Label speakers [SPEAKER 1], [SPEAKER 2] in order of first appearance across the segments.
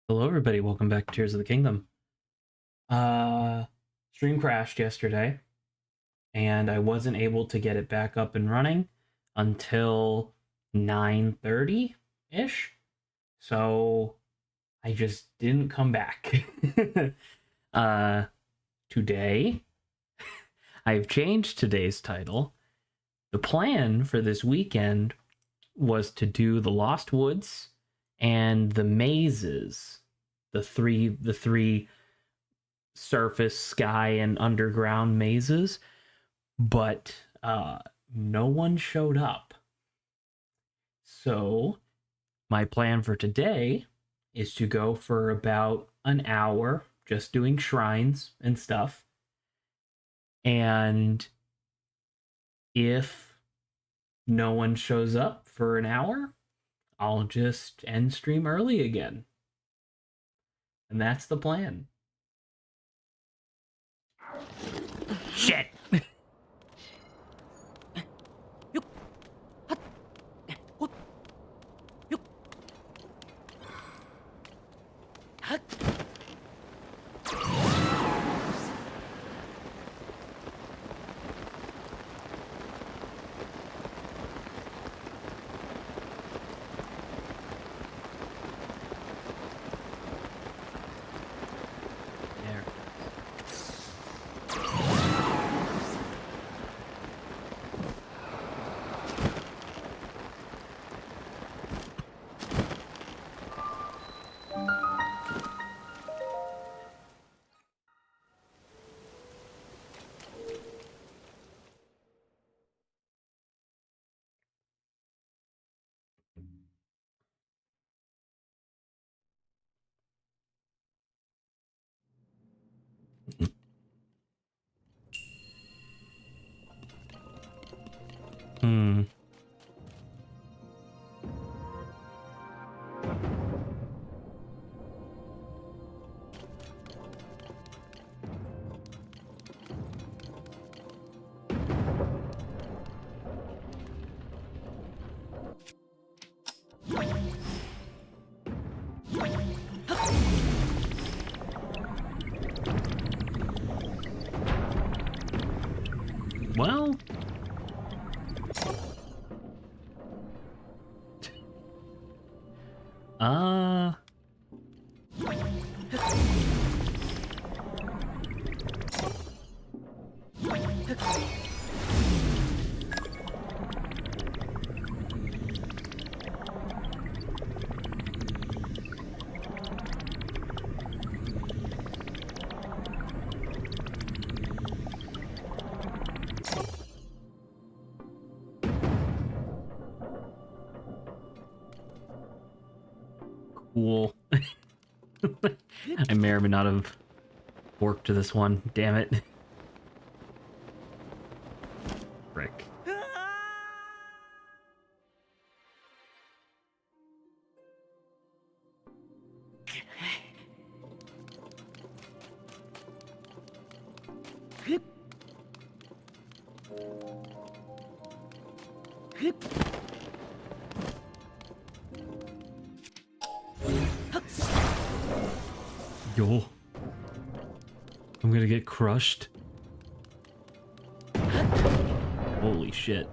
[SPEAKER 1] Hello, everybody. Welcome back to Tears of the Kingdom. Uh, Stream crashed yesterday, and I wasn't able to get it back up and running until 9:30 ish. So I just didn't come back. uh, Today I've changed today's title. The plan for this weekend was to do the Lost Woods and the mazes, the three surface, sky, and underground mazes, but no one showed up. So, my plan for today is to go for about an hour just doing shrines and stuff. And if no one shows up for an hour, I'll just end stream early again. And that's the plan. Shit! Hmm. Well, uh, cool. I may or may not have worked to this one. Damn it. Frick. Yo. I'm gonna get crushed. Holy shit.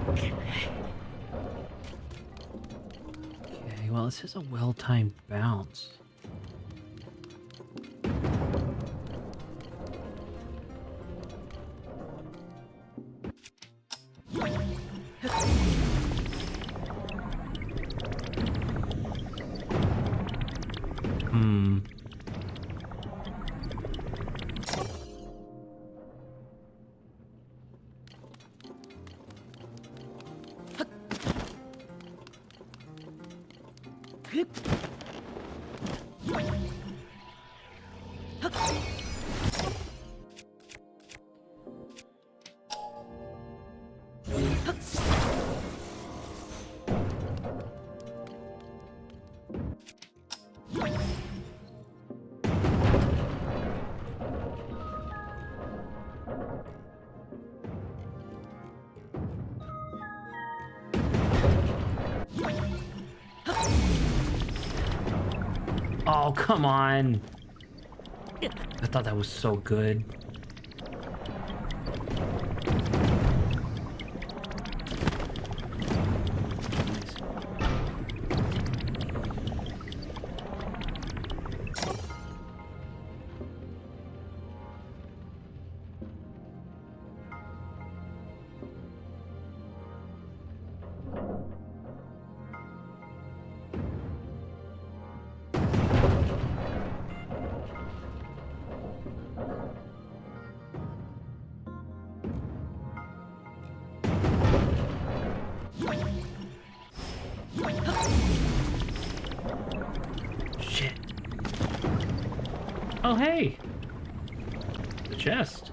[SPEAKER 1] Okay, well, this is a well-timed bounce. Hmm. Oh, come on. I thought that was so good. Shit. Oh, hey! The chest.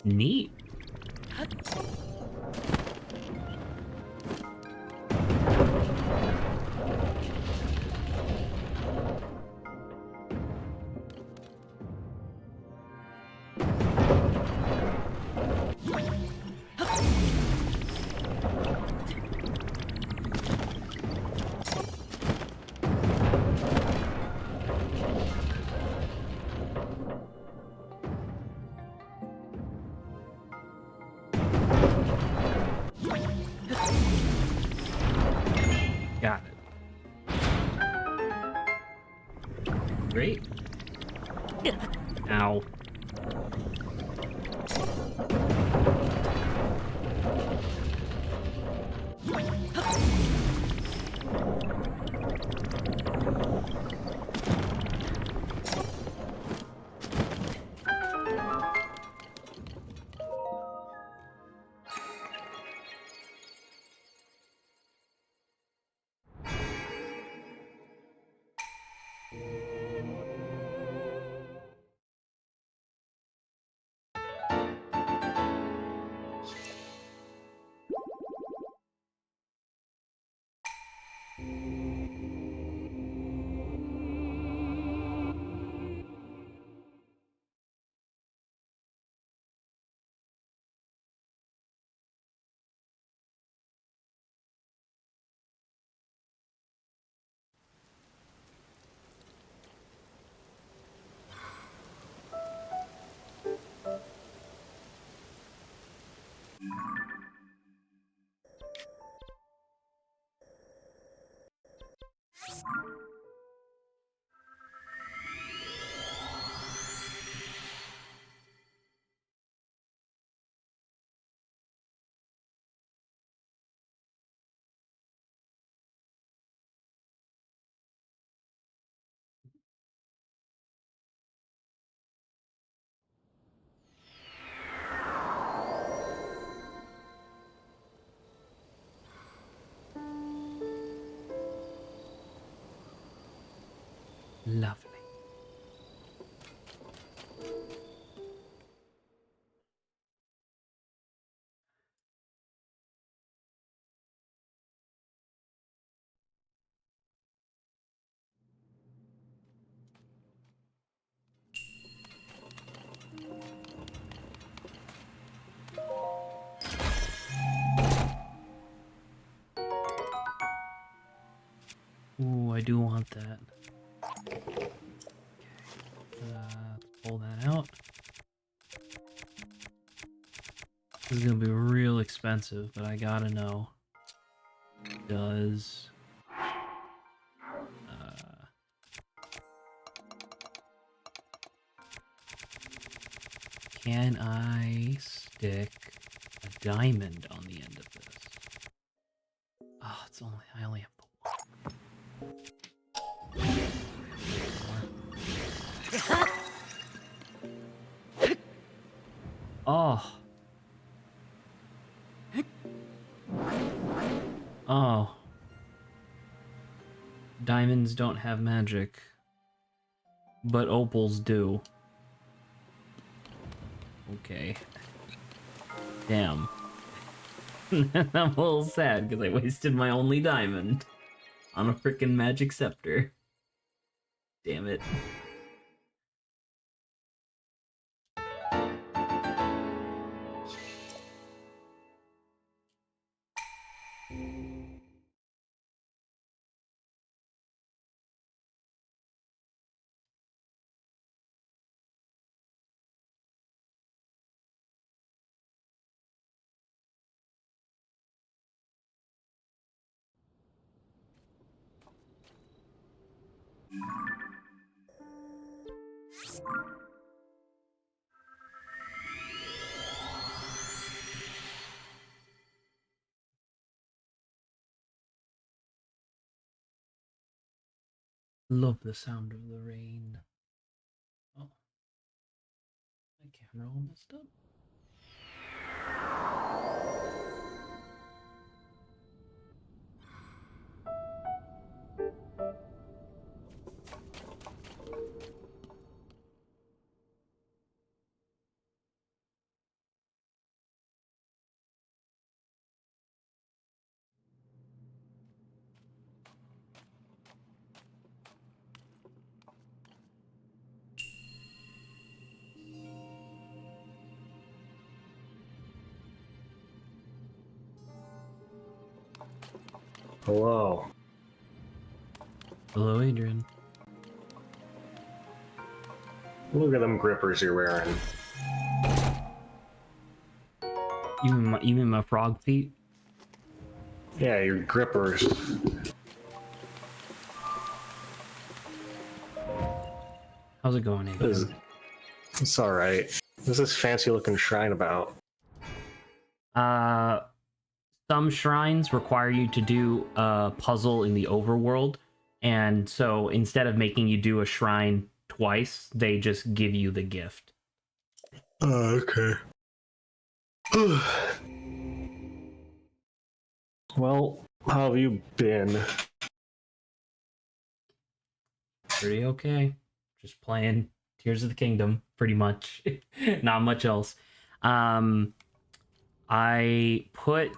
[SPEAKER 1] Neat. Got it. Great. Ow. Lovely. Ooh, I do want that. Okay. Let's pull that out. This is gonna be real expensive, but I gotta know. Does can I stick a diamond on the end of this? Oh, I only have the one. Oh. Oh. Diamonds don't have magic, but opals do. Okay. Damn. I'm a little sad because I wasted my only diamond on a freaking magic scepter. Damn it. Love the sound of the rain. Oh, my camera all messed up.
[SPEAKER 2] Hello.
[SPEAKER 1] Hello, Adrian.
[SPEAKER 2] Look at them grippers you're wearing.
[SPEAKER 1] You mean my frog feet?
[SPEAKER 2] Yeah, your grippers.
[SPEAKER 1] How's it going, Adrian?
[SPEAKER 2] It's alright. What's this fancy looking shrine about?
[SPEAKER 1] Some shrines require you to do a puzzle in the overworld, and so instead of making you do a shrine twice, they just give you the gift.
[SPEAKER 2] Oh, okay. Well, how have you been?
[SPEAKER 1] Pretty okay. Just playing Tears of the Kingdom, pretty much. Not much else. I put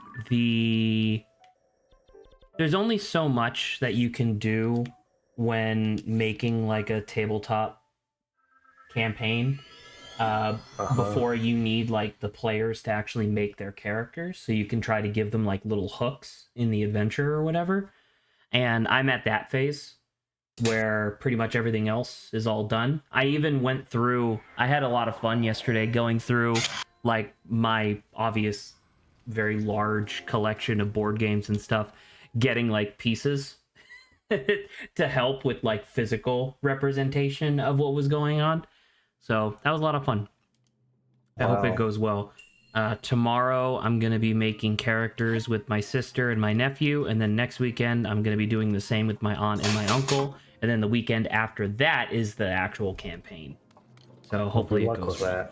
[SPEAKER 1] there's only so much that you can do when making like a tabletop campaign before you need like the players to actually make their characters, so you can try to give them like little hooks in the adventure or whatever. And I'm at that phase where pretty much everything else is all done. I even went through, I had a lot of fun yesterday going through like my obvious very large collection of board games and stuff, getting like pieces to help with like physical representation of what was going on. So that was a lot of fun. I hope it goes well. Tomorrow I'm going to be making characters with my sister and my nephew, and then next weekend I'm going to be doing the same with my aunt and my uncle, and then the weekend after that is the actual campaign. So hopefully it goes well.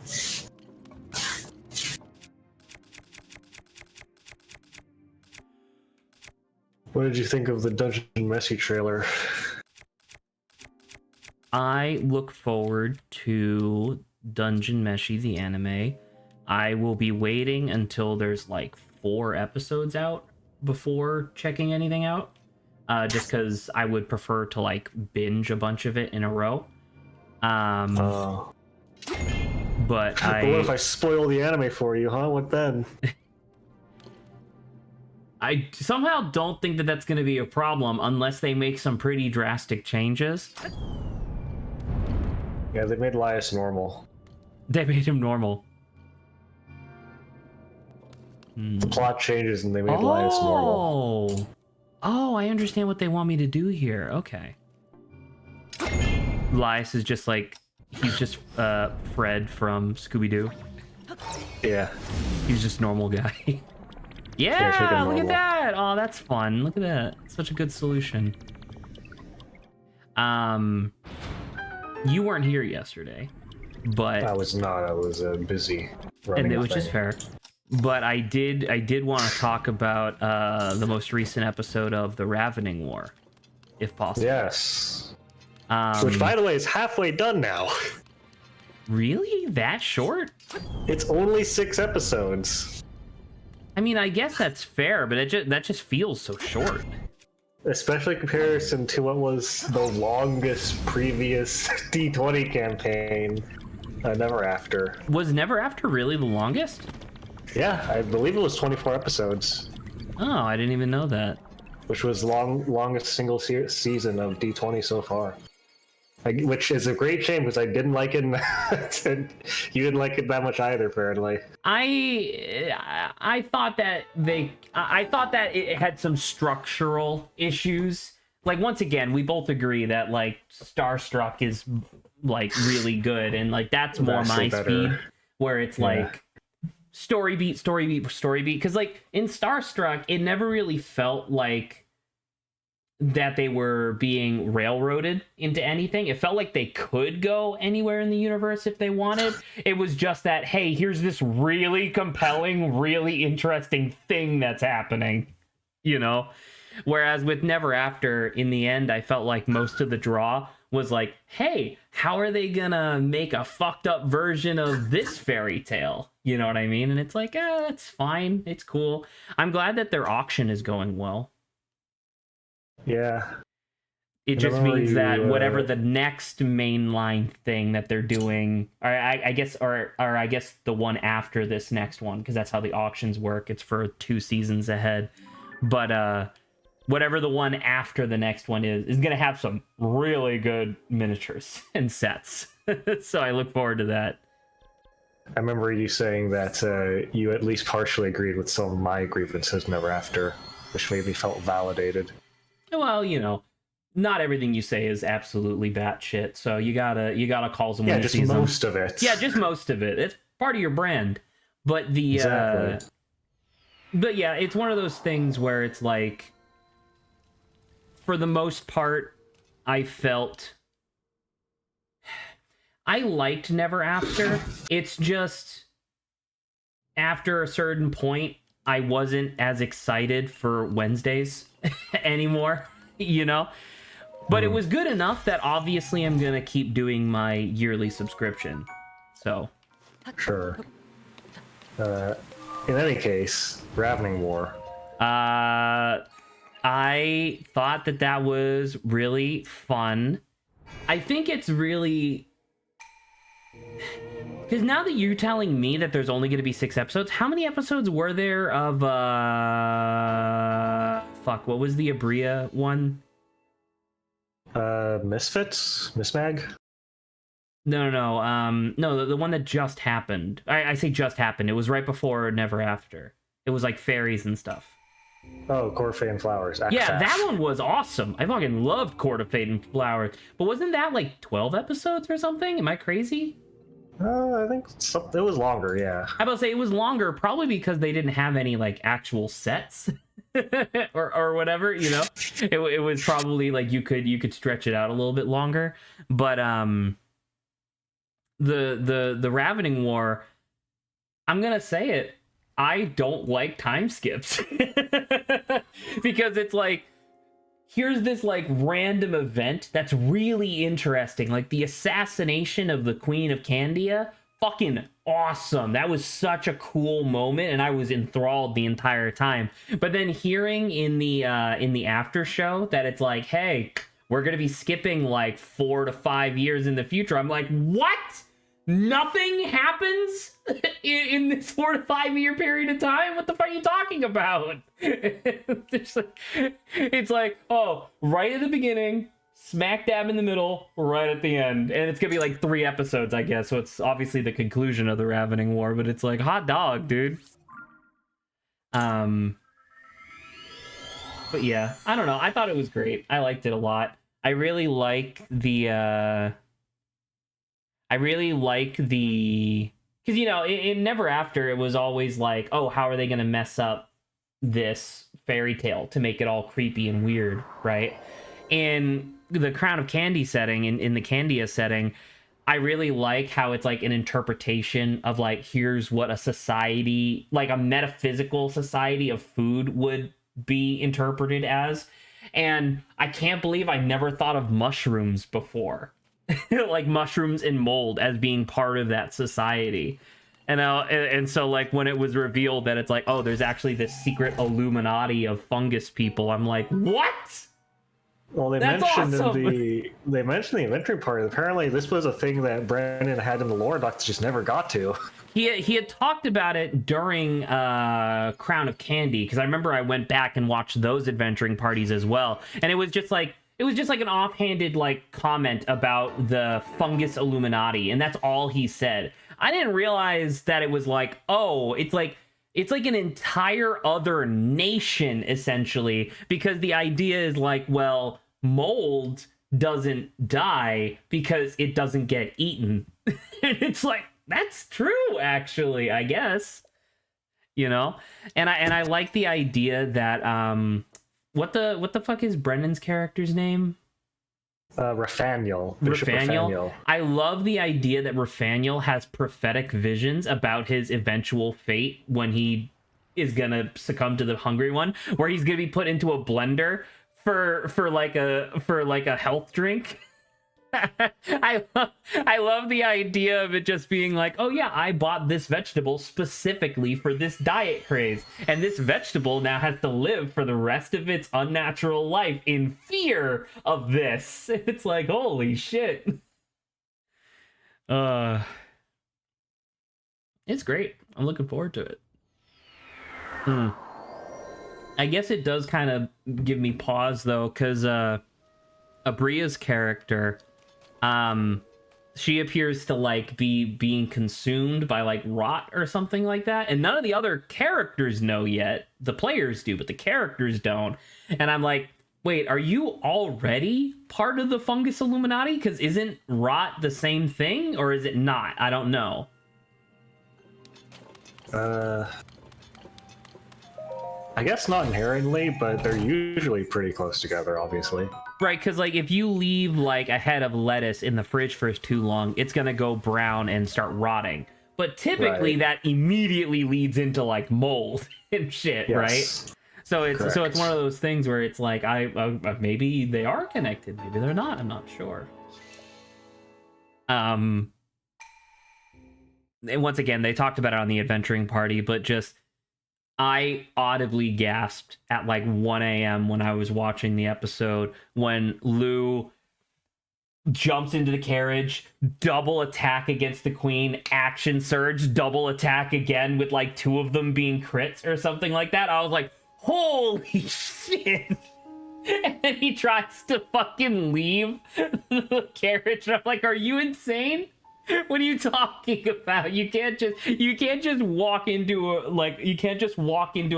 [SPEAKER 2] What did you think of the Dungeon Messi trailer?
[SPEAKER 1] I look forward to Dungeon Meshi, the anime. I will be waiting until there's like 4 episodes out before checking anything out. Just because I would prefer to like binge a bunch of it in a row. But
[SPEAKER 2] what if I spoil the anime for you, huh? What then?
[SPEAKER 1] I somehow don't think that that's going to be a problem unless they make some pretty drastic changes.
[SPEAKER 2] Yeah, they made Elias normal.
[SPEAKER 1] They made him normal.
[SPEAKER 2] The plot changes and they made Elias normal.
[SPEAKER 1] Oh, I understand what they want me to do here. Okay. Elias is just like, he's just Fred from Scooby-Doo.
[SPEAKER 2] Yeah.
[SPEAKER 1] He's just normal guy. Yeah, look at that. Oh, that's fun. Look at that. Such a good solution. You weren't here yesterday, but
[SPEAKER 2] I was not. I was busy running,
[SPEAKER 1] which is fair. But I did want to talk about the most recent episode of the Ravening War, if possible.
[SPEAKER 2] Yes. Which, by the way, is halfway done now.
[SPEAKER 1] Really? That short?
[SPEAKER 2] It's only 6 episodes.
[SPEAKER 1] I mean, I guess that's fair, but that just feels so short.
[SPEAKER 2] Especially in comparison to what was the longest previous D20 campaign, Never After.
[SPEAKER 1] Was Never After really the longest?
[SPEAKER 2] Yeah, I believe it was 24 episodes.
[SPEAKER 1] Oh, I didn't even know that.
[SPEAKER 2] Which was longest single season of D20 so far. Which is a great shame because I didn't like it. You didn't like it that much either, apparently.
[SPEAKER 1] I thought that I thought that it had some structural issues. Like, once again, we both agree that like Starstruck is like really good, and like that's more my speed, where it's like story beat, because like in Starstruck it never really felt like that they were being railroaded into anything. It felt like they could go anywhere in the universe if they wanted. It was just that, hey, here's this really compelling, really interesting thing that's happening, you know? Whereas with Never After, in the end, I felt like most of the draw was like, hey, how are they gonna make a fucked up version of this fairy tale? You know what I mean? And it's like, that's fine. It's cool. I'm glad that their auction is going well.
[SPEAKER 2] Yeah.
[SPEAKER 1] It just means that whatever the next mainline thing that they're doing, or I guess the one after this next one, because that's how the auctions work. It's for 2 seasons ahead. But whatever the one after the next one is going to have some really good miniatures and sets. So I look forward to that.
[SPEAKER 2] I remember you saying that you at least partially agreed with some of my grievances Never After, which made me felt validated.
[SPEAKER 1] Well, you know, not everything you say is absolutely batshit, so you gotta call someone.
[SPEAKER 2] Yeah, just most of it.
[SPEAKER 1] Yeah, just most of it. It's part of your brand. But the exactly. But yeah, it's one of those things where it's like, for the most part, I felt I liked Never After. It's just after a certain point, I wasn't as excited for Wednesdays anymore, you know? But it was good enough that obviously I'm gonna keep doing my yearly subscription. So.
[SPEAKER 2] Sure. In any case, Ravening War.
[SPEAKER 1] I thought that was really fun. I think it's really... Because now that you're telling me that there's only going to be 6 episodes, how many episodes were there of, fuck, what was the Abria one?
[SPEAKER 2] Misfits? Mismag?
[SPEAKER 1] No, the one that just happened. I say just happened. It was right before Never After. It was like fairies and stuff.
[SPEAKER 2] Oh, Court of Fate and Flowers.
[SPEAKER 1] Yeah, that one was awesome. I fucking loved Court of Fate and Flowers. But wasn't that like 12 episodes or something? Am I crazy?
[SPEAKER 2] I think it was longer, yeah.
[SPEAKER 1] I about to say it was longer, probably because they didn't have any like actual sets or whatever, you know. It was probably like you could stretch it out a little bit longer. But the Ravening War, I'm gonna say it, I don't like time skips. Because it's like, here's this like random event that's really interesting, like the assassination of the Queen of Candia. Fucking awesome. That was such a cool moment, and I was enthralled the entire time. But then hearing in the after show that it's like, hey, we're gonna be skipping like 4 to 5 years in the future, I'm like, what? Nothing happens in this 4 to 5 year period of time? What the fuck are you talking about? It's like, oh, right at the beginning, smack dab in the middle, right at the end. And it's gonna be like 3 episodes, I guess. So it's obviously the conclusion of the Ravening War, but it's like, hot dog, dude. But yeah, I don't know. I thought it was great. I liked it a lot. I really like the because, you know, in Never After, it was always like, oh, how are they going to mess up this fairy tale to make it all creepy and weird, right? In the Crown of Candy setting, in the Candia setting, I really like how it's like an interpretation of like, here's what a society, like a metaphysical society of food would be interpreted as. And I can't believe I never thought of mushrooms before. Like mushrooms and mold as being part of that society. And so like when it was revealed that it's like, oh, there's actually this secret Illuminati of fungus people, I'm like, what?
[SPEAKER 2] Well,
[SPEAKER 1] That's awesome.
[SPEAKER 2] they mentioned the inventory part. Apparently, this was a thing that Brennan had in the lore docs, just never got to.
[SPEAKER 1] He had talked about it during Crown of Candy, because I remember I went back and watched those adventuring parties as well, and it was just like an offhanded like comment about the fungus Illuminati, and that's all he said. I didn't realize that it was like, oh, it's like an entire other nation essentially, because the idea is like, well, mold doesn't die because it doesn't get eaten. And it's like, that's true actually, I guess. You know? And I like the idea that what the fuck is Brendan's character's name?
[SPEAKER 2] Rathaniel. Bishop Rathaniel.
[SPEAKER 1] I love the idea that Rathaniel has prophetic visions about his eventual fate when he is gonna succumb to the Hungry One, where he's gonna be put into a blender for like a health drink. I love the idea of it just being like, oh yeah, I bought this vegetable specifically for this diet craze, and this vegetable now has to live for the rest of its unnatural life in fear of this. It's like, holy shit. It's great. I'm looking forward to it. I guess it does kind of give me pause though, because Abria's character, she appears to like be being consumed by like rot or something like that, and none of the other characters know yet. The players do, but the characters don't. And I'm like, wait, are you already part of the fungus Illuminati? Because isn't rot the same thing, or is it not? I don't know.
[SPEAKER 2] I guess not inherently, but they're usually pretty close together, obviously.
[SPEAKER 1] Right, because like if you leave like a head of lettuce in the fridge for too long, it's gonna go brown and start rotting. But typically that immediately leads into like mold and shit, yes. Right? So it's one of those things where it's like I maybe they are connected, maybe they're not. I'm not sure. And once again, they talked about it on the adventuring party, but just I audibly gasped at like 1 a.m. when I was watching the episode when Lou jumps into the carriage, double attack against the queen, action surge, double attack again with like 2 of them being crits or something like that. I was like, holy shit. And then he tries to fucking leave the carriage. And I'm like, are you insane? What are you talking about? You can't just walk into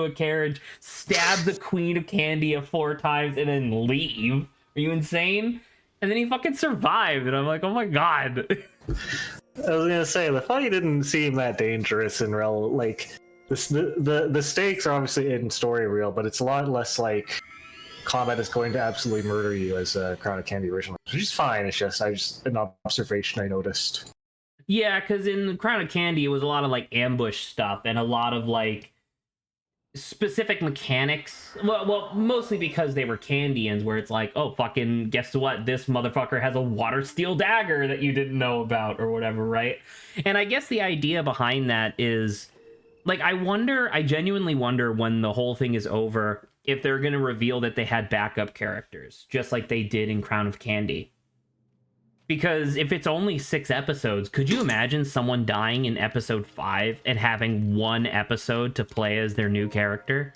[SPEAKER 1] a carriage, stab the Queen of Candia 4 times, and then leave. Are you insane? And then he fucking survived, and I'm like, oh my god.
[SPEAKER 2] I was gonna say the fight didn't seem that dangerous in real. Like the stakes are obviously in story real, but it's a lot less like combat is going to absolutely murder you as Crown of Candy originally, which is fine. It's just an observation I noticed.
[SPEAKER 1] Yeah, because in Crown of Candy, it was a lot of like ambush stuff and a lot of like specific mechanics. Well, mostly because they were Candians, where it's like, oh, fucking, guess what? This motherfucker has a water steel dagger that you didn't know about or whatever, right? And I guess the idea behind that is, like, I genuinely wonder when the whole thing is over if they're going to reveal that they had backup characters, just like they did in Crown of Candy. Because if it's only 6 episodes, could you imagine someone dying in episode 5 and having 1 episode to play as their new character?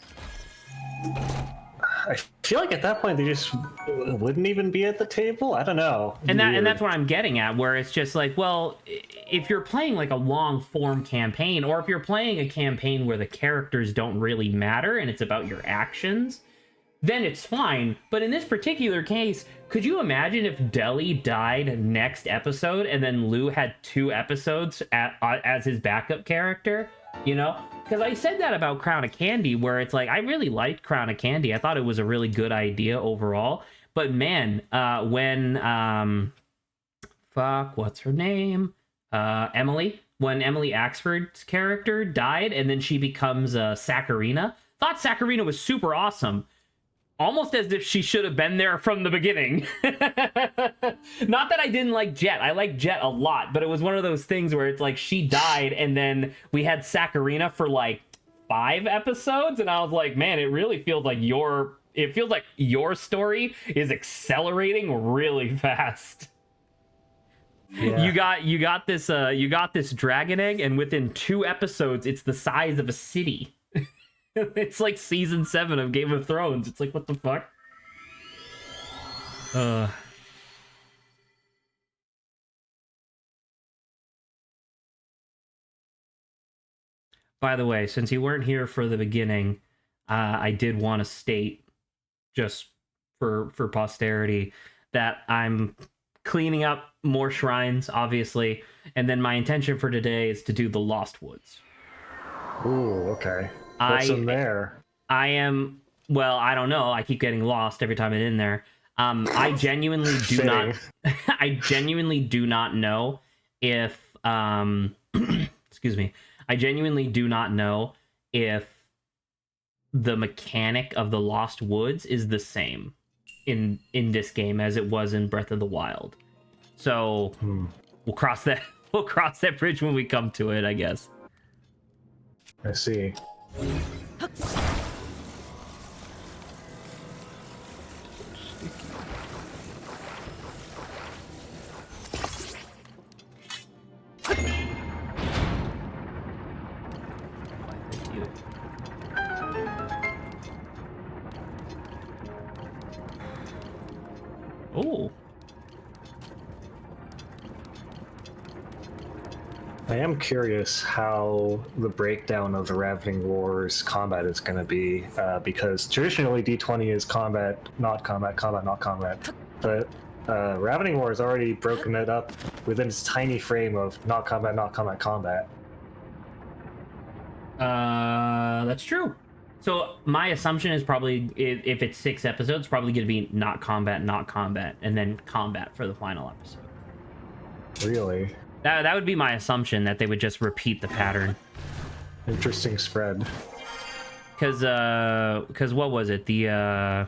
[SPEAKER 2] I feel like at that point they just wouldn't even be at the table. I don't know.
[SPEAKER 1] And that's what I'm getting at, where it's just like, well, if you're playing like a long form campaign, or if you're playing a campaign where the characters don't really matter and it's about your actions, then it's fine. But in this particular case, could you imagine if Deli died next episode and then Lou had 2 episodes as his backup character? You know? Because I said that about Crown of Candy, where it's like, I really liked Crown of Candy. I thought it was a really good idea overall. But man, when, what's her name? Emily. When Emily Axford's character died and then she becomes Saccharina. Thought Saccharina was super awesome. almost as if she should have been there from the beginning. Not that I didn't like Jet. I like Jet a lot, but it was one of those things where it's like she died and then we had Sakurina for like 5 episodes, and I was like, man, it really feels like your story is accelerating really fast.
[SPEAKER 2] Yeah.
[SPEAKER 1] You got this dragon egg, and within 2 episodes it's the size of a city. It's like season 7 of Game of Thrones. It's like, what the fuck? By the way, since you weren't here for the beginning, I did want to state, just for posterity, that I'm cleaning up more shrines, obviously, and then my intention for today is to do the Lost Woods.
[SPEAKER 2] Ooh, okay. What's in there?
[SPEAKER 1] I am, well, I don't know. I keep getting lost every time I'm in there. I genuinely do not. I genuinely do not know if. Excuse me. I genuinely do not know if the mechanic of the Lost Woods is the same in this game as it was in Breath of the Wild. So we'll cross that. We'll cross that bridge when we come to it, I guess.
[SPEAKER 2] I see.
[SPEAKER 1] Oh.
[SPEAKER 2] I am curious how the breakdown of the Ravening Wars combat is going to be, because traditionally D20 is combat, not combat, combat, not combat. But Ravening War has already broken it up within its tiny frame of not combat, not combat, combat.
[SPEAKER 1] That's true. So my assumption is probably, if it's 6 episodes, probably going to be not combat, and then combat for the final episode.
[SPEAKER 2] Really?
[SPEAKER 1] That would be my assumption, that they would just repeat the pattern.
[SPEAKER 2] Interesting spread.
[SPEAKER 1] Because what was it? Because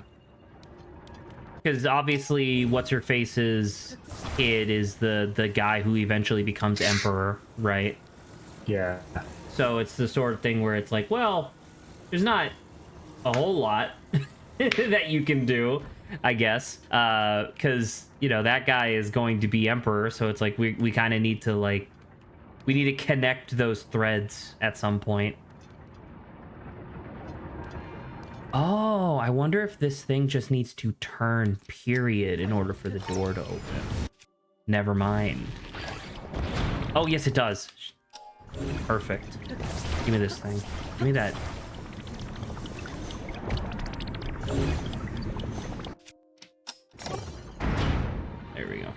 [SPEAKER 1] obviously what's her face's kid is the guy who eventually becomes emperor, right?
[SPEAKER 2] Yeah.
[SPEAKER 1] So it's the sort of thing where it's like, well, there's not a whole lot that you can do, I guess, because that guy is going to be emperor, so it's like we kind of need to we need to connect those threads at some point. Oh, I wonder if this thing just needs to turn, period, in order for the door to open. Never mind. Oh, yes, it does. Perfect. Give me this thing. Give me that. There we go.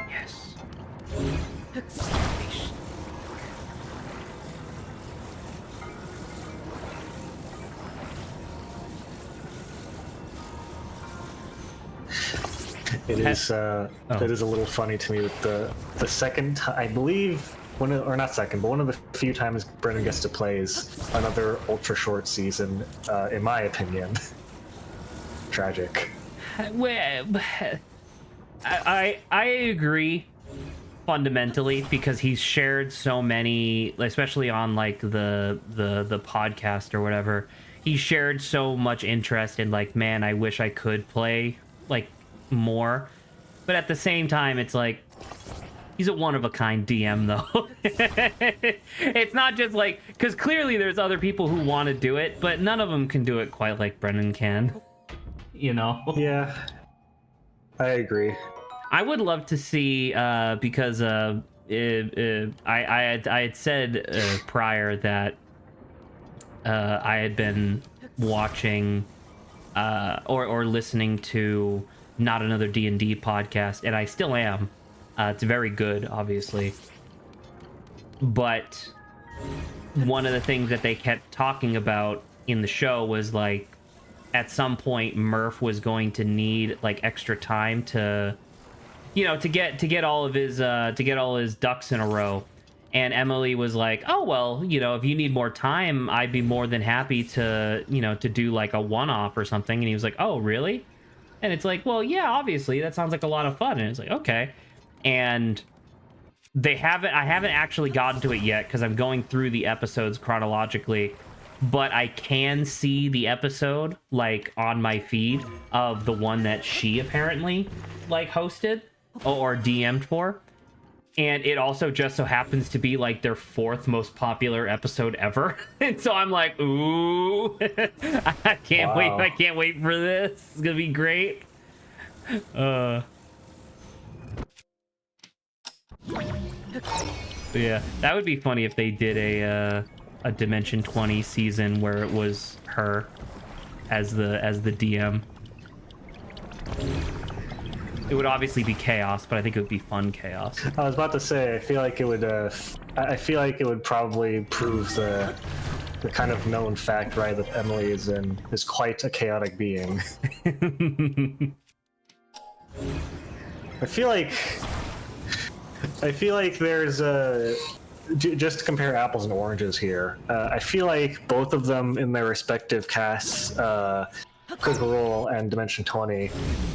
[SPEAKER 1] Yes.
[SPEAKER 2] It is it is a little funny to me that the second time, I believe, one of the few times Brennan gets to play is another ultra short season, in my opinion. Tragic.
[SPEAKER 1] Well, I agree fundamentally, because he's shared so many, especially on the podcast or whatever. He shared so much interest in man, I wish I could play more, but at the same time it's like he's a one-of-a-kind DM though. It's not just because clearly there's other people who want to do it, but none of them can do it quite like Brennan can.
[SPEAKER 2] Yeah, I agree.
[SPEAKER 1] I would love to see, because I had said prior that I had been watching or listening to Not Another D&D podcast, and I still am. It's very good, obviously. But one of the things that they kept talking about in the show was at some point Murph was going to need like extra time to, to get all his ducks in a row. And Emily was like, oh, well, if you need more time, I'd be more than happy to, to do like a one-off or something. And he was like, oh, really? And it's like, well, yeah, obviously that sounds like a lot of fun. And it's like, okay. And I haven't actually gotten to it yet because I'm going through the episodes chronologically, but I can see the episode like on my feed of the one that she apparently like hosted or DM'd for. And it also just so happens to be like their 4th most popular episode ever. And so I'm like, ooh, I can't wait. I can't wait for this. It's gonna be great. Yeah, that would be funny if they did a Dimension 20 season where it was her as the DM. It would obviously be chaos, but I think it would be fun chaos.
[SPEAKER 2] I was about to say, I feel like it would. I feel like it would probably prove the kind of known fact, right, that Emily is quite a chaotic being. I feel like there's just to compare apples and oranges here. I feel like both of them in their respective casts, Critical Role and Dimension 20,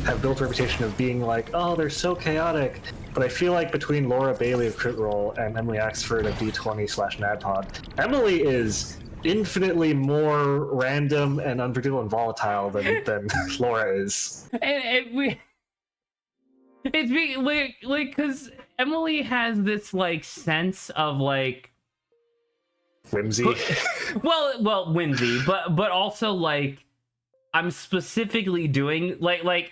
[SPEAKER 2] have built a reputation of being like, oh, they're so chaotic. But I feel like between Laura Bailey of Crit Role and Emily Axford of D20/NADPOD, Emily is infinitely more random and unpredictable and volatile than Laura is.
[SPEAKER 1] It's because Emily has this like sense of like
[SPEAKER 2] whimsy.
[SPEAKER 1] well, whimsy, but also like I'm specifically doing like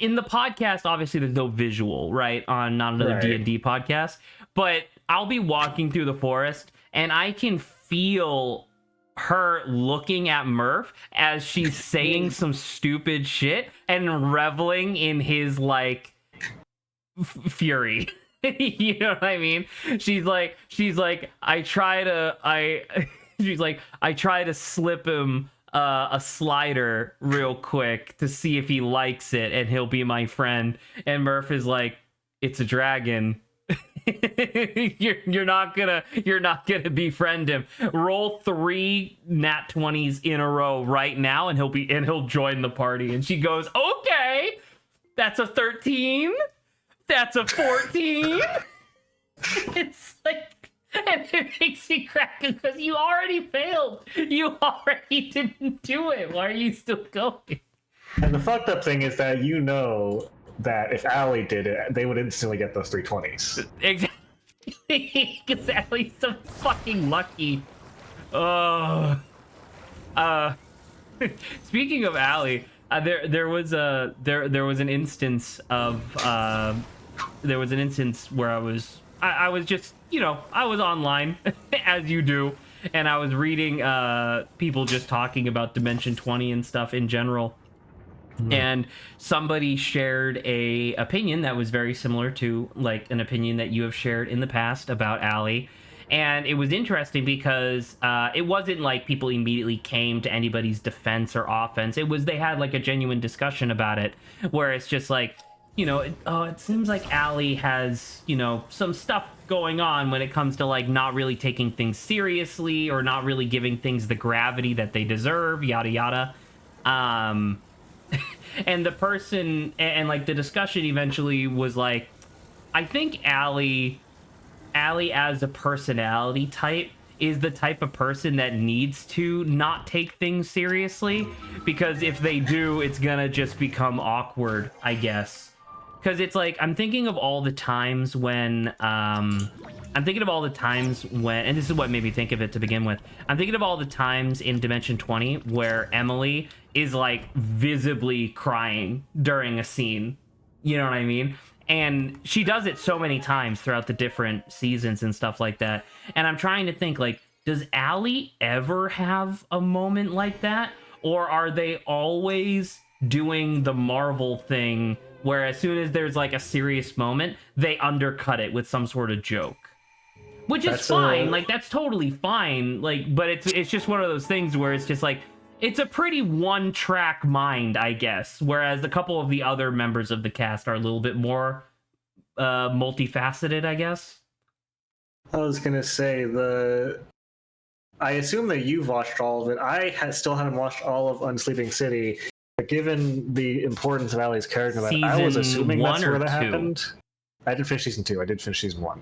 [SPEAKER 1] in the podcast. Obviously, there's no visual, right, on Not Another D&D podcast. But I'll be walking through the forest, and I can feel her looking at Murph as she's saying some stupid shit and reveling in his like fury. You know what I mean? She's like I try to slip him a slider real quick to see if he likes it and he'll be my friend. And Murph is like, it's a dragon. you're not gonna befriend him. Roll 3 nat 20s in a row right now and he'll join the party. And she goes, okay, that's a 13, that's a 14. It's like, and it makes me crack because you already failed. You already didn't do it. Why are you still going?
[SPEAKER 2] And the fucked up thing is that that if Allie did it, they would instantly get those 320s.
[SPEAKER 1] Exactly. Because Allie's so fucking lucky. Speaking of Allie, there was an instance where I was just, I was online as you do, and I was reading people just talking about Dimension 20 and stuff in general. And somebody shared a opinion that was very similar to like an opinion that you have shared in the past about Allie. And it was interesting because it wasn't like people immediately came to anybody's defense or offense. It was, they had like a genuine discussion about it, where it's just like, it seems like Allie has, some stuff going on when it comes to like not really taking things seriously or not really giving things the gravity that they deserve, yada yada. And the person and like the discussion eventually was like, I think Allie as a personality type is the type of person that needs to not take things seriously, because if they do, it's gonna just become awkward, I guess. Because it's like, I'm thinking of all the times when and this is what made me think of it to begin with. I'm thinking of all the times in Dimension 20 where Emily is like visibly crying during a scene. You know what I mean? And she does it so many times throughout the different seasons and stuff like that. And I'm trying to think, like, does Allie ever have a moment like that? Or are they always doing the Marvel thing where as soon as there's like a serious moment, they undercut it with some sort of joke? Which is fine. Like, that's totally fine. Like, but it's just one of those things where it's just like, it's a pretty one-track mind, I guess. Whereas a couple of the other members of the cast are a little bit more multifaceted, I guess.
[SPEAKER 2] I was gonna say I assume that you've watched all of it. Still haven't watched all of Unsleeping City, but given the importance of Allie's character, I was assuming that's where that happened. I did finish season 2. I did finish season 1.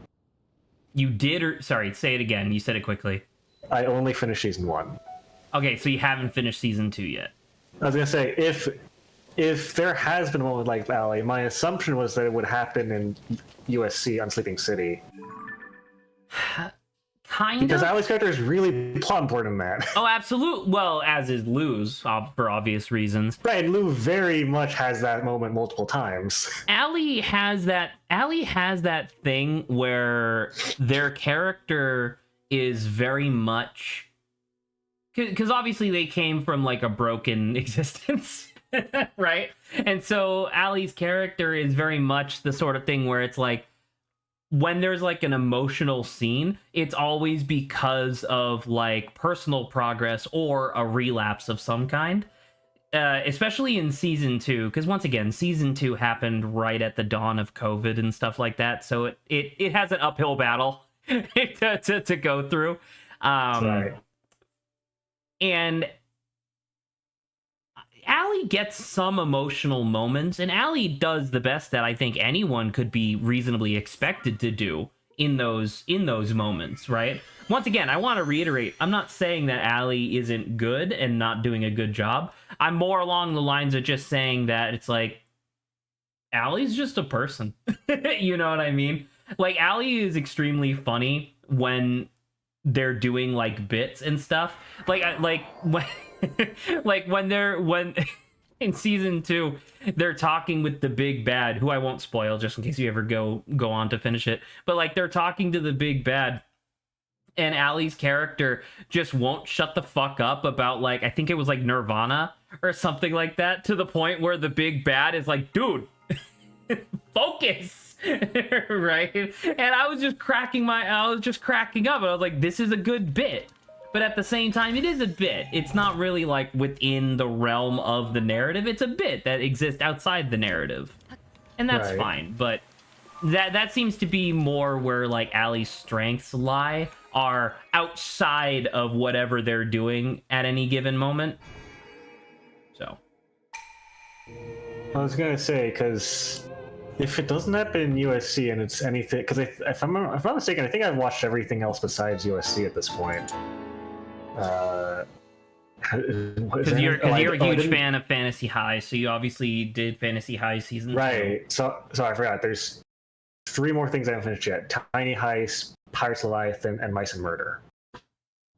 [SPEAKER 1] You did, or sorry, say it again. You said it quickly.
[SPEAKER 2] I only finished season 1.
[SPEAKER 1] Okay, so you haven't finished season 2 yet.
[SPEAKER 2] I was gonna say if there has been a moment like Allie, my assumption was that it would happen in USC Unsleeping City.
[SPEAKER 1] Kind
[SPEAKER 2] because
[SPEAKER 1] of.
[SPEAKER 2] Allie's character is really plot important in that.
[SPEAKER 1] Oh, absolutely. Well, as is Lou's, for obvious reasons.
[SPEAKER 2] Right, and Lou very much has that moment multiple times.
[SPEAKER 1] Allie has that thing where their character is very much, because obviously they came from like a broken existence, right? And so Allie's character is very much the sort of thing where it's like, when there's like an emotional scene, it's always because of like personal progress or a relapse of some kind. Especially in season 2, because once again, season 2 happened right at the dawn of COVID and stuff like that, so it has an uphill battle to go through.
[SPEAKER 2] Right.
[SPEAKER 1] And Allie gets some emotional moments, and Allie does the best that I think anyone could be reasonably expected to do in those moments, right? Once again, I want to reiterate, I'm not saying that Allie isn't good and not doing a good job. I'm more along the lines of just saying that it's like, Allie's just a person. You know what I mean? Like, Allie is extremely funny when they're doing like bits and stuff. Like when when in season 2 they're talking with the big bad, who I won't spoil just in case you ever go on to finish it, but like they're talking to the big bad and Allie's character just won't shut the fuck up about, like, I think it was like Nirvana or something like that, to the point where the big bad is like, dude, focus. Right? And I was just cracking up, and I was like, this is a good bit. But at the same time, it is a bit. It's not really like within the realm of the narrative. It's a bit that exists outside the narrative. And that's fine. But that seems to be more where like Allie's strengths lie, are outside of whatever they're doing at any given moment. So
[SPEAKER 2] I was gonna say, because if it doesn't happen in USC and it's anything, because if I'm not mistaken, I think I've watched everything else besides USC at this point.
[SPEAKER 1] Because you're a huge fan of Fantasy High, so you obviously did Fantasy High season 2.
[SPEAKER 2] Right. So I forgot. There's 3 more things I haven't finished yet: Tiny Heist, Pirates Leviathan, and Mice and Murder.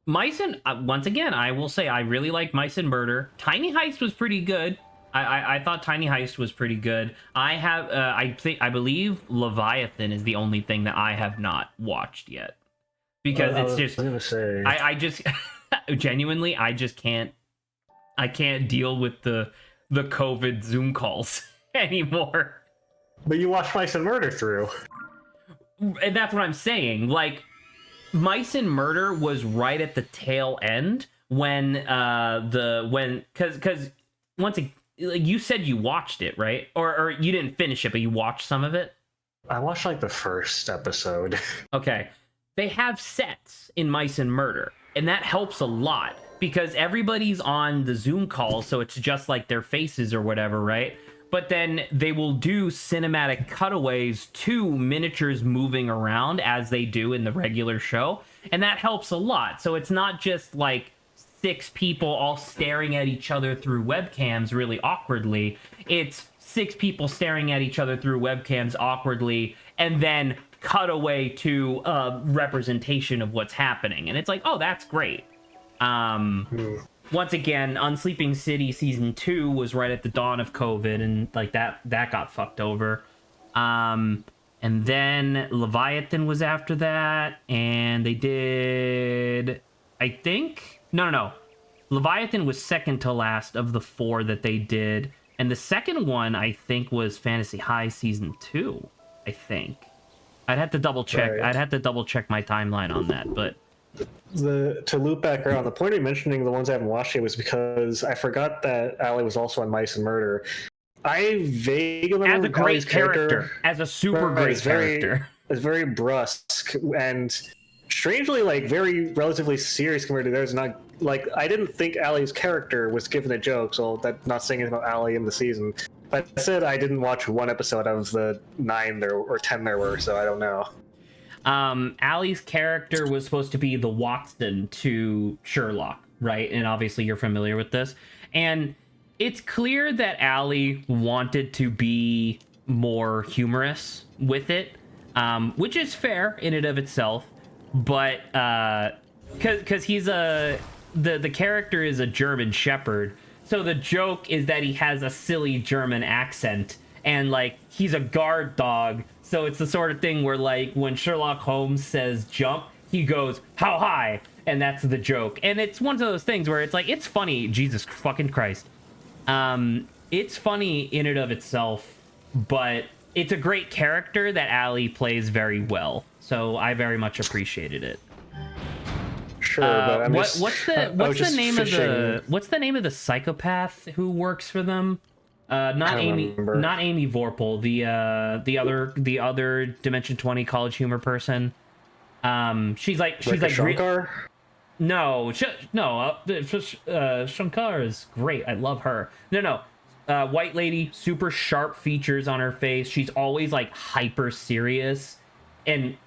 [SPEAKER 1] Mice and once again, I will say I really like Mice and Murder. Tiny Heist was pretty good. I thought Tiny Heist was pretty good. I believe Leviathan is the only thing that I have not watched yet, because it's just,
[SPEAKER 2] I was gonna say,
[SPEAKER 1] I just genuinely, I can't deal with the COVID Zoom calls anymore.
[SPEAKER 2] But you watched Mice and Murder through.
[SPEAKER 1] And that's what I'm saying. Like, Mice and Murder was right at the tail end when because once again, like, you said you watched it, right? Or you didn't finish it, but you watched some of it?
[SPEAKER 2] I watched like the first episode.
[SPEAKER 1] Okay. They have sets in Mice and Murder, and that helps a lot because everybody's on the Zoom call, so it's just like their faces or whatever, right? But then they will do cinematic cutaways to miniatures moving around as they do in the regular show, and that helps a lot. So it's not just like 6 people all staring at each other through webcams really awkwardly. It's 6 people staring at each other through webcams awkwardly, and then cut away to representation of what's happening. And it's like, oh, that's great. Once again, Unsleeping City season 2 was right at the dawn of COVID, and like that got fucked over. And then Leviathan was after that, and they did, I think, no. Leviathan was second to last of the 4 that they did, and the second one I think was Fantasy High season 2. I think I'd have to double check.
[SPEAKER 2] Right.
[SPEAKER 1] I'd have to double check my timeline on that, but
[SPEAKER 2] to loop back around, the point of mentioning the ones I haven't watched yet was because I forgot that Allie was also on Mice and Murder. I vaguely remember
[SPEAKER 1] As a great
[SPEAKER 2] Allie's character,
[SPEAKER 1] as a super great character.
[SPEAKER 2] It's very brusque and strangely like very relatively serious compared to theirs. Not like I didn't think Allie's character was given a joke, so that's not saying anything about Allie in the season. But I said I didn't watch one episode of the 9 there or 10 there were, so I don't know.
[SPEAKER 1] Allie's character was supposed to be the Watson to Sherlock, right? And obviously you're familiar with this. And it's clear that Allie wanted to be more humorous with it, which is fair in and of itself. But because he's the character is a German Shepherd, so the joke is that he has a silly German accent, and like he's a guard dog. So it's the sort of thing where like when Sherlock Holmes says jump, he goes how high, and that's the joke. And it's one of those things where it's like it's funny. Jesus fucking Christ. It's funny in and of itself, but it's a great character that Allie plays very well. So I very much appreciated it.
[SPEAKER 2] Sure, but I'm
[SPEAKER 1] what's the name of the psychopath who works for them? Not Amy Vorpal, the other Dimension 20 college humor person. She's like
[SPEAKER 2] Shankar?
[SPEAKER 1] No, Shankar is great. I love her. No. White lady, super sharp features on her face. She's always like hyper serious, and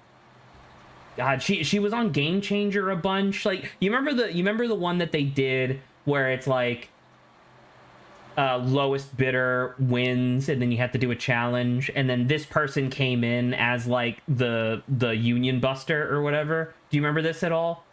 [SPEAKER 1] God, she was on Game Changer a bunch. Like you remember the one that they did where it's like lowest bidder wins, and then you have to do a challenge, and then this person came in as like the union buster or whatever. Do you remember this at all?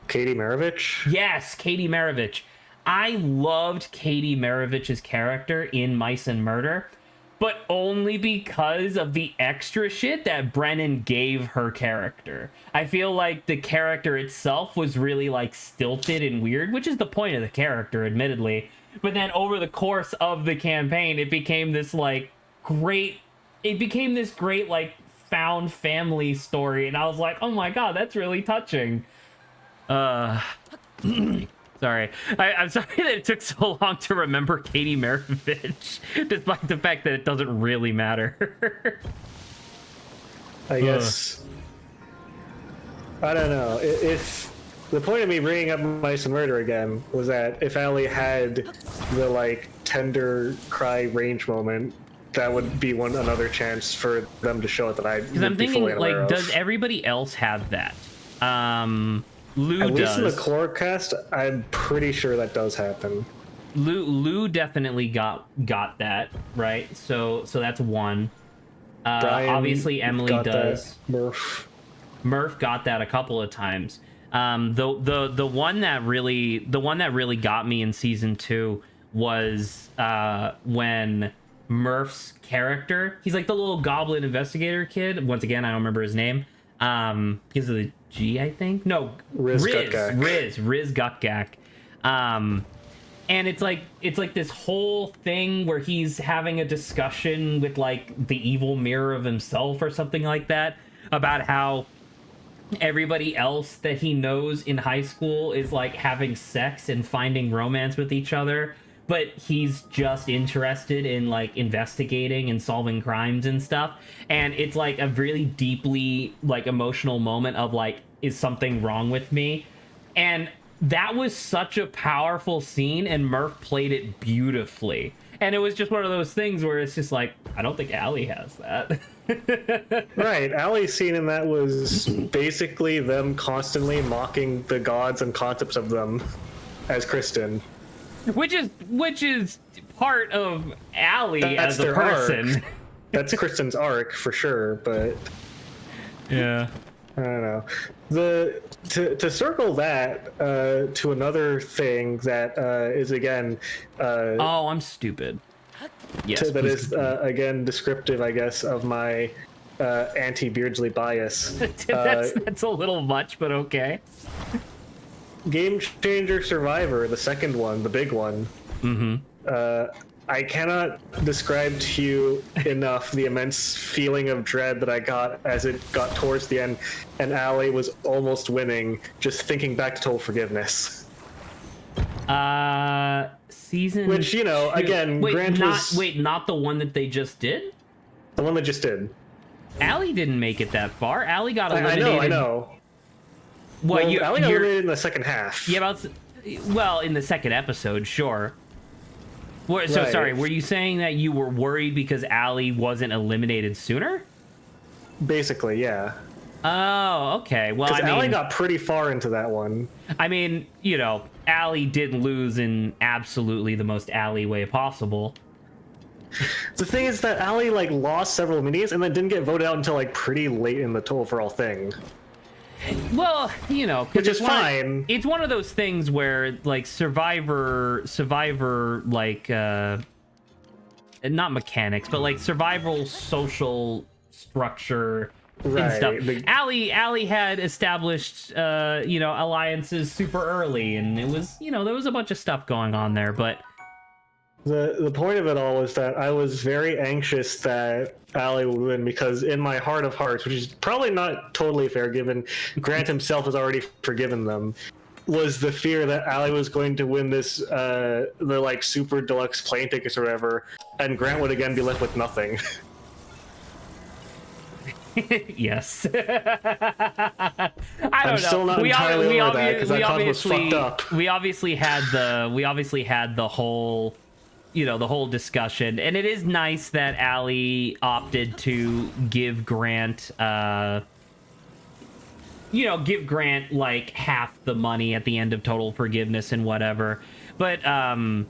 [SPEAKER 2] Katie Maravich?
[SPEAKER 1] Yes, Katie Maravich. I loved Katie Maravich's character in Mice and Murder, but only because of the extra shit that Brennan gave her character. I feel like the character itself was really like stilted and weird, which is the point of the character, admittedly. But then over the course of the campaign, it became this great like found family story, and I was like, oh my god, that's really touching. Sorry. I'm sorry that it took so long to remember Katie Maravich, despite the fact that it doesn't really matter.
[SPEAKER 2] I guess. I don't know. If the point of me bringing up Mice and Murder again was that if Allie had the like tender cry range moment, that would be another chance for them to show it that I.
[SPEAKER 1] Because I'm thinking, like, does everybody else have that? Lou
[SPEAKER 2] At
[SPEAKER 1] does.
[SPEAKER 2] least in the core cast, I'm pretty sure that does happen.
[SPEAKER 1] Lou definitely got that, right? So that's one. Obviously Emily does. Murph got that a couple of times. The one that really got me in season 2 was when Murph's character, he's like the little goblin investigator kid. Once again, I don't remember his name. Because of the G, I think. No, Riz Gutgak. And it's like this whole thing where he's having a discussion with like the evil mirror of himself or something like that about how everybody else that he knows in high school is like having sex and finding romance with each other, but he's just interested in like investigating and solving crimes and stuff. And it's like a really deeply like emotional moment of like, is something wrong with me? And that was such a powerful scene, and Murph played it beautifully. And it was just one of those things where it's just like, I don't think Allie has that.
[SPEAKER 2] Right, Allie's scene in that was basically them constantly mocking the gods and concepts of them as Kristen.
[SPEAKER 1] Which is part of Allie as a person.
[SPEAKER 2] Arc. That's Kristen's arc for sure, but
[SPEAKER 1] yeah,
[SPEAKER 2] I don't know. To circle that to another thing that is again.
[SPEAKER 1] Oh, I'm stupid. Yes,
[SPEAKER 2] that is again descriptive, I guess, of my anti-Beardsley bias.
[SPEAKER 1] That's a little much, but okay.
[SPEAKER 2] Game Changer Survivor, the second one, the big one.
[SPEAKER 1] Mm-hmm.
[SPEAKER 2] I cannot describe to you enough the immense feeling of dread that I got as it got towards the end and Allie was almost winning, just thinking back to Total Forgiveness.
[SPEAKER 1] Season
[SPEAKER 2] Which, you know,
[SPEAKER 1] 2.
[SPEAKER 2] again,
[SPEAKER 1] wait,
[SPEAKER 2] Grant
[SPEAKER 1] not
[SPEAKER 2] was...
[SPEAKER 1] wait, not the one that they just did?
[SPEAKER 2] The one that just did.
[SPEAKER 1] Allie didn't make it that far. Allie got eliminated.
[SPEAKER 2] I know.
[SPEAKER 1] What,
[SPEAKER 2] well, Allie got eliminated in the second half.
[SPEAKER 1] Yeah, well, in the second episode, sure. So,
[SPEAKER 2] right.
[SPEAKER 1] Sorry, were you saying that you were worried because Allie wasn't eliminated sooner?
[SPEAKER 2] Basically, yeah.
[SPEAKER 1] Oh, okay. Well, I mean,
[SPEAKER 2] Allie got pretty far into that one.
[SPEAKER 1] I mean, you know, Allie did lose in absolutely the most Allie way possible.
[SPEAKER 2] The thing is that Allie, like, lost several minis and then didn't get voted out until, like, pretty late in the overall thing.
[SPEAKER 1] Well, you know,
[SPEAKER 2] which is fine.
[SPEAKER 1] It's one of those things where, like, Survivor, like, not mechanics, but like survival social structure and stuff. Allie had established, you know, alliances super early, and it was, you know, there was a bunch of stuff going on there, but.
[SPEAKER 2] The point of it all was that I was very anxious that Allie would win because in my heart of hearts, which is probably not totally fair given Grant himself has already forgiven them, was the fear that Allie was going to win this, the like super deluxe plane tickets or whatever, and Grant would again be left with nothing.
[SPEAKER 1] Yes. I don't know.
[SPEAKER 2] I'm still not entirely over that because that comment was fucked up.
[SPEAKER 1] We obviously had the whole, you know, the whole discussion, and it is nice that Allie opted to give Grant, you know, give Grant like half the money at the end of Total Forgiveness and whatever. But and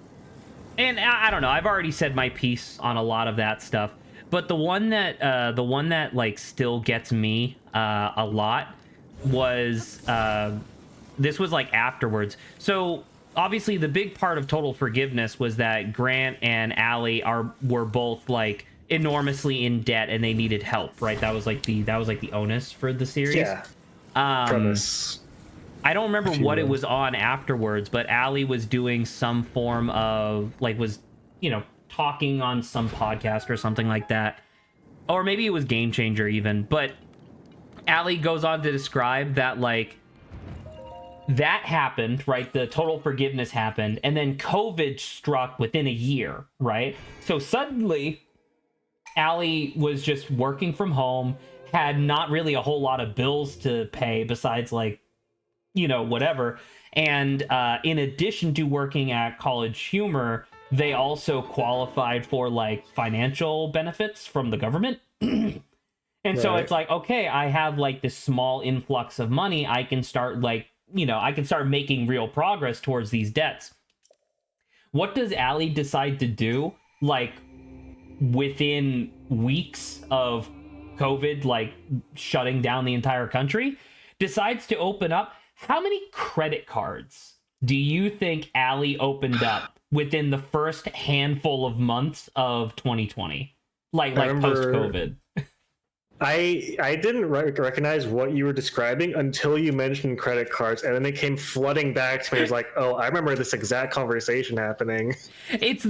[SPEAKER 1] I don't know. I've already said my piece on a lot of that stuff. But the one that like still gets me a lot was this was like afterwards. So obviously the big part of Total Forgiveness was that Grant and Allie were both like enormously in debt and they needed help, right? That was like the onus for the series.
[SPEAKER 2] Yeah. Premise.
[SPEAKER 1] I don't remember what it was on afterwards, but Allie was doing some form of like was, you know, talking on some podcast or something like that, or maybe it was Game Changer even, but Allie goes on to describe that like that happened, right? The Total Forgiveness happened, and then COVID struck within a year, right? So suddenly Allie was just working from home, had not really a whole lot of bills to pay besides like, you know, whatever, and in addition to working at College Humor, they also qualified for like financial benefits from the government. And so it's like, okay, I have like this small influx of money. I can start like, you know, I can start making real progress towards these debts. What does Allie decide to do? Like within weeks of COVID, like shutting down the entire country, decides to open up. How many credit cards do you think Allie opened up within the first handful of months of 2020, like post-COVID?
[SPEAKER 2] I didn't recognize what you were describing until you mentioned credit cards, and then it came flooding back to me. It was like, oh, I remember this exact conversation happening. It's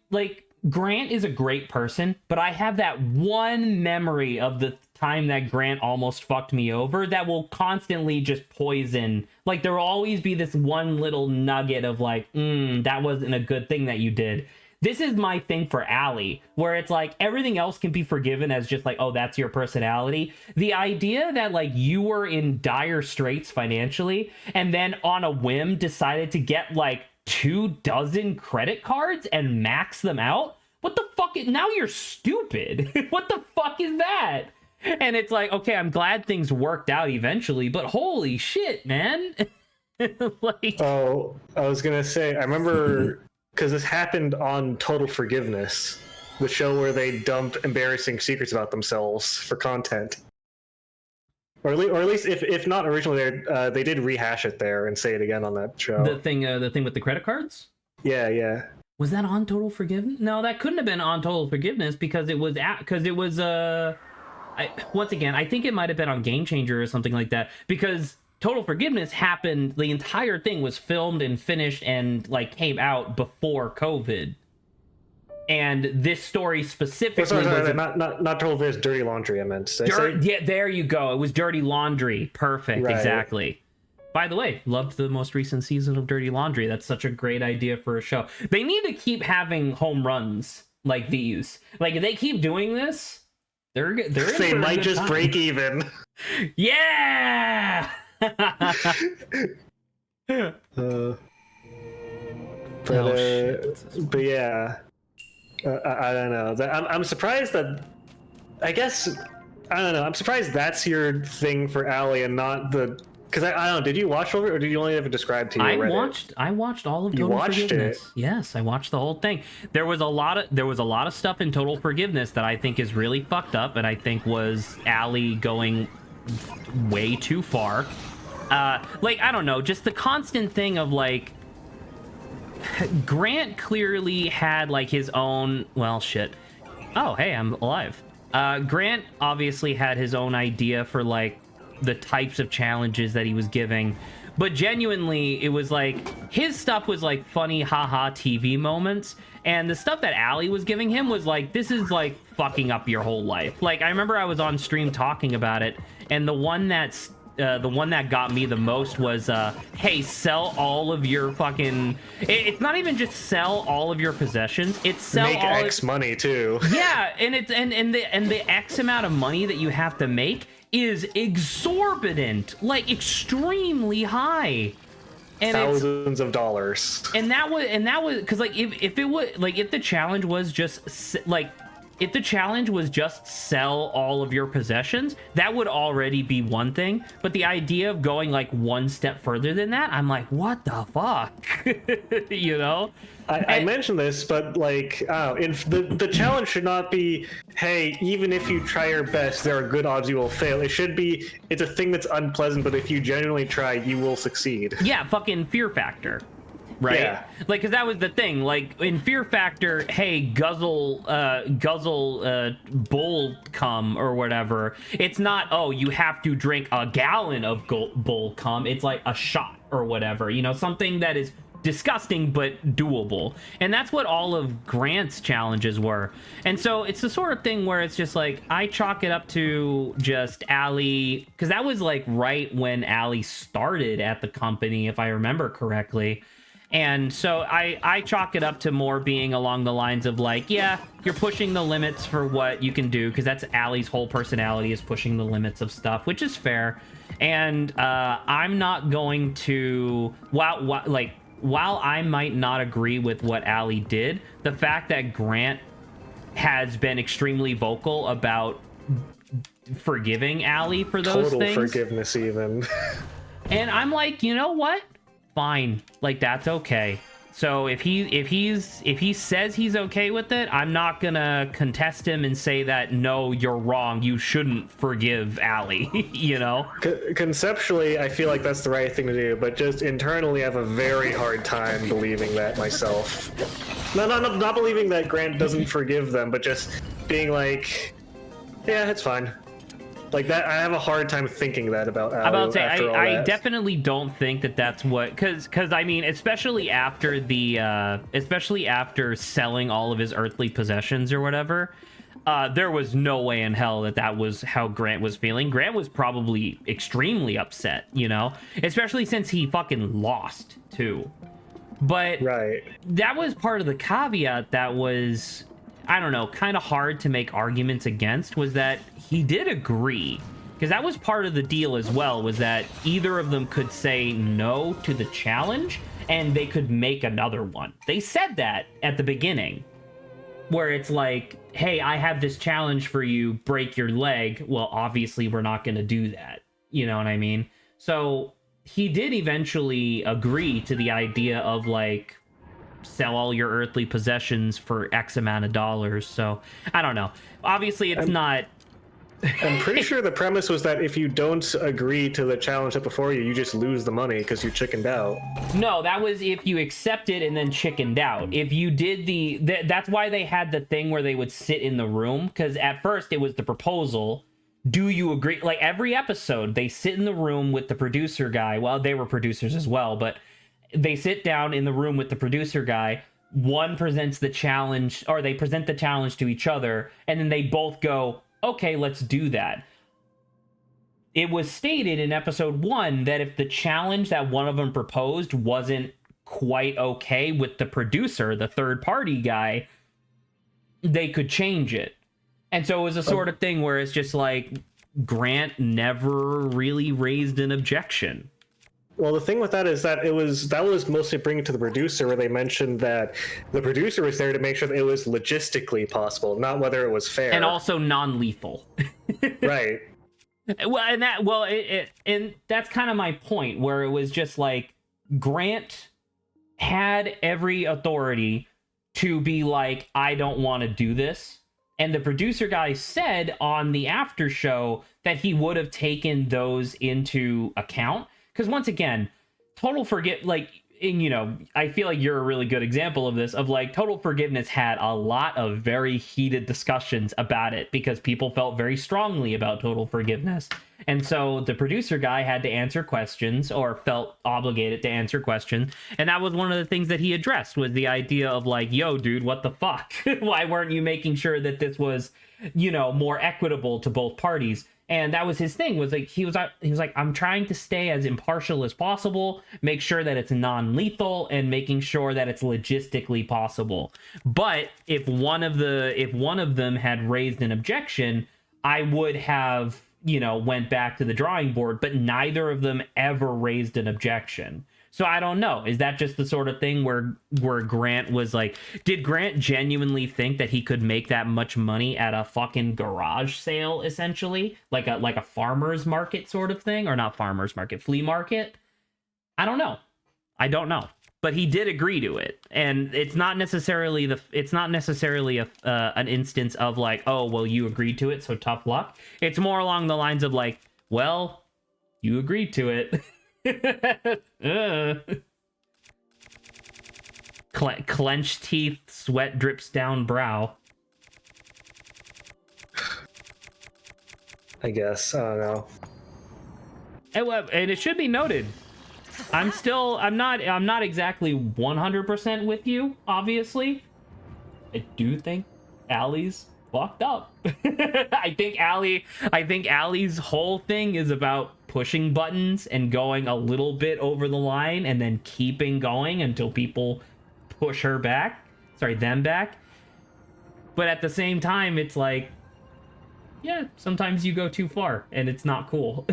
[SPEAKER 1] like Grant is a great person, but I have that one memory of the time that Grant almost fucked me over that will constantly just poison. Like there will always be this one little nugget of like, that wasn't a good thing that you did. This is my thing for Allie, where it's like everything else can be forgiven as just like, oh, that's your personality. The idea that like you were in dire straits financially and then on a whim decided to get like 24 credit cards and max them out. What the fuck? Now you're stupid. What the fuck is that? And it's like, okay, I'm glad things worked out eventually, but holy shit, man. Like,
[SPEAKER 2] oh, I was gonna say, I remember because this happened on Total Forgiveness, the show where they dump embarrassing secrets about themselves for content. Or at least, if not originally, they did rehash it there and say it again on that show.
[SPEAKER 1] The thing with the credit cards?
[SPEAKER 2] Yeah.
[SPEAKER 1] Was that on Total Forgiveness? No, that couldn't have been on Total Forgiveness because it was once again, I think it might have been on Game Changer or something like that, because Total Forgiveness happened, the entire thing was filmed and finished and like came out before COVID. And this story specifically
[SPEAKER 2] sorry, not Total Forgiveness, Dirty Laundry, I meant.
[SPEAKER 1] Yeah, there you go. It was Dirty Laundry. Perfect, right. Exactly. By the way, loved the most recent season of Dirty Laundry. That's such a great idea for a show. They need to keep having home runs like these. Like, if they keep doing this,
[SPEAKER 2] they might just time. Break even.
[SPEAKER 1] Yeah!
[SPEAKER 2] But yeah, I don't know. I'm surprised that. I guess I don't know. I'm surprised that's your thing for Allie and not the. Because I don't know. Did you watch over it, or did you only ever describe to you?
[SPEAKER 1] I watched all of Total Forgiveness. It? Yes, I watched the whole thing. There was a lot of stuff in Total Forgiveness that I think is really fucked up, and I think was Allie going way too far. Like, I don't know, just the constant thing of like. Grant clearly had like his own. Well, shit. Oh, hey, I'm alive. Grant obviously had his own idea for like the types of challenges that he was giving, but genuinely it was like his stuff was like funny haha TV moments, and the stuff that Allie was giving him was like, this is like fucking up your whole life. Like, I remember I was on stream talking about it, and the one that got me the most was hey, sell all of your fucking it's not even just sell all of your possessions, it's sell
[SPEAKER 2] make
[SPEAKER 1] all
[SPEAKER 2] X money too.
[SPEAKER 1] Yeah, and it's and the X amount of money that you have to make is exorbitant, like extremely high, and
[SPEAKER 2] thousands of dollars.
[SPEAKER 1] And that was because like if it was like if the challenge was just like if the challenge was just sell all of your possessions, that would already be one thing. But the idea of going like one step further than that, I'm like, what the fuck? You know?
[SPEAKER 2] I mentioned this, but like, the challenge should not be, hey, even if you try your best, there are good odds you will fail. It should be, it's a thing that's unpleasant, but if you genuinely try, you will succeed.
[SPEAKER 1] Yeah, fucking fear factor. Right? Yeah. Like, because that was the thing. Like, in Fear Factor, hey, guzzle bull cum or whatever. It's not, oh, you have to drink a gallon of bull cum. It's like a shot or whatever. You know, something that is disgusting but doable. And that's what all of Grant's challenges were. And so it's the sort of thing where it's just like, I chalk it up to just Allie, because that was like right when Allie started at the company, if I remember correctly. And so I chalk it up to more being along the lines of like, yeah, you're pushing the limits for what you can do, because that's Allie's whole personality, is pushing the limits of stuff, which is fair. And I'm not going to, while I might not agree with what Allie did, the fact that Grant has been extremely vocal about forgiving Allie for those
[SPEAKER 2] things.
[SPEAKER 1] Total
[SPEAKER 2] forgiveness even.
[SPEAKER 1] And I'm like, you know what? Fine, like that's okay. So if he says he's okay with it, I'm not gonna contest him and say that no, you're wrong, you shouldn't forgive Allie. You know,
[SPEAKER 2] conceptually I feel like that's the right thing to do, but just internally I have a very hard time believing that myself. Not believing that Grant doesn't forgive them, but just being like, yeah, it's fine. Like that, I have a hard time thinking that about Allie.
[SPEAKER 1] I definitely don't think that that's what, because I mean, especially after selling all of his earthly possessions or whatever, there was no way in hell that was how Grant was feeling. Grant was probably extremely upset, you know, especially since he fucking lost too. But
[SPEAKER 2] right,
[SPEAKER 1] that was part of the caveat that was, I don't know, kind of hard to make arguments against, was that he did agree, because that was part of the deal as well, was that either of them could say no to the challenge and they could make another one. They said that at the beginning, where it's like, hey, I have this challenge for you, break your leg. Well, obviously we're not going to do that. You know what I mean? So he did eventually agree to the idea of like, sell all your earthly possessions for X amount of dollars. So I don't know. Obviously it's not.
[SPEAKER 2] I'm pretty sure the premise was that if you don't agree to the challenge up before you, you just lose the money because you chickened out.
[SPEAKER 1] No, that was if you accepted and then chickened out. If you did that's why they had the thing where they would sit in the room, because at first it was the proposal, do you agree? Like every episode, they sit in the room with the producer guy. Well, they were producers as well, but they sit down in the room with the producer guy. One presents the challenge, or they present the challenge to each other, and then they both go, okay, let's do that. It was stated in episode 1 that if the challenge that one of them proposed wasn't quite okay with the producer, the third party guy, they could change it. And so it was a sort of thing where it's just like Grant never really raised an objection.
[SPEAKER 2] Well, the thing with that is that that was mostly bringing it to the producer, where they mentioned that the producer was there to make sure that it was logistically possible, not whether it was fair.
[SPEAKER 1] And also non-lethal.
[SPEAKER 2] Right.
[SPEAKER 1] And that's kind of my point, where it was just like Grant had every authority to be like, I don't want to do this. And the producer guy said on the after show that he would have taken those into account. Because once again, I feel like you're a really good example of this, of like Total Forgiveness had a lot of very heated discussions about it because people felt very strongly about Total Forgiveness. And so the producer guy had to answer questions, or felt obligated to answer questions. And that was one of the things that he addressed, was the idea of like, yo, dude, what the fuck? Why weren't you making sure that this was, more equitable to both parties? And that was his thing, was like, he was like, I'm trying to stay as impartial as possible, make sure that it's non-lethal, and making sure that it's logistically possible. But if one of them had raised an objection, I would have, went back to the drawing board, but neither of them ever raised an objection. So I don't know. Is that just the sort of thing where Grant was like, did Grant genuinely think that he could make that much money at a fucking garage sale, essentially? Like a farmer's market sort of thing? Or not farmer's market, flea market? I don't know. But he did agree to it. And it's not necessarily an instance of like, oh, well, you agreed to it, so tough luck. It's more along the lines of like, well, you agreed to it. Clenched teeth, sweat drips down brow.
[SPEAKER 2] I guess. I don't know.
[SPEAKER 1] And it should be noted, I'm not exactly 100% with you, obviously. I do think Allie's fucked up. I think Allie's whole thing is about pushing buttons and going a little bit over the line and then keeping going until people push them back. But at the same time, it's like, yeah, sometimes you go too far and it's not cool.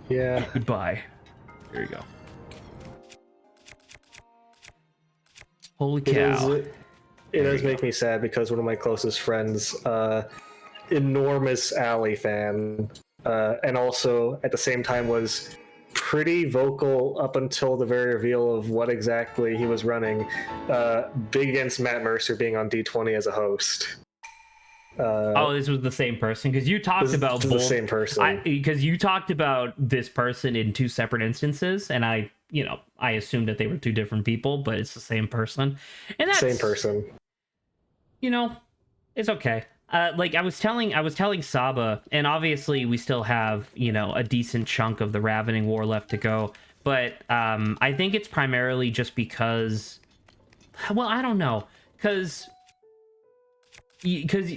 [SPEAKER 2] Yeah.
[SPEAKER 1] Goodbye. Here you go. Holy cow.
[SPEAKER 2] It does make me sad because one of my closest friends, enormous Allie fan, and also at the same time was pretty vocal up until the very reveal of what exactly he was running, big against Matt Mercer being on D20 as a host.
[SPEAKER 1] This was the same person, because you talked about both.
[SPEAKER 2] The same person.
[SPEAKER 1] Because you talked about this person in two separate instances, and I assumed that they were two different people, but it's the same person. And that's
[SPEAKER 2] same person.
[SPEAKER 1] It's okay. Like I was telling Saba, and obviously we still have, a decent chunk of the Ravening War left to go, but I think it's primarily just because, well, I don't know, because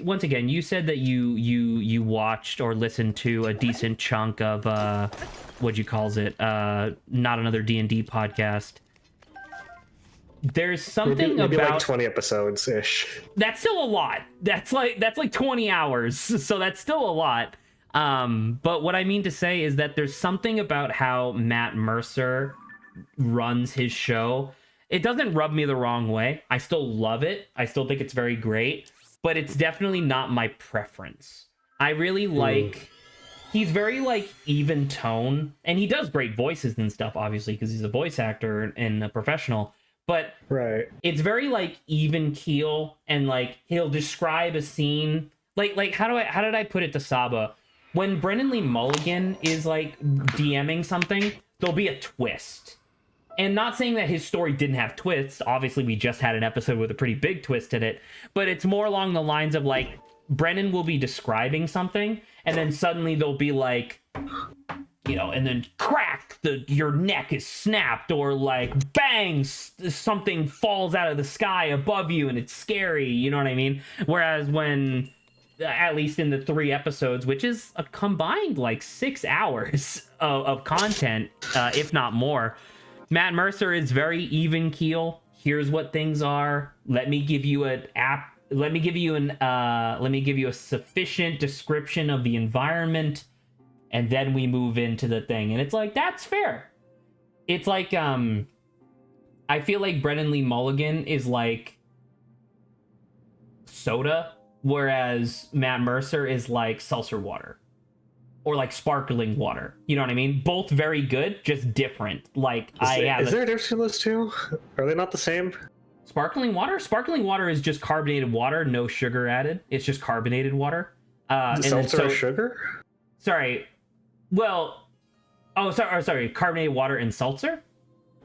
[SPEAKER 1] once again, you said that you watched or listened to a decent chunk of Not Another D&D podcast. There's something
[SPEAKER 2] maybe
[SPEAKER 1] about
[SPEAKER 2] like 20 episodes ish.
[SPEAKER 1] That's still a lot. That's like 20 hours. So that's still a lot. But what I mean to say is that there's something about how Matt Mercer runs his show. It doesn't rub me the wrong way. I still love it. I still think it's very great, but it's definitely not my preference. I really like, he's very like even tone, and he does great voices and stuff, obviously, because he's a voice actor and a professional. But
[SPEAKER 2] right,
[SPEAKER 1] it's very like even keel, and like he'll describe a scene like how did I put it to Saba? When Brennan Lee Mulligan is like DMing something, there'll be a twist. And not saying that his story didn't have twists. Obviously, we just had an episode with a pretty big twist in it. But it's more along the lines of like, Brennan will be describing something, and then suddenly they'll be like, you know, and then crack, your neck is snapped, or like bang, something falls out of the sky above you and it's scary, you know what I mean? Whereas when, at least in the 3 episodes, which is a combined like 6 hours of content, if not more, Matt Mercer is very even keel. Here's what things are. Let me give you a sufficient description of the environment, and then we move into the thing. And it's like, that's fair. It's like, I feel like Brennan Lee Mulligan is like soda, whereas Matt Mercer is like seltzer water. Or like sparkling water. You know what I mean? Both very good, just different. Like,
[SPEAKER 2] is there a difference between those two? Are they not the same?
[SPEAKER 1] Sparkling water? Sparkling water is just carbonated water, no sugar added. It's just carbonated water.
[SPEAKER 2] Seltzer sugar?
[SPEAKER 1] Sorry. Well, sorry. Carbonated water and seltzer?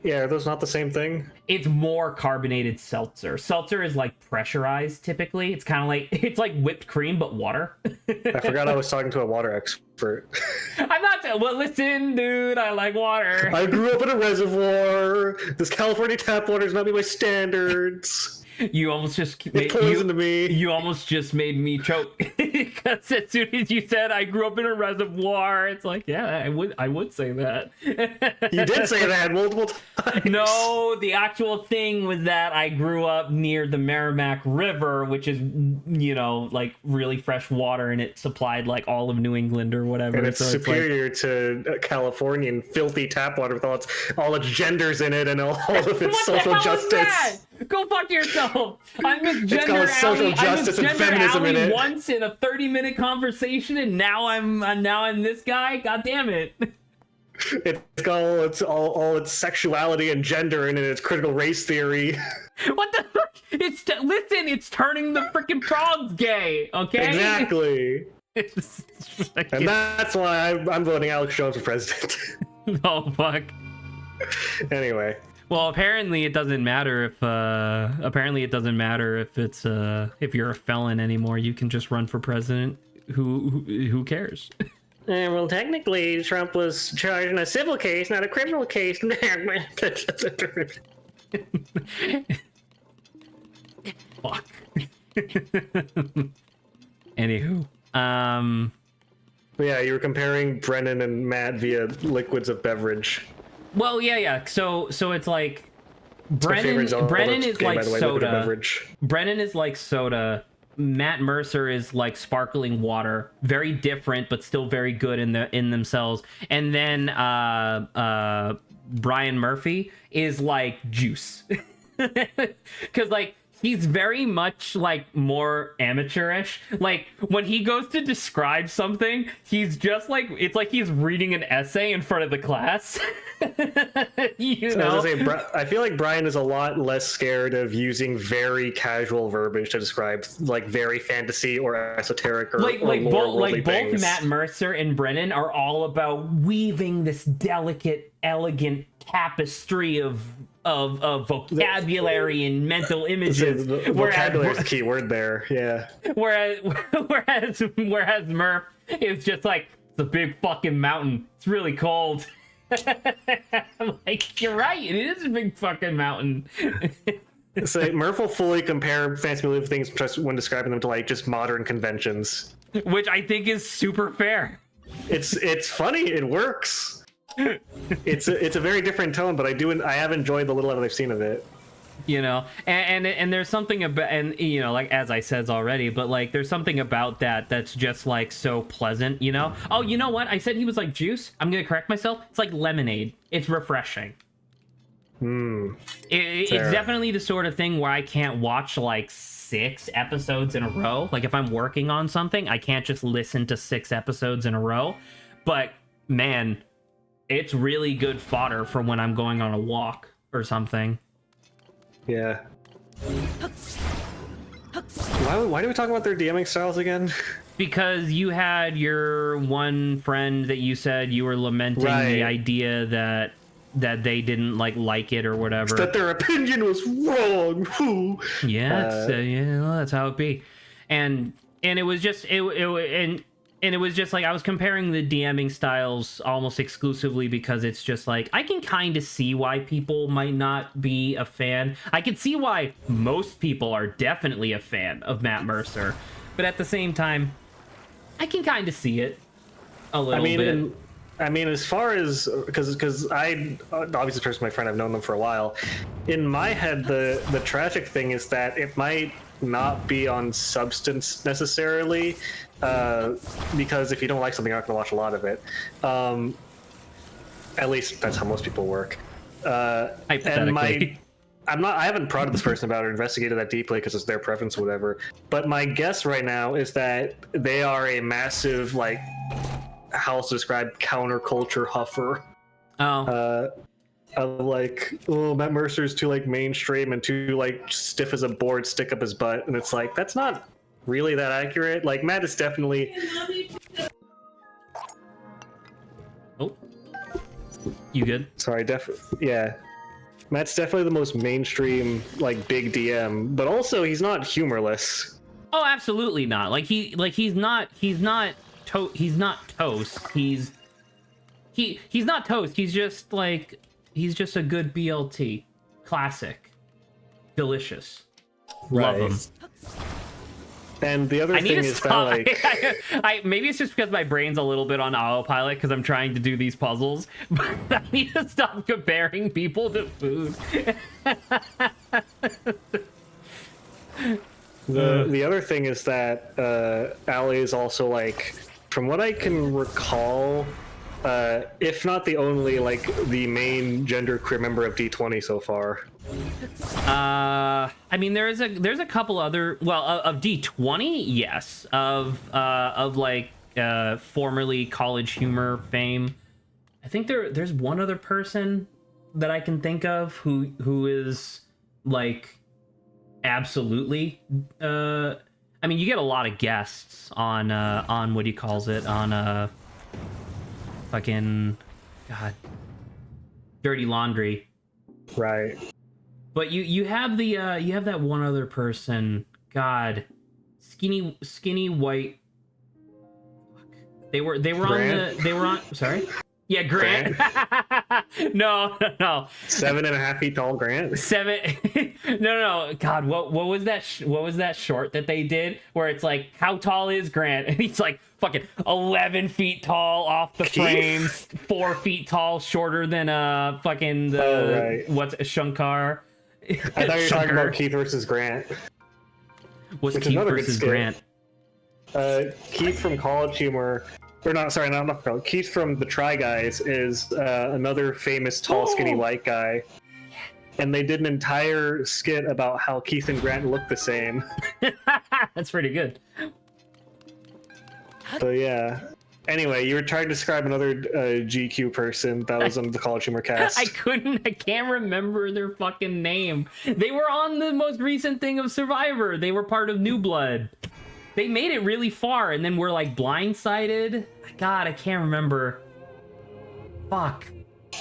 [SPEAKER 2] Yeah, are those not the same thing?
[SPEAKER 1] It's more carbonated seltzer. Seltzer is like pressurized typically. It's kind of like, it's like whipped cream, but water.
[SPEAKER 2] I forgot I was talking to a water expert.
[SPEAKER 1] I'm not, well, listen, dude, I like water.
[SPEAKER 2] I grew up in a reservoir. This California tap water is not meeting my standards.
[SPEAKER 1] You almost just
[SPEAKER 2] made me.
[SPEAKER 1] You almost just made me choke because as soon as you said I grew up in a reservoir, it's like, yeah, I would say that.
[SPEAKER 2] You did say that multiple times.
[SPEAKER 1] No, the actual thing was that I grew up near the Merrimack River, which is, you know, like really fresh water, and it supplied like all of New England or whatever.
[SPEAKER 2] And it's superior to Californian filthy tap water with all its genders in it and all of its social justice.
[SPEAKER 1] Go fuck yourself. I missed
[SPEAKER 2] gender social justice and feminism in it
[SPEAKER 1] once in a 30-minute conversation, and now I'm this guy. God damn it!
[SPEAKER 2] It's got all its sexuality and gender in it. Its critical race theory.
[SPEAKER 1] What the fuck? Listen. It's turning the freaking frogs gay. Okay.
[SPEAKER 2] Exactly. And that's why I'm voting Alex Jones for president.
[SPEAKER 1] Oh fuck.
[SPEAKER 2] Anyway.
[SPEAKER 1] Well, apparently it doesn't matter if it's if you're a felon anymore. You can just run for president. Who cares?
[SPEAKER 2] Well, technically, Trump was charged in a civil case, not a criminal case.
[SPEAKER 1] Fuck. Anywho,
[SPEAKER 2] but yeah, you were comparing Brennan and Matt via liquids of beverage.
[SPEAKER 1] Well, yeah. So it's like Brennan is like soda. Brennan is like soda. Matt Mercer is like sparkling water. Very different, but still very good in themselves. And then Brian Murphy is like juice, because like he's very much like more amateurish. Like when he goes to describe something, he's just like, it's like he's reading an essay in front of the class. You know?
[SPEAKER 2] I feel like Brian is a lot less scared of using very casual verbiage to describe like very fantasy or esoteric or
[SPEAKER 1] both Matt Mercer and Brennan are all about weaving this delicate, elegant tapestry of vocabulary and mental images.
[SPEAKER 2] Vocabulary is the key word there. Yeah.
[SPEAKER 1] Whereas Murph is just like, it's a big fucking mountain. It's really cold. Like, you're right. It is a big fucking mountain.
[SPEAKER 2] So Murph will fully compare fancy movie things just when describing them to like just modern conventions,
[SPEAKER 1] which I think is super fair.
[SPEAKER 2] It's funny. It works. It's a very different tone, but I have enjoyed the little that I've seen of it.
[SPEAKER 1] You know, and there's something about, and you know, like as I said already, but like there's something about that's just like so pleasant, you know. Oh, you know what? I said he was like juice. I'm gonna correct myself. It's like lemonade. It's refreshing. It's definitely the sort of thing where I can't watch like 6 episodes in a row. Like if I'm working on something, I can't just listen to 6 episodes in a row. But man, it's really good fodder for when I'm going on a walk or something.
[SPEAKER 2] Yeah. Why do we talk about their DMing styles again?
[SPEAKER 1] Because you had your one friend that you said you were lamenting the idea that they didn't like it or whatever.
[SPEAKER 2] That their opinion was wrong.
[SPEAKER 1] Yeah, that's how it be. And and it was just and it was just like I was comparing the DMing styles almost exclusively because it's just like I can kind of see why people might not be a fan. I can see why most people are definitely a fan of Matt Mercer, but at the same time, I can kind of see it a little bit.
[SPEAKER 2] I mean, as far as because I obviously first my friend, I've known them for a while. In my head, the tragic thing is that it might not be on substance necessarily, because if you don't like something, you're not going to watch a lot of it. At least that's how most people work.
[SPEAKER 1] Hypothetically.
[SPEAKER 2] And I haven't prodded this person about it or investigated that deeply because it's their preference or whatever. But my guess right now is that they are a massive, like, how to describe counterculture huffer.
[SPEAKER 1] Oh.
[SPEAKER 2] Of like, oh, Matt Mercer's too like mainstream and too like stiff as a board, stick up his butt, and it's like that's not really that accurate. Like Matt is definitely.
[SPEAKER 1] Oh. You good?
[SPEAKER 2] Sorry, yeah. Matt's definitely the most mainstream, like big DM, but also he's not humorless.
[SPEAKER 1] Oh, absolutely not. He's not toast. He's not toast. He's just like he's just a good BLT. Classic. Delicious.
[SPEAKER 2] Right.
[SPEAKER 1] Love him.
[SPEAKER 2] And the other thing is that like
[SPEAKER 1] I maybe it's just because my brain's a little bit on autopilot because I'm trying to do these puzzles, but I need to stop comparing people to food.
[SPEAKER 2] The other thing is that Allie is also like, from what I can recall, if not the only, like the main genderqueer member of D20 so far.
[SPEAKER 1] I mean, there's a couple other of D20, yes, of like formerly College Humor fame. I think there's one other person that I can think of who is like absolutely. I mean, you get a lot of guests on what he calls it on fucking God, Dirty Laundry,
[SPEAKER 2] right?
[SPEAKER 1] But you have the you have that one other person, God, skinny white. They were on sorry. Yeah, Grant. No.
[SPEAKER 2] 7.5 feet tall Grant.
[SPEAKER 1] No. God, what was that? What was that short that they did where it's like, how tall is Grant? And he's like fucking 11 feet tall off the frames, 4 feet tall, shorter than fucking what's Shankar.
[SPEAKER 2] I thought you were talking about Keith versus Grant.
[SPEAKER 1] What's Keith versus Grant?
[SPEAKER 2] Keith from College Humor. Or not, sorry, not College. Keith from the Try Guys is another famous tall, skinny white guy. And they did an entire skit about how Keith and Grant look the same.
[SPEAKER 1] That's pretty good.
[SPEAKER 2] So yeah. Anyway, you were trying to describe another GQ person that was on the College Humor cast.
[SPEAKER 1] I can't remember their fucking name. They were on the most recent thing of Survivor. They were part of New Blood. They made it really far and then were like blindsided. God, I can't remember. Fuck.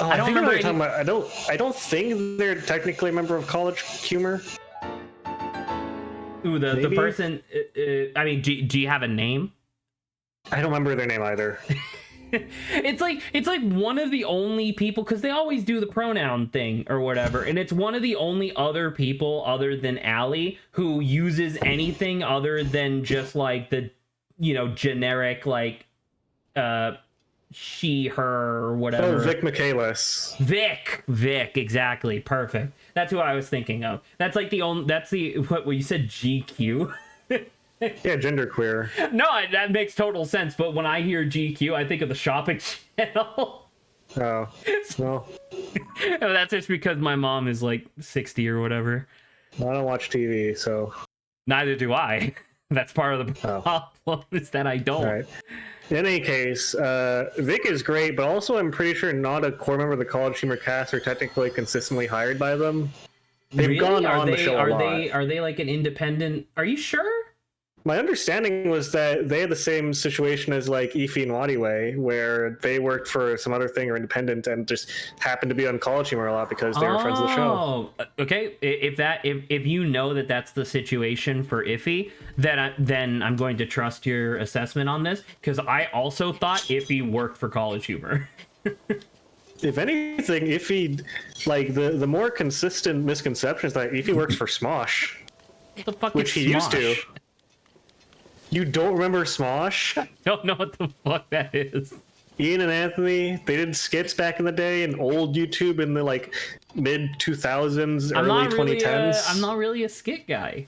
[SPEAKER 2] Oh, I don't remember. I don't think they're technically a member of College Humor.
[SPEAKER 1] Ooh, the person. I mean, do you have a name?
[SPEAKER 2] I don't remember their name either.
[SPEAKER 1] It's like one of the only people, because they always do the pronoun thing or whatever, and it's one of the only other people other than Allie who uses anything other than just like the generic like she, her, or whatever.
[SPEAKER 2] Oh, Vic Michaelis.
[SPEAKER 1] Vic, exactly, perfect. That's who I was thinking of. That's like what you said, GQ.
[SPEAKER 2] Yeah, genderqueer.
[SPEAKER 1] No, that makes total sense. But when I hear GQ, I think of the shopping channel.
[SPEAKER 2] Oh, well.
[SPEAKER 1] That's just because my mom is like 60 or whatever.
[SPEAKER 2] I don't watch TV, so.
[SPEAKER 1] Neither do I. That's part of the problem, is that I don't.
[SPEAKER 2] All right. In any case, Vic is great, but also I'm pretty sure not a core member of the College Humor cast are technically consistently hired by them. They've gone on the show a lot.
[SPEAKER 1] Are they like an independent? Are you sure?
[SPEAKER 2] My understanding was that they had the same situation as like Ify and Wadiway, where they worked for some other thing or independent and just happened to be on College Humor a lot because they were friends of the show.
[SPEAKER 1] Oh, okay. If you know that that's the situation for Iffy, then I'm going to trust your assessment on this, because I also thought Iffy worked for College Humor.
[SPEAKER 2] If anything, Ify, like the more consistent misconception is that Ify works for Smosh,
[SPEAKER 1] What the fuck
[SPEAKER 2] which
[SPEAKER 1] is
[SPEAKER 2] he used to.
[SPEAKER 1] Smosh?
[SPEAKER 2] You don't remember Smosh?
[SPEAKER 1] Don't know what the fuck that is.
[SPEAKER 2] Ian and Anthony, they did skits back in the day in old YouTube in the like mid 2000s, early 2010s.
[SPEAKER 1] I'm not really a skit guy.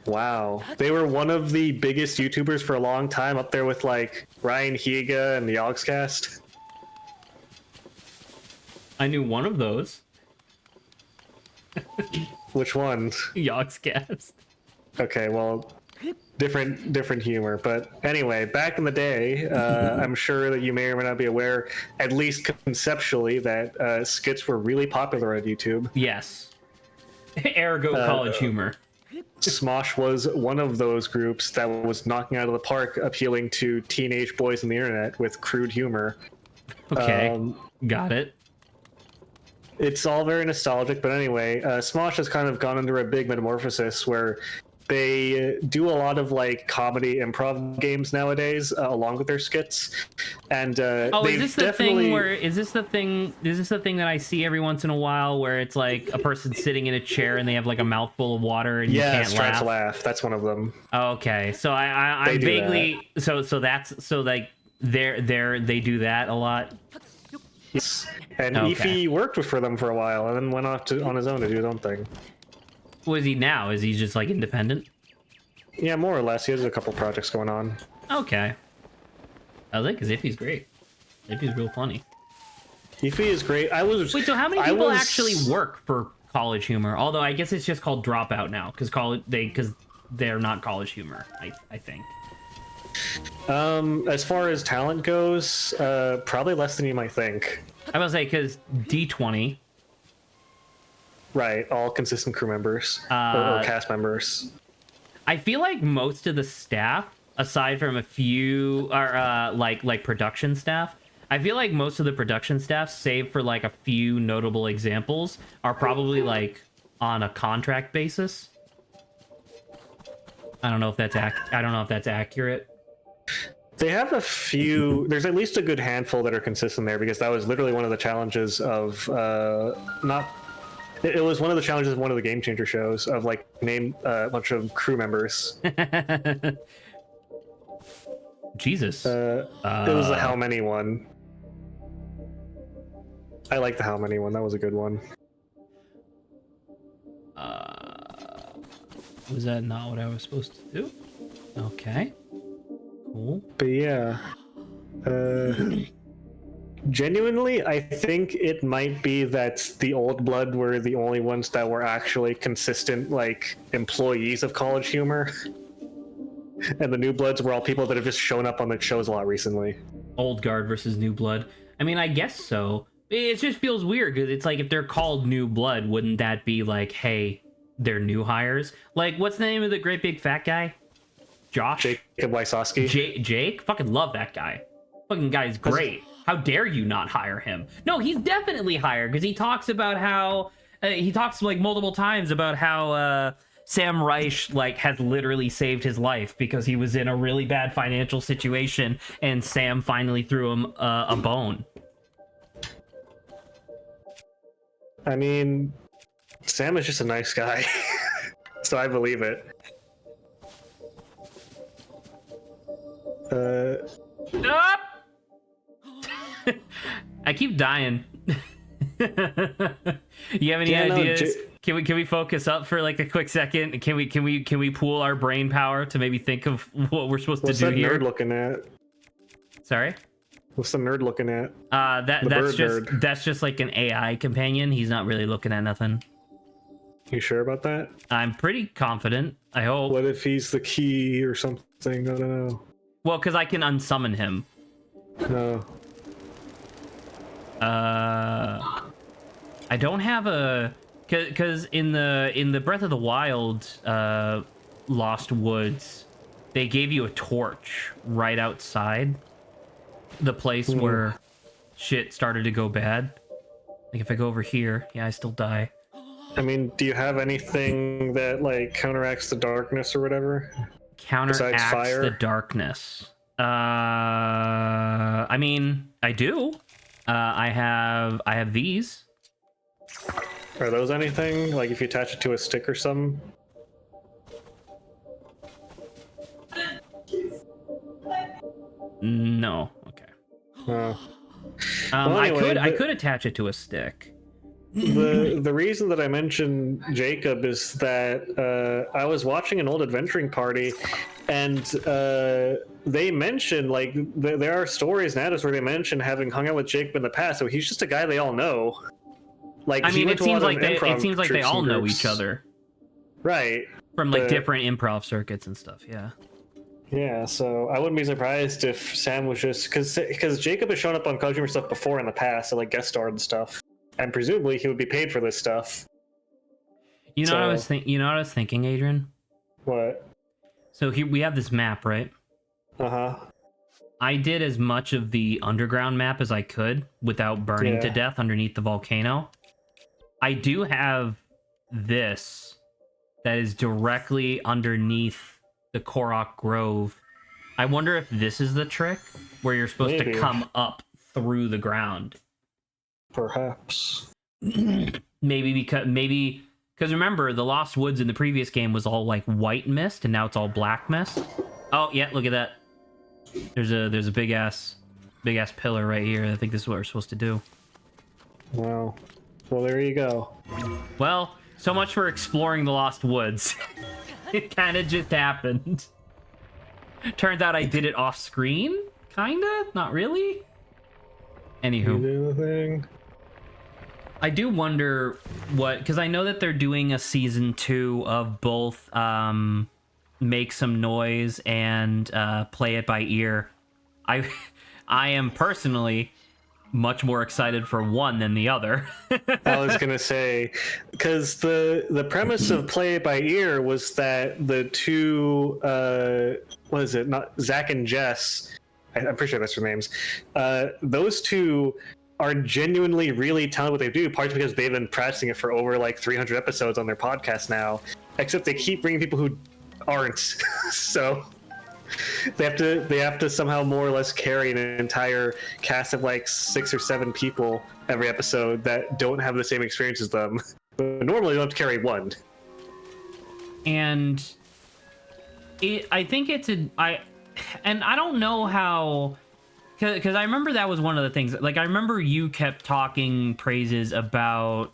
[SPEAKER 2] Wow. They were one of the biggest YouTubers for a long time, up there with like Ryan Higa and the Yogscast.
[SPEAKER 1] I knew one of those.
[SPEAKER 2] Which ones?
[SPEAKER 1] Yogscast.
[SPEAKER 2] Okay, well, different humor. But anyway, back in the day, I'm sure that you may or may not be aware, at least conceptually, that skits were really popular on YouTube.
[SPEAKER 1] Yes. Ergo College Humor.
[SPEAKER 2] Smosh was one of those groups that was knocking out of the park, appealing to teenage boys on the internet with crude humor.
[SPEAKER 1] Okay, got it.
[SPEAKER 2] It's all very nostalgic, but anyway, Smosh has kind of gone under a big metamorphosis where they do a lot of like comedy improv games nowadays, along with their skits. And
[SPEAKER 1] is this the thing where is this the thing that I see every once in a while where it's like a person sitting in a chair and they have like a mouthful of water and you can't
[SPEAKER 2] laugh? To laugh. That's one of them.
[SPEAKER 1] Okay, so I'm vaguely so that's so like they do that a lot.
[SPEAKER 2] Yes. And Ify worked for them for a while and then went off on his own to do his own thing.
[SPEAKER 1] What is he now? Is he just like independent?
[SPEAKER 2] Yeah, more or less. He has a couple projects going on.
[SPEAKER 1] Okay. I like because Iffy's great. Iffy's real funny.
[SPEAKER 2] Ify is great.
[SPEAKER 1] Wait, so how many people actually work for College Humor? Although I guess it's just called Dropout now because they're not College Humor. I think.
[SPEAKER 2] As far as talent goes, probably less than you might think.
[SPEAKER 1] I was say because D20.
[SPEAKER 2] Right, all consistent crew members or cast members.
[SPEAKER 1] I feel like most of the staff, aside from a few, are like production staff. I feel like most of the production staff, save for like a few notable examples, are probably like on a contract basis. I don't know if that's accurate. They
[SPEAKER 2] have a few. There's at least a good handful that are consistent there because that was literally one of the challenges of not. It was one of the challenges of one of the Game Changer shows of like name a bunch of crew members.
[SPEAKER 1] Jesus.
[SPEAKER 2] It was the how many one. I like the how many one. That was a good one.
[SPEAKER 1] Was that not what I was supposed to do? Okay. Cool.
[SPEAKER 2] But yeah. Genuinely, I think it might be that the old blood were the only ones that were actually consistent, like, employees of College Humor. And the new bloods were all people that have just shown up on the shows a lot recently.
[SPEAKER 1] Old guard versus new blood. I mean, I guess so. It just feels weird because it's like if they're called new blood, wouldn't that be like, hey, they're new hires? Like, what's the name of the great big fat guy? Josh?
[SPEAKER 2] Jacob Wysocki.
[SPEAKER 1] Jake? Fucking love that guy. Fucking guy's great. How dare you not hire him? No, he's definitely hired because he talks about how he talks like multiple times about how Sam Reich like has literally saved his life because he was in a really bad financial situation and Sam finally threw him a bone.
[SPEAKER 2] I mean, Sam is just a nice guy, so I believe it.
[SPEAKER 1] Up! I keep dying. You have any ideas? Can we focus up for like a quick second? Can we pool our brain power to maybe think of what we're supposed to do here?
[SPEAKER 2] What's that nerd looking at?
[SPEAKER 1] Sorry?
[SPEAKER 2] What's the nerd looking at?
[SPEAKER 1] That's just like an AI companion. He's not really looking at nothing.
[SPEAKER 2] You sure about that?
[SPEAKER 1] I'm pretty confident. I hope.
[SPEAKER 2] What if he's the key or something? I don't know.
[SPEAKER 1] Well, because I can unsummon him.
[SPEAKER 2] No.
[SPEAKER 1] I don't have a because in the Breath of the Wild Lost Woods, they gave you a torch right outside the place where shit started to go bad. Like if I go over here, yeah, I still die.
[SPEAKER 2] I mean, do you have anything that like counteracts the darkness or whatever?
[SPEAKER 1] Counteracts
[SPEAKER 2] fire?
[SPEAKER 1] the darkness. I mean, I do. I have these.
[SPEAKER 2] Are those anything? Like if you attach it to a stick or something?
[SPEAKER 1] No. Okay.
[SPEAKER 2] Well, anyway,
[SPEAKER 1] I could attach it to a stick.
[SPEAKER 2] The reason that I mentioned Jacob is that I was watching an old adventuring party, and they mentioned like there are stories and where they mention having hung out with Jacob in the past. So he's just a guy they all know. Like
[SPEAKER 1] I mean, it seems like they all know each other,
[SPEAKER 2] right?
[SPEAKER 1] From like different improv circuits and stuff. Yeah.
[SPEAKER 2] Yeah, so I wouldn't be surprised if Sam was just because Jacob has shown up on Kojima stuff before in the past, so like guest starred and stuff, and presumably he would be paid for this stuff.
[SPEAKER 1] You know what I was thinking? You know what I was thinking, Adrian?
[SPEAKER 2] What?
[SPEAKER 1] So here we have this map, right?
[SPEAKER 2] Uh-huh.
[SPEAKER 1] I did as much of the underground map as I could without burning to death underneath the volcano. I do have this that is directly underneath the Korok Grove. I wonder if this is the trick where you're supposed to come up through the ground.
[SPEAKER 2] Perhaps.
[SPEAKER 1] Maybe because remember the Lost Woods in the previous game was all like white mist and now it's all black mist. Oh yeah, look at that. There's a big ass pillar right here. I think this is what we're supposed to do.
[SPEAKER 2] Wow. Well, there you go.
[SPEAKER 1] Well, so much for exploring the Lost Woods. It kind of just happened. Turns out I did it off screen, kinda, not really. Anywho, I do wonder because I know that they're doing a season 2 of both Make Some Noise and Play It by Ear. I am personally much more excited for one than the other.
[SPEAKER 2] I was gonna say, because the premise of Play It by Ear was that the two what is it, not Zach and Jess, I'm pretty sure that's their names, those two are genuinely really talented what they do, partly because they've been practicing it for over like 300 episodes on their podcast now, except they keep bringing people who aren't. So they have to somehow more or less carry an entire cast of like 6 or 7 people every episode that don't have the same experience as them. But normally you have to carry one.
[SPEAKER 1] And I think I don't know how, because I remember that was one of the things. Like I remember you kept talking praises about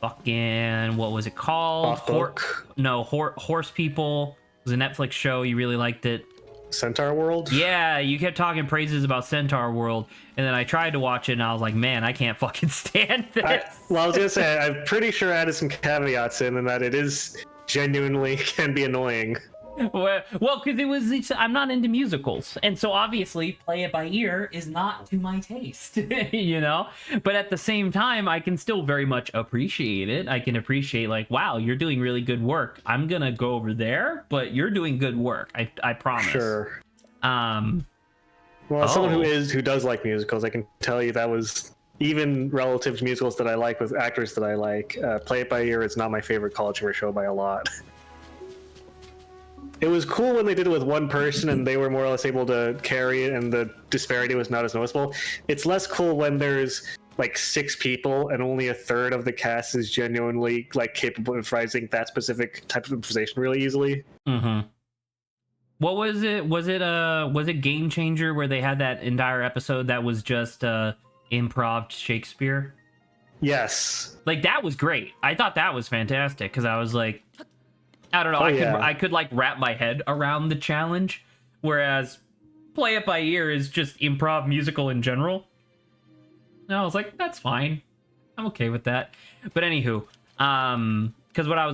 [SPEAKER 1] fucking what was it called? Horse People. It was a Netflix show. You really liked it.
[SPEAKER 2] Centaur World?
[SPEAKER 1] Yeah, you kept talking praises about Centaur World, and then I tried to watch it, and I was like, man, I can't fucking stand this.
[SPEAKER 2] I was gonna say, I'm pretty sure I added some caveats in, and that it is genuinely can be annoying.
[SPEAKER 1] Well, because I'm not into musicals, and so obviously Play It by Ear is not to my taste, you know? But at the same time, I can still very much appreciate it. I can appreciate, like, wow, you're doing really good work. I'm gonna go over there, but you're doing good work. I promise.
[SPEAKER 2] Sure. Well, as someone who does like musicals, I can tell you that was, even relative to musicals that I like with actors that I like, Play It by Ear is not my favorite college humor show by a lot. It was cool when they did it with one person and they were more or less able to carry it and the disparity was not as noticeable. It's less cool when there's like 6 people and only a third of the cast is genuinely like capable of improvising that specific type of improvisation really easily.
[SPEAKER 1] Mm-hmm. What was it? Was it Game Changer where they had that entire episode that was just improv Shakespeare?
[SPEAKER 2] Yes.
[SPEAKER 1] Like that was great. I thought that was fantastic because I was like, I don't know. I could like wrap my head around the challenge, whereas Play It by Ear is just improv musical in general. And I was like, that's fine. I'm okay with that. But anywho, because what I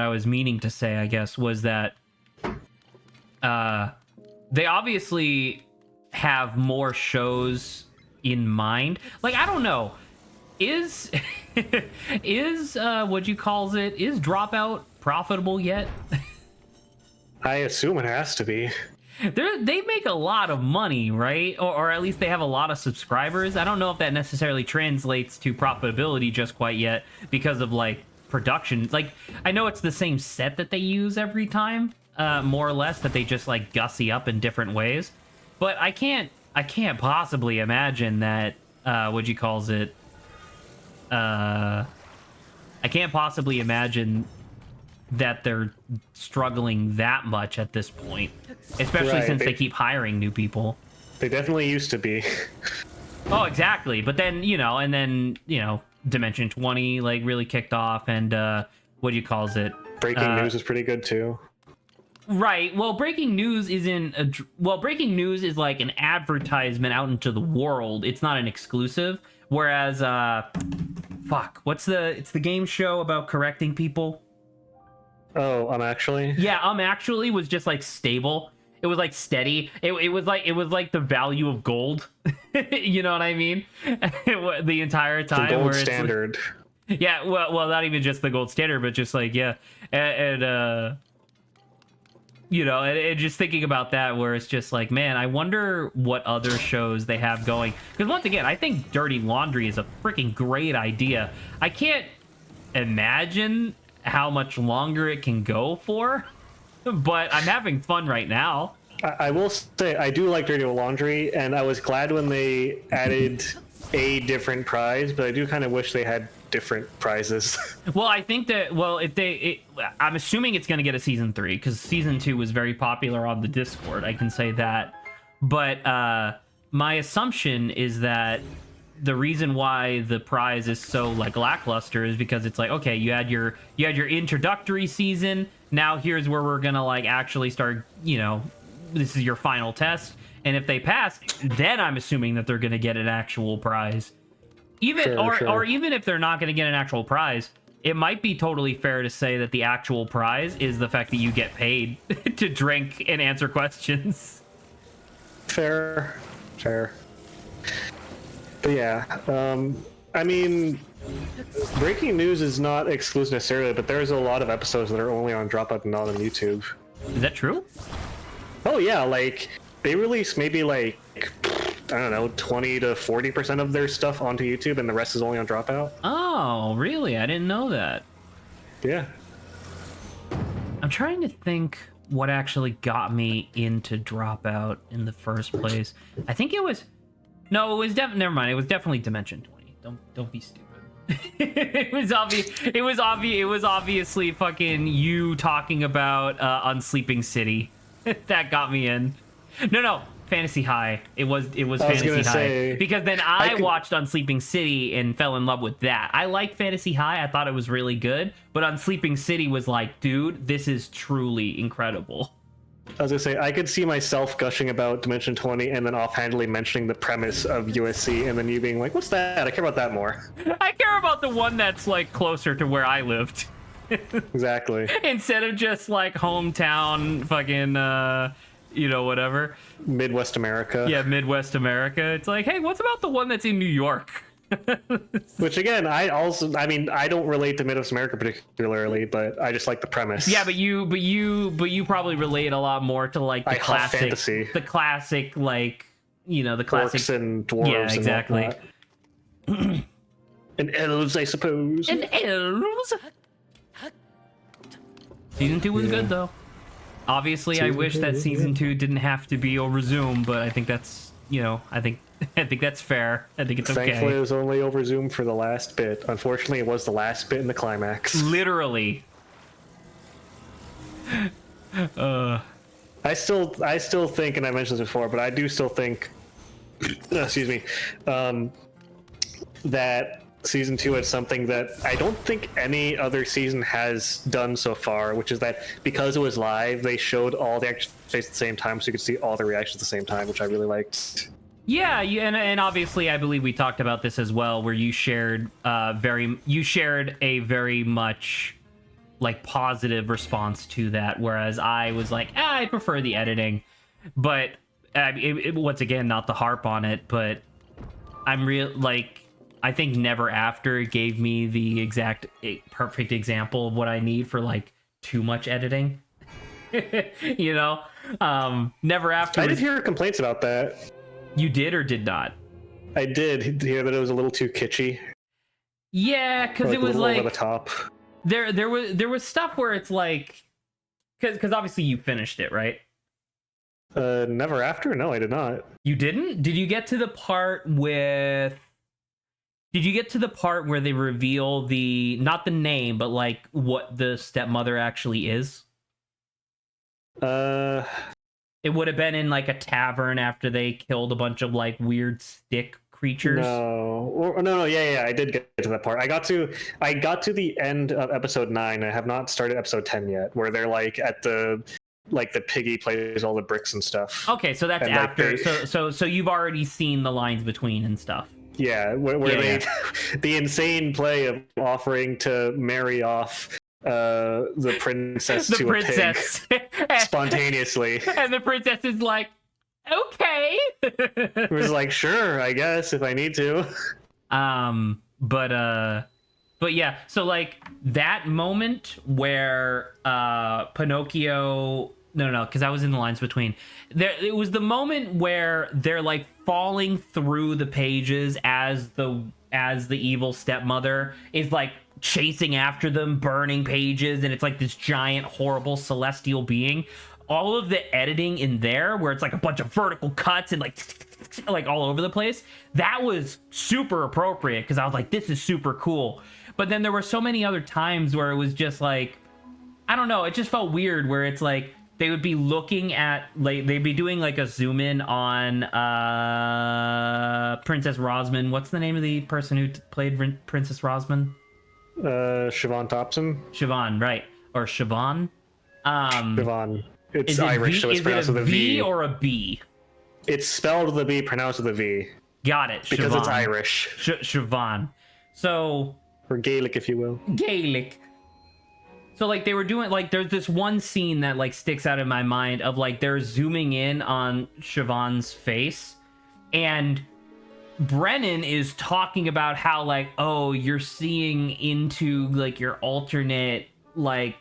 [SPEAKER 1] was meaning to say, I guess, was that they obviously have more shows in mind. Like I don't know. Is what you calls it, is Dropout profitable yet?
[SPEAKER 2] I assume it has to be.
[SPEAKER 1] They make a lot of money, right? Or at least they have a lot of subscribers. I don't know if that necessarily translates to profitability just quite yet because of like production. Like, I know it's the same set that they use every time, more or less, that they just like gussy up in different ways. But I can't possibly imagine that what you calls it. I can't possibly imagine that they're struggling that much at this point, especially
[SPEAKER 2] Right,
[SPEAKER 1] since they keep hiring new people.
[SPEAKER 2] They definitely used to be.
[SPEAKER 1] Oh, exactly. But then, and then, Dimension 20 like really kicked off, and what do you calls it?
[SPEAKER 2] Breaking news is pretty good too.
[SPEAKER 1] Right. Well, breaking news isn't breaking news is like an advertisement out into the world. It's not an exclusive. Whereas it's the game show about correcting people.
[SPEAKER 2] Oh, Actually?
[SPEAKER 1] Yeah, Actually was just like stable. It was like steady. It was like the value of gold. You know what I mean? The entire time.
[SPEAKER 2] The gold
[SPEAKER 1] where it's
[SPEAKER 2] standard.
[SPEAKER 1] like, yeah, well, not even just the gold standard, but just like, yeah, and just thinking about that, where it's just like, man, I wonder what other shows they have going. Because once again, I think Dirty Laundry is a freaking great idea. I can't imagine how much longer it can go for, but I'm having fun right now.
[SPEAKER 2] I will say I do like Dirty Laundry, and I was glad when they added a different prize, but I do kind of wish they had different prizes.
[SPEAKER 1] Well, I think that, I'm assuming it's going to get a season 3, because season 2 was very popular on the Discord. I can say that. But my assumption is that the reason why the prize is so like lackluster is because it's like, okay, you had your introductory season. Now here's where we're gonna like actually start. This is your final test, and if they pass, then I'm assuming that they're gonna get an actual prize. Or even if they're not gonna get an actual prize, it might be totally fair to say that the actual prize is the fact that you get paid to drink and answer questions.
[SPEAKER 2] Fair. But yeah, I mean, breaking news is not exclusive necessarily, but there's a lot of episodes that are only on Dropout and not on YouTube.
[SPEAKER 1] Is that true?
[SPEAKER 2] Oh yeah, like they release maybe like, I don't know, 20 to 40% of their stuff onto YouTube, and the rest is only on Dropout.
[SPEAKER 1] Oh, really? I didn't know that.
[SPEAKER 2] Yeah.
[SPEAKER 1] I'm trying to think what actually got me into Dropout in the first place. I think it was... No, it was never mind. It was definitely Dimension 20. Don't be stupid. It was obviously fucking you talking about Unsleeping City. That got me in. No, Fantasy High. It was Fantasy High. Because then I watched Unsleeping City and fell in love with that. I liked Fantasy High. I thought it was really good. But Unsleeping City was like, dude, this is truly incredible.
[SPEAKER 2] I was gonna say, I could see myself gushing about Dimension 20 and then offhandedly mentioning the premise of USC, and then you being like, what's that? I care about that more.
[SPEAKER 1] I care about the one that's like closer to where I lived.
[SPEAKER 2] Exactly.
[SPEAKER 1] Instead of just like hometown fucking whatever.
[SPEAKER 2] Midwest America.
[SPEAKER 1] Yeah, Midwest America. It's like, hey, what's about the one that's in New York?
[SPEAKER 2] Which again, I don't relate to Midwest America particularly, but I just like the premise.
[SPEAKER 1] Yeah, but you probably relate a lot more to like the classic fantasy. The classic, like, the classic
[SPEAKER 2] orcs and dwarves.
[SPEAKER 1] Yeah, exactly.
[SPEAKER 2] And elves, I suppose.
[SPEAKER 1] And elves. Season 2 was good though. Obviously, I wish that season 2 didn't have to be over Zoom, but I think that's I think that's fair. I think it's okay.
[SPEAKER 2] Thankfully, it was only over Zoom for the last bit. Unfortunately, it was the last bit in the climax.
[SPEAKER 1] Literally.
[SPEAKER 2] I still think, and I mentioned this before, but I do still think, excuse me, that season 2 had something that I don't think any other season has done so far, which is that because it was live, they showed all the actors face at the same time, so you could see all the reactions at the same time, which I really liked.
[SPEAKER 1] Yeah, and obviously, I believe we talked about this as well, where you shared a very much like positive response to that, whereas I was like, I prefer the editing, but once again, not to harp on it, but I think Never After gave me the exact perfect example of what I need for like too much editing. You know, Never After.
[SPEAKER 2] I did hear complaints about that.
[SPEAKER 1] You did or did not?
[SPEAKER 2] I did hear that it was a little too kitschy.
[SPEAKER 1] Yeah, because it was like
[SPEAKER 2] over the top.
[SPEAKER 1] There was stuff where it's like, because obviously you finished it, right?
[SPEAKER 2] Never After? No, I did not.
[SPEAKER 1] You didn't? Did you get to the part with? Did you get to the part where they reveal not the name, but like what the stepmother actually is? It would have been in like a tavern after they killed a bunch of like weird stick creatures.
[SPEAKER 2] No, yeah, I did get to that part. I got to the end of episode 9. I have not started episode 10 yet, where they're like at the piggy plays all the bricks and stuff.
[SPEAKER 1] Okay, so that's
[SPEAKER 2] and,
[SPEAKER 1] after.
[SPEAKER 2] Like,
[SPEAKER 1] so you've already seen the lines between and stuff.
[SPEAKER 2] Yeah, where they the insane play of offering to marry off the princess to a pig spontaneously,
[SPEAKER 1] and the princess is like, okay.
[SPEAKER 2] It was like, sure, I guess if I need to.
[SPEAKER 1] But yeah, so like that moment where Pinocchio, no, because I was in the lines between. It was the moment where they're like falling through the pages as the evil stepmother is like chasing after them, burning pages, and it's like this giant, horrible celestial being. All of the editing in there, where it's like a bunch of vertical cuts and like all over the place, that was super appropriate because I was like, this is super cool. But then there were so many other times where it was just like, I don't know, it just felt weird where it's like they would be looking at, like, they'd be doing like a zoom in on Princess Rosman. What's the name of the person who played Princess Rosman?
[SPEAKER 2] Siobhan Thompson.
[SPEAKER 1] Siobhan, right? Or Siobhan?
[SPEAKER 2] Siobhan. It's Irish, so it's pronounced with a V.
[SPEAKER 1] Or a B?
[SPEAKER 2] It's spelled with a B, pronounced with a V.
[SPEAKER 1] Got it.
[SPEAKER 2] Because
[SPEAKER 1] Siobhan.
[SPEAKER 2] it's Irish.
[SPEAKER 1] Siobhan. So...
[SPEAKER 2] Or Gaelic, if you will.
[SPEAKER 1] Gaelic. So, like, they were doing... Like, there's this one scene that, like, sticks out in my mind of, like, they're zooming in on Siobhan's face. And Brennan is talking about how, like, oh, you're seeing into, like, your alternate, like,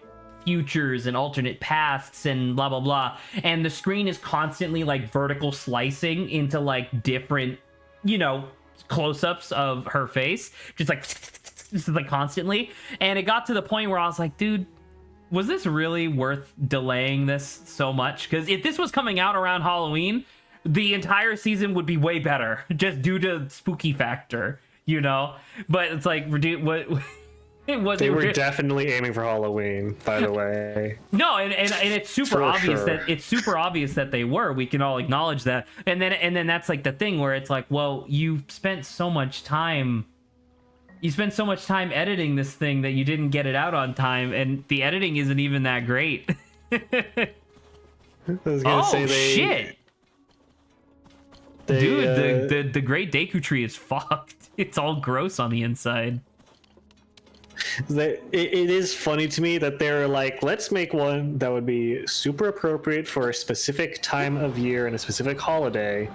[SPEAKER 1] futures and alternate pasts and blah blah blah, and the screen is constantly like vertical slicing into like different, you know, close-ups of her face, just like constantly. And it got to the point where I was like, dude, was this really worth delaying this so much? Because if this was coming out around Halloween, the entire season would be way better just due to spooky factor, you know. But it's like, what
[SPEAKER 2] They were definitely aiming for Halloween, by the way.
[SPEAKER 1] No, and it's super obvious that it's super obvious that they were. We can all acknowledge that. And then that's like the thing where it's like, well, you spent so much time editing this thing that you didn't get it out on time, and the editing isn't even that great.
[SPEAKER 2] I was gonna say
[SPEAKER 1] shit. Dude, the Great Deku Tree is fucked. It's all gross on the inside.
[SPEAKER 2] It is funny to me that they're like, let's make one that would be super appropriate for a specific time of year and a specific holiday,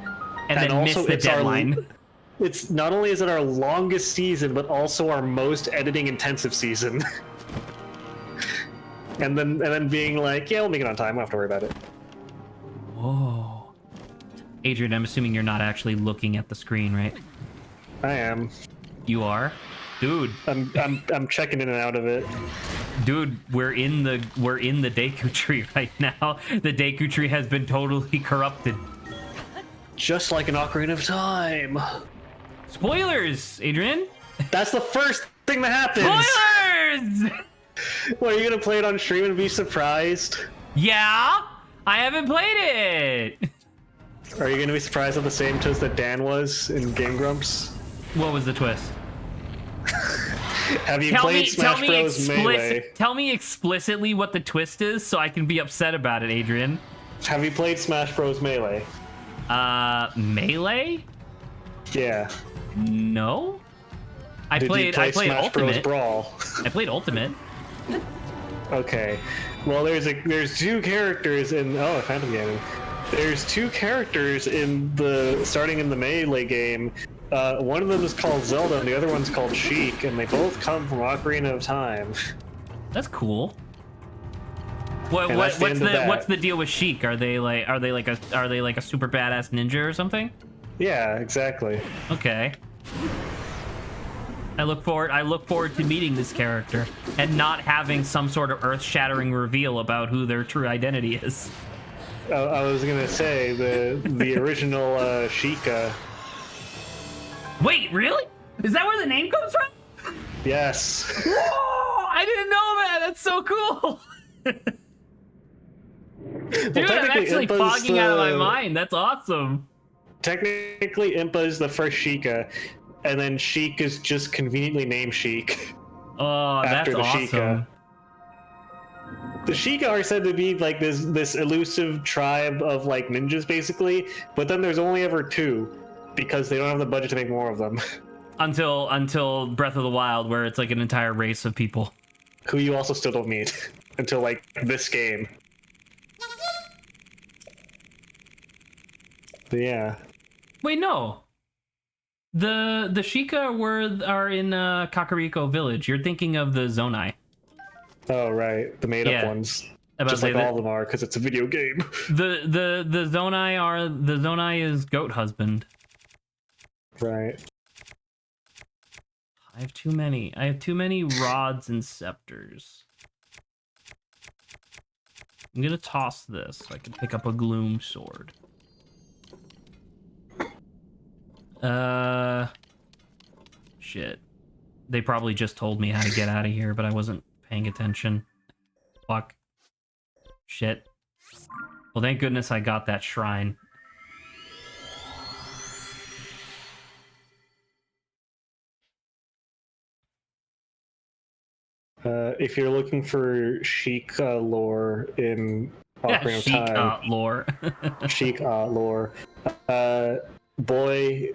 [SPEAKER 1] and then also miss the deadline.
[SPEAKER 2] It's not only is it our longest season, but also our most editing intensive season. and then being like, yeah, we'll make it on time. We don't have to worry about it.
[SPEAKER 1] Whoa, Adrian, I'm assuming you're not actually looking at the screen, right?
[SPEAKER 2] I am.
[SPEAKER 1] You are? Dude,
[SPEAKER 2] I'm checking in and out of it.
[SPEAKER 1] Dude, we're in the Deku Tree right now. The Deku Tree has been totally corrupted.
[SPEAKER 2] Just like an Ocarina of Time.
[SPEAKER 1] Spoilers, Adrian.
[SPEAKER 2] That's the first thing that happens.
[SPEAKER 1] Spoilers.
[SPEAKER 2] What, are you gonna play it on stream and be surprised?
[SPEAKER 1] Yeah, I haven't played it.
[SPEAKER 2] Are you gonna be surprised at the same twist that Dan was in Game Grumps?
[SPEAKER 1] What was the twist?
[SPEAKER 2] Have you played Smash Bros. Melee?
[SPEAKER 1] Tell me explicitly what the twist is so I can be upset about it, Adrian.
[SPEAKER 2] Have you played Smash Bros. Melee?
[SPEAKER 1] Melee?
[SPEAKER 2] Yeah.
[SPEAKER 1] No. I played
[SPEAKER 2] Smash
[SPEAKER 1] Ultimate.
[SPEAKER 2] Bros. Brawl?
[SPEAKER 1] I played Ultimate.
[SPEAKER 2] Okay. Well, there's two characters in Phantom Gaming. There's two characters starting in the Melee game. One of them is called Zelda, and the other one's called Sheik, and they both come from Ocarina of Time.
[SPEAKER 1] That's cool. What
[SPEAKER 2] And that's the end of that.
[SPEAKER 1] what's the deal with Sheik? Are they like a super badass ninja or something?
[SPEAKER 2] Yeah, exactly.
[SPEAKER 1] Okay. I look forward to meeting this character and not having some sort of earth-shattering reveal about who their true identity is.
[SPEAKER 2] I was gonna say the original Sheikah.
[SPEAKER 1] Wait, really? Is that where the name comes from?
[SPEAKER 2] Yes.
[SPEAKER 1] Whoa! I didn't know that. That's so cool. Dude, I'm actually fogging out of my mind. That's awesome.
[SPEAKER 2] Technically, Impa is the first Sheikah, and then Sheik is just conveniently named Sheik.
[SPEAKER 1] Oh, that's awesome.
[SPEAKER 2] The Sheikah are said to be like this elusive tribe of like ninjas, basically. But then there's only ever 2, because they don't have the budget to make more of them.
[SPEAKER 1] Until Breath of the Wild, where it's like an entire race of people
[SPEAKER 2] Who you also still don't meet until like this game. But yeah.
[SPEAKER 1] Wait, no. The Sheikah are in Kakariko Village. You're thinking of the Zonai.
[SPEAKER 2] Oh right, the made-up ones. Just like all of them are, because it's a video game.
[SPEAKER 1] The Zonai is goat husband.
[SPEAKER 2] Right.
[SPEAKER 1] I have too many rods and scepters. I'm gonna toss this so I can pick up a gloom sword. Shit. They probably just told me how to get out of here, but I wasn't paying attention. Fuck. Shit. Well, thank goodness I got that shrine.
[SPEAKER 2] If you're looking for Sheik lore in Ocarina of
[SPEAKER 1] Sheik
[SPEAKER 2] Time,
[SPEAKER 1] lore.
[SPEAKER 2] Sheik lore, boy,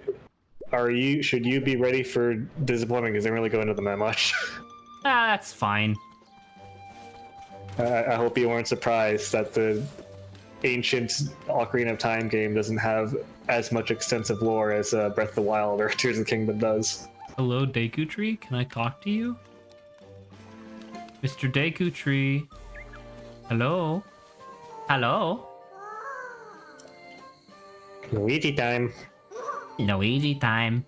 [SPEAKER 2] should you be ready for disappointment, because they don't really go into them that much.
[SPEAKER 1] That's fine.
[SPEAKER 2] I hope you weren't surprised that the ancient Ocarina of Time game doesn't have as much extensive lore as Breath of the Wild or Tears of the Kingdom does.
[SPEAKER 1] Hello, Deku Tree. Can I talk to you? Mr. Deku Tree. Hello? Hello?
[SPEAKER 2] Luigi time.
[SPEAKER 1] Luigi time.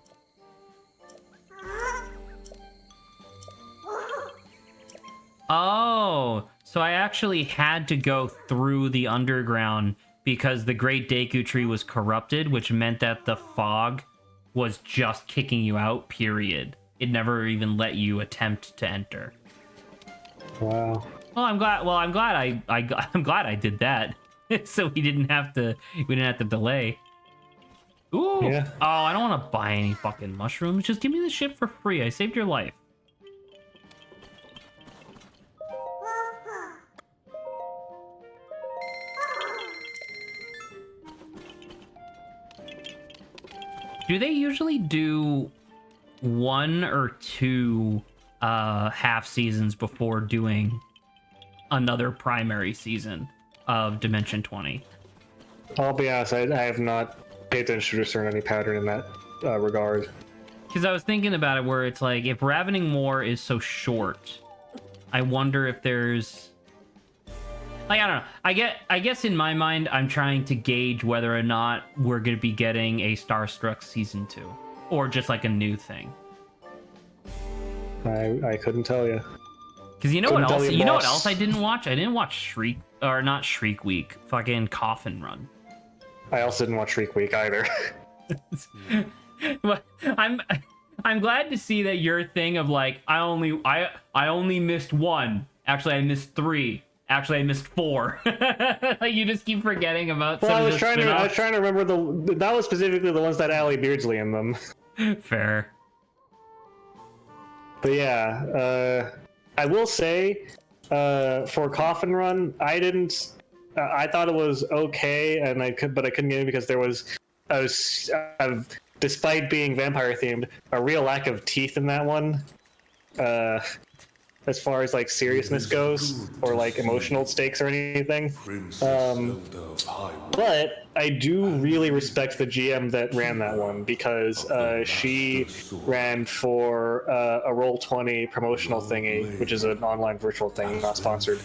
[SPEAKER 1] Oh, so I actually had to go through the underground because the Great Deku Tree was corrupted, which meant that the fog was just kicking you out, period. It never even let you attempt to enter.
[SPEAKER 2] Wow.
[SPEAKER 1] Well, I'm glad I did that, so we didn't have to delay. Ooh.
[SPEAKER 2] Yeah.
[SPEAKER 1] Oh, I don't want to buy any fucking mushrooms. Just give me the shit for free. I saved your life. Do they usually do 1 or 2 half seasons before doing another primary season of Dimension 20?
[SPEAKER 2] I'll be honest, I have not paid attention to discern any pattern in that regard.
[SPEAKER 1] Because I was thinking about it, where it's like, if Ravening War is so short, I wonder if there's... Like, I don't know. I guess in my mind, I'm trying to gauge whether or not we're going to be getting a Starstruck Season 2. Or just like a new thing.
[SPEAKER 2] I couldn't tell you.
[SPEAKER 1] Because you know what else? You know what else I didn't watch? I didn't watch Shriek, or not Shriek Week. Fucking Coffin Run.
[SPEAKER 2] I also didn't watch Shriek Week either.
[SPEAKER 1] But I'm glad to see that your thing of like, I only missed 1. Actually, I missed 3. Actually, I missed 4. Like, you just keep forgetting about.
[SPEAKER 2] Well, I was trying to remember that was specifically the ones that Allie Beardsley in them.
[SPEAKER 1] Fair.
[SPEAKER 2] But yeah, I will say, for Coffin Run, I didn't. I thought it was okay, but I couldn't get it because there was, despite being vampire themed, a real lack of teeth in that one. as far as like seriousness goes or like emotional stakes or anything. But I do really respect the GM that ran that one because she ran for a Roll20 promotional thingy, which is an online virtual thing, not sponsored.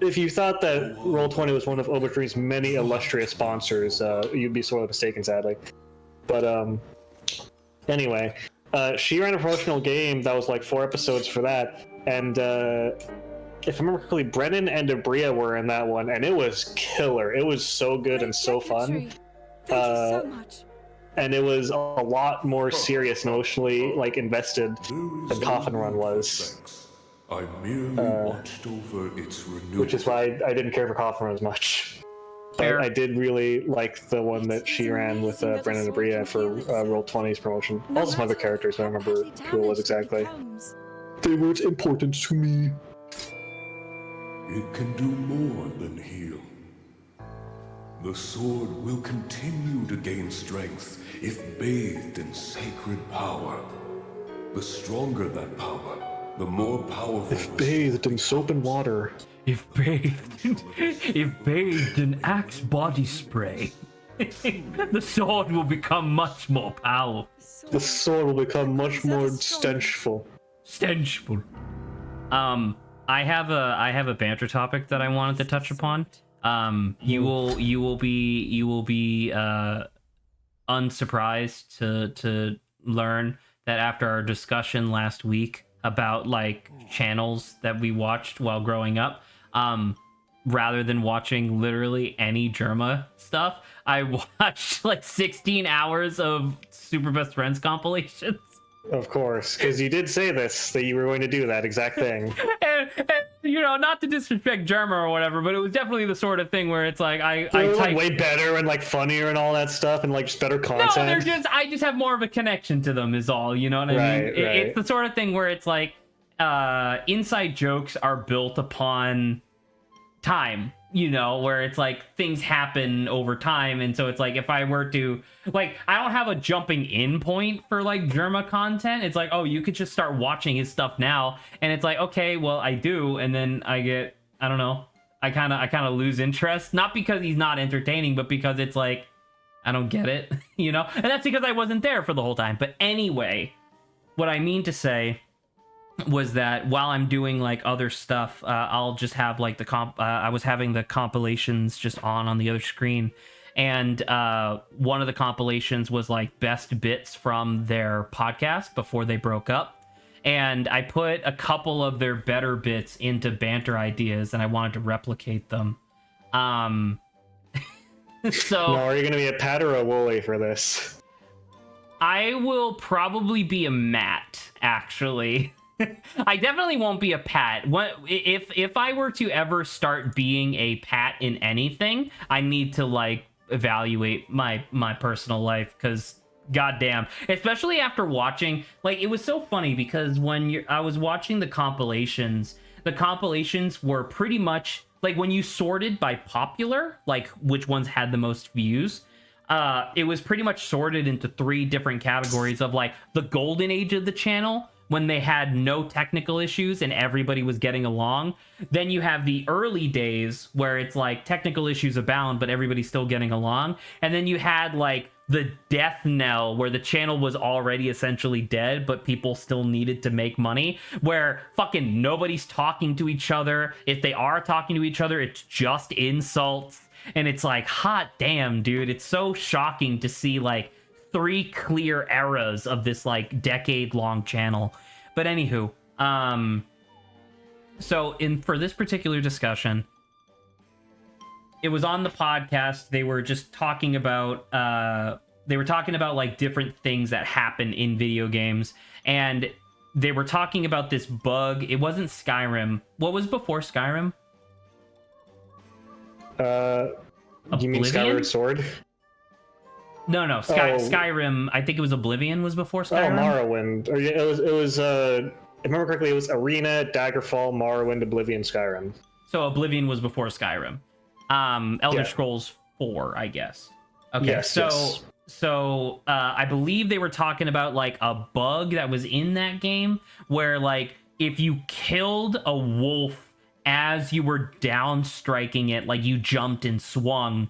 [SPEAKER 2] If you thought that Roll20 was one of Oberdream's many illustrious sponsors, you'd be sort of mistaken, sadly. But anyway, she ran a promotional game that was like 4 episodes for that, and if I remember correctly, Brennan and Abria were in that one, and it was killer. It was so good and so fun.
[SPEAKER 3] Thank you so much.
[SPEAKER 2] And it was a lot more serious and emotionally like invested than Coffin Run was.
[SPEAKER 4] I merely watched over its renewal.
[SPEAKER 2] Which is why I didn't care for Coffin Run as much. But I did really like the one that she ran with Brennan and Abria for Roll20's promotion. Also some other characters, I don't remember who it was exactly. They weren't important to me.
[SPEAKER 4] It can do more than heal. The sword will continue to gain strength if bathed in sacred power. The stronger that power, the more powerful.
[SPEAKER 2] If bathed in soap and water.
[SPEAKER 1] If bathed in Axe body spray, the sword will become much more powerful.
[SPEAKER 2] The sword will become much more stenchful.
[SPEAKER 1] Stenchful. I have a banter topic that I wanted to touch upon. You will be unsurprised to learn that after our discussion last week about like channels that we watched while growing up, rather than watching literally any Germa stuff, I watched like 16 hours of Super Best Friends compilations.
[SPEAKER 2] Of course, because you did say this, that you were going to do that exact thing.
[SPEAKER 1] and you know, not to disrespect Germa or whatever, but it was definitely the sort of thing where it's like I
[SPEAKER 2] like way better and like funnier and all that stuff and like just better content.
[SPEAKER 1] No, I just have more of a connection to them is all, you know what I mean?
[SPEAKER 2] Right.
[SPEAKER 1] It's the sort of thing where it's like inside jokes are built upon time, you know, where it's like things happen over time, and so it's like if I were to like, I don't have a jumping in point for like Germa content. It's like, oh, you could just start watching his stuff now, and it's like, okay, well, I do, and then I get, I don't know, I kind of lose interest, not because he's not entertaining, but because it's like I don't get it, you know, and that's because I wasn't there for the whole time. But anyway, what I mean to say was that while I'm doing like other stuff, I'll just have like the I was having the compilations just on the other screen, and one of the compilations was like best bits from their podcast before they broke up, and I put a couple of their better bits into banter ideas, and I wanted to replicate them. So
[SPEAKER 2] now, are you going to be a Pat or a Wooly for this?
[SPEAKER 1] I will probably be a Matt, actually. I definitely won't be a Pat. If I were to ever start being a Pat in anything, I need to like evaluate my personal life, because goddamn, especially after watching, like, it was so funny because when I was watching the compilations were pretty much like when you sorted by popular, like which ones had the most views. It was pretty much sorted into 3 different categories of like the golden age of the channel, when they had no technical issues and everybody was getting along. Then you have the early days where it's like technical issues abound, but everybody's still getting along. And then you had like the death knell where the channel was already essentially dead, but people still needed to make money, where fucking nobody's talking to each other. If they are talking to each other, it's just insults. And it's like, hot damn, dude. It's so shocking to see like 3 clear eras of this like decade-long channel. But anywho, so for this particular discussion, it was on the podcast. They were just talking about like different things that happen in video games, and they were talking about this bug. It wasn't Skyrim. What was before Skyrim?
[SPEAKER 2] You mean Skyward Sword?
[SPEAKER 1] No, Skyrim. I think it was Oblivion was before Skyrim.
[SPEAKER 2] Oh, Morrowind. Or, yeah, it was. If I remember correctly, it was Arena, Daggerfall, Morrowind, Oblivion, Skyrim.
[SPEAKER 1] So Oblivion was before Skyrim. Elder Scrolls 4, I guess. Okay,
[SPEAKER 2] yes,
[SPEAKER 1] so
[SPEAKER 2] yes.
[SPEAKER 1] I believe they were talking about like a bug that was in that game where like if you killed a wolf as you were down striking it, like you jumped and swung,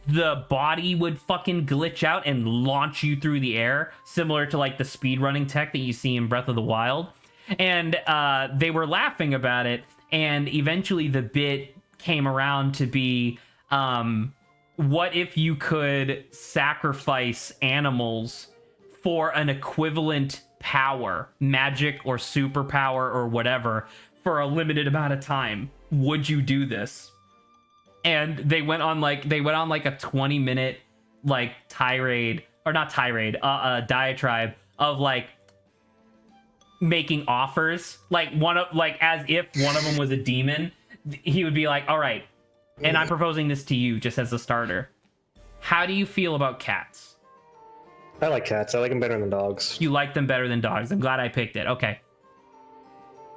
[SPEAKER 1] the body would fucking glitch out and launch you through the air, similar to like the speedrunning tech that you see in Breath of the Wild. And they were laughing about it, and eventually the bit came around to be, what if you could sacrifice animals for an equivalent power, magic or superpower or whatever, for a limited amount of time? Would you do this? And they went on like a 20-minute like tirade, or not tirade, diatribe of like making offers, like as if one of them was a demon. He would be like, all right, and I'm proposing this to you just as a starter. How do you feel about cats?
[SPEAKER 2] I like cats. I like them better than dogs.
[SPEAKER 1] You like them better than dogs. I'm glad I picked it. Okay.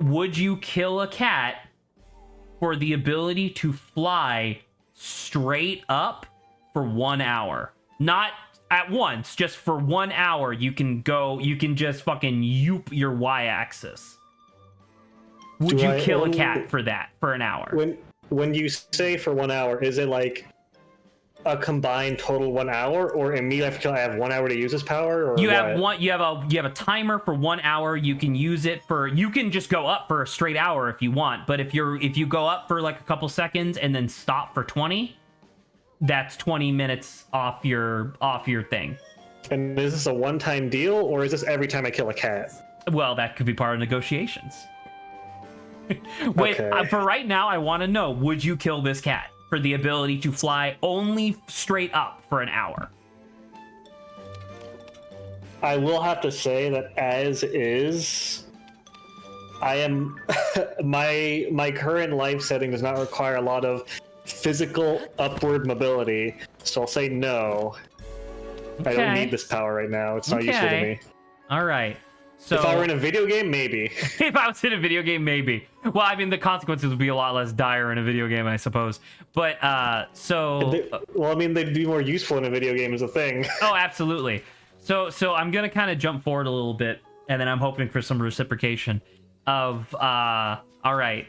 [SPEAKER 1] Would you kill a cat for the ability to fly straight up for 1 hour? Not at once, just for 1 hour. You can just fucking yoop your y-axis. Would you kill a cat for that, for an hour?
[SPEAKER 2] When you say for 1 hour, is it like a combined total 1 hour, or immediately I have 1 hour to use this power? Or
[SPEAKER 1] you have a timer for 1 hour. You can use it for, you can just go up for a straight hour if you want, but if you go up for like a couple seconds and then stop for 20, that's 20 minutes off your thing.
[SPEAKER 2] And is this a one-time deal, or is this every time I kill a cat?
[SPEAKER 1] Well, that could be part of negotiations. Wait,
[SPEAKER 2] Okay.
[SPEAKER 1] For right now, I want to know, would you kill this cat for the ability to fly only straight up for an hour?
[SPEAKER 2] I will have to say that as is, I am my current life setting does not require a lot of physical upward mobility, so I'll say no.
[SPEAKER 1] Okay.
[SPEAKER 2] I don't need this power right now. It's not useful to me.
[SPEAKER 1] All right. So
[SPEAKER 2] If I were in a video game, maybe.
[SPEAKER 1] if I was in a video game, maybe. Well, I mean, the consequences would be a lot less dire in a video game, I suppose. But
[SPEAKER 2] Well, I mean, they'd be more useful in a video game is a thing.
[SPEAKER 1] Oh, absolutely. So I'm gonna kind of jump forward a little bit, and then I'm hoping for some reciprocation of all right.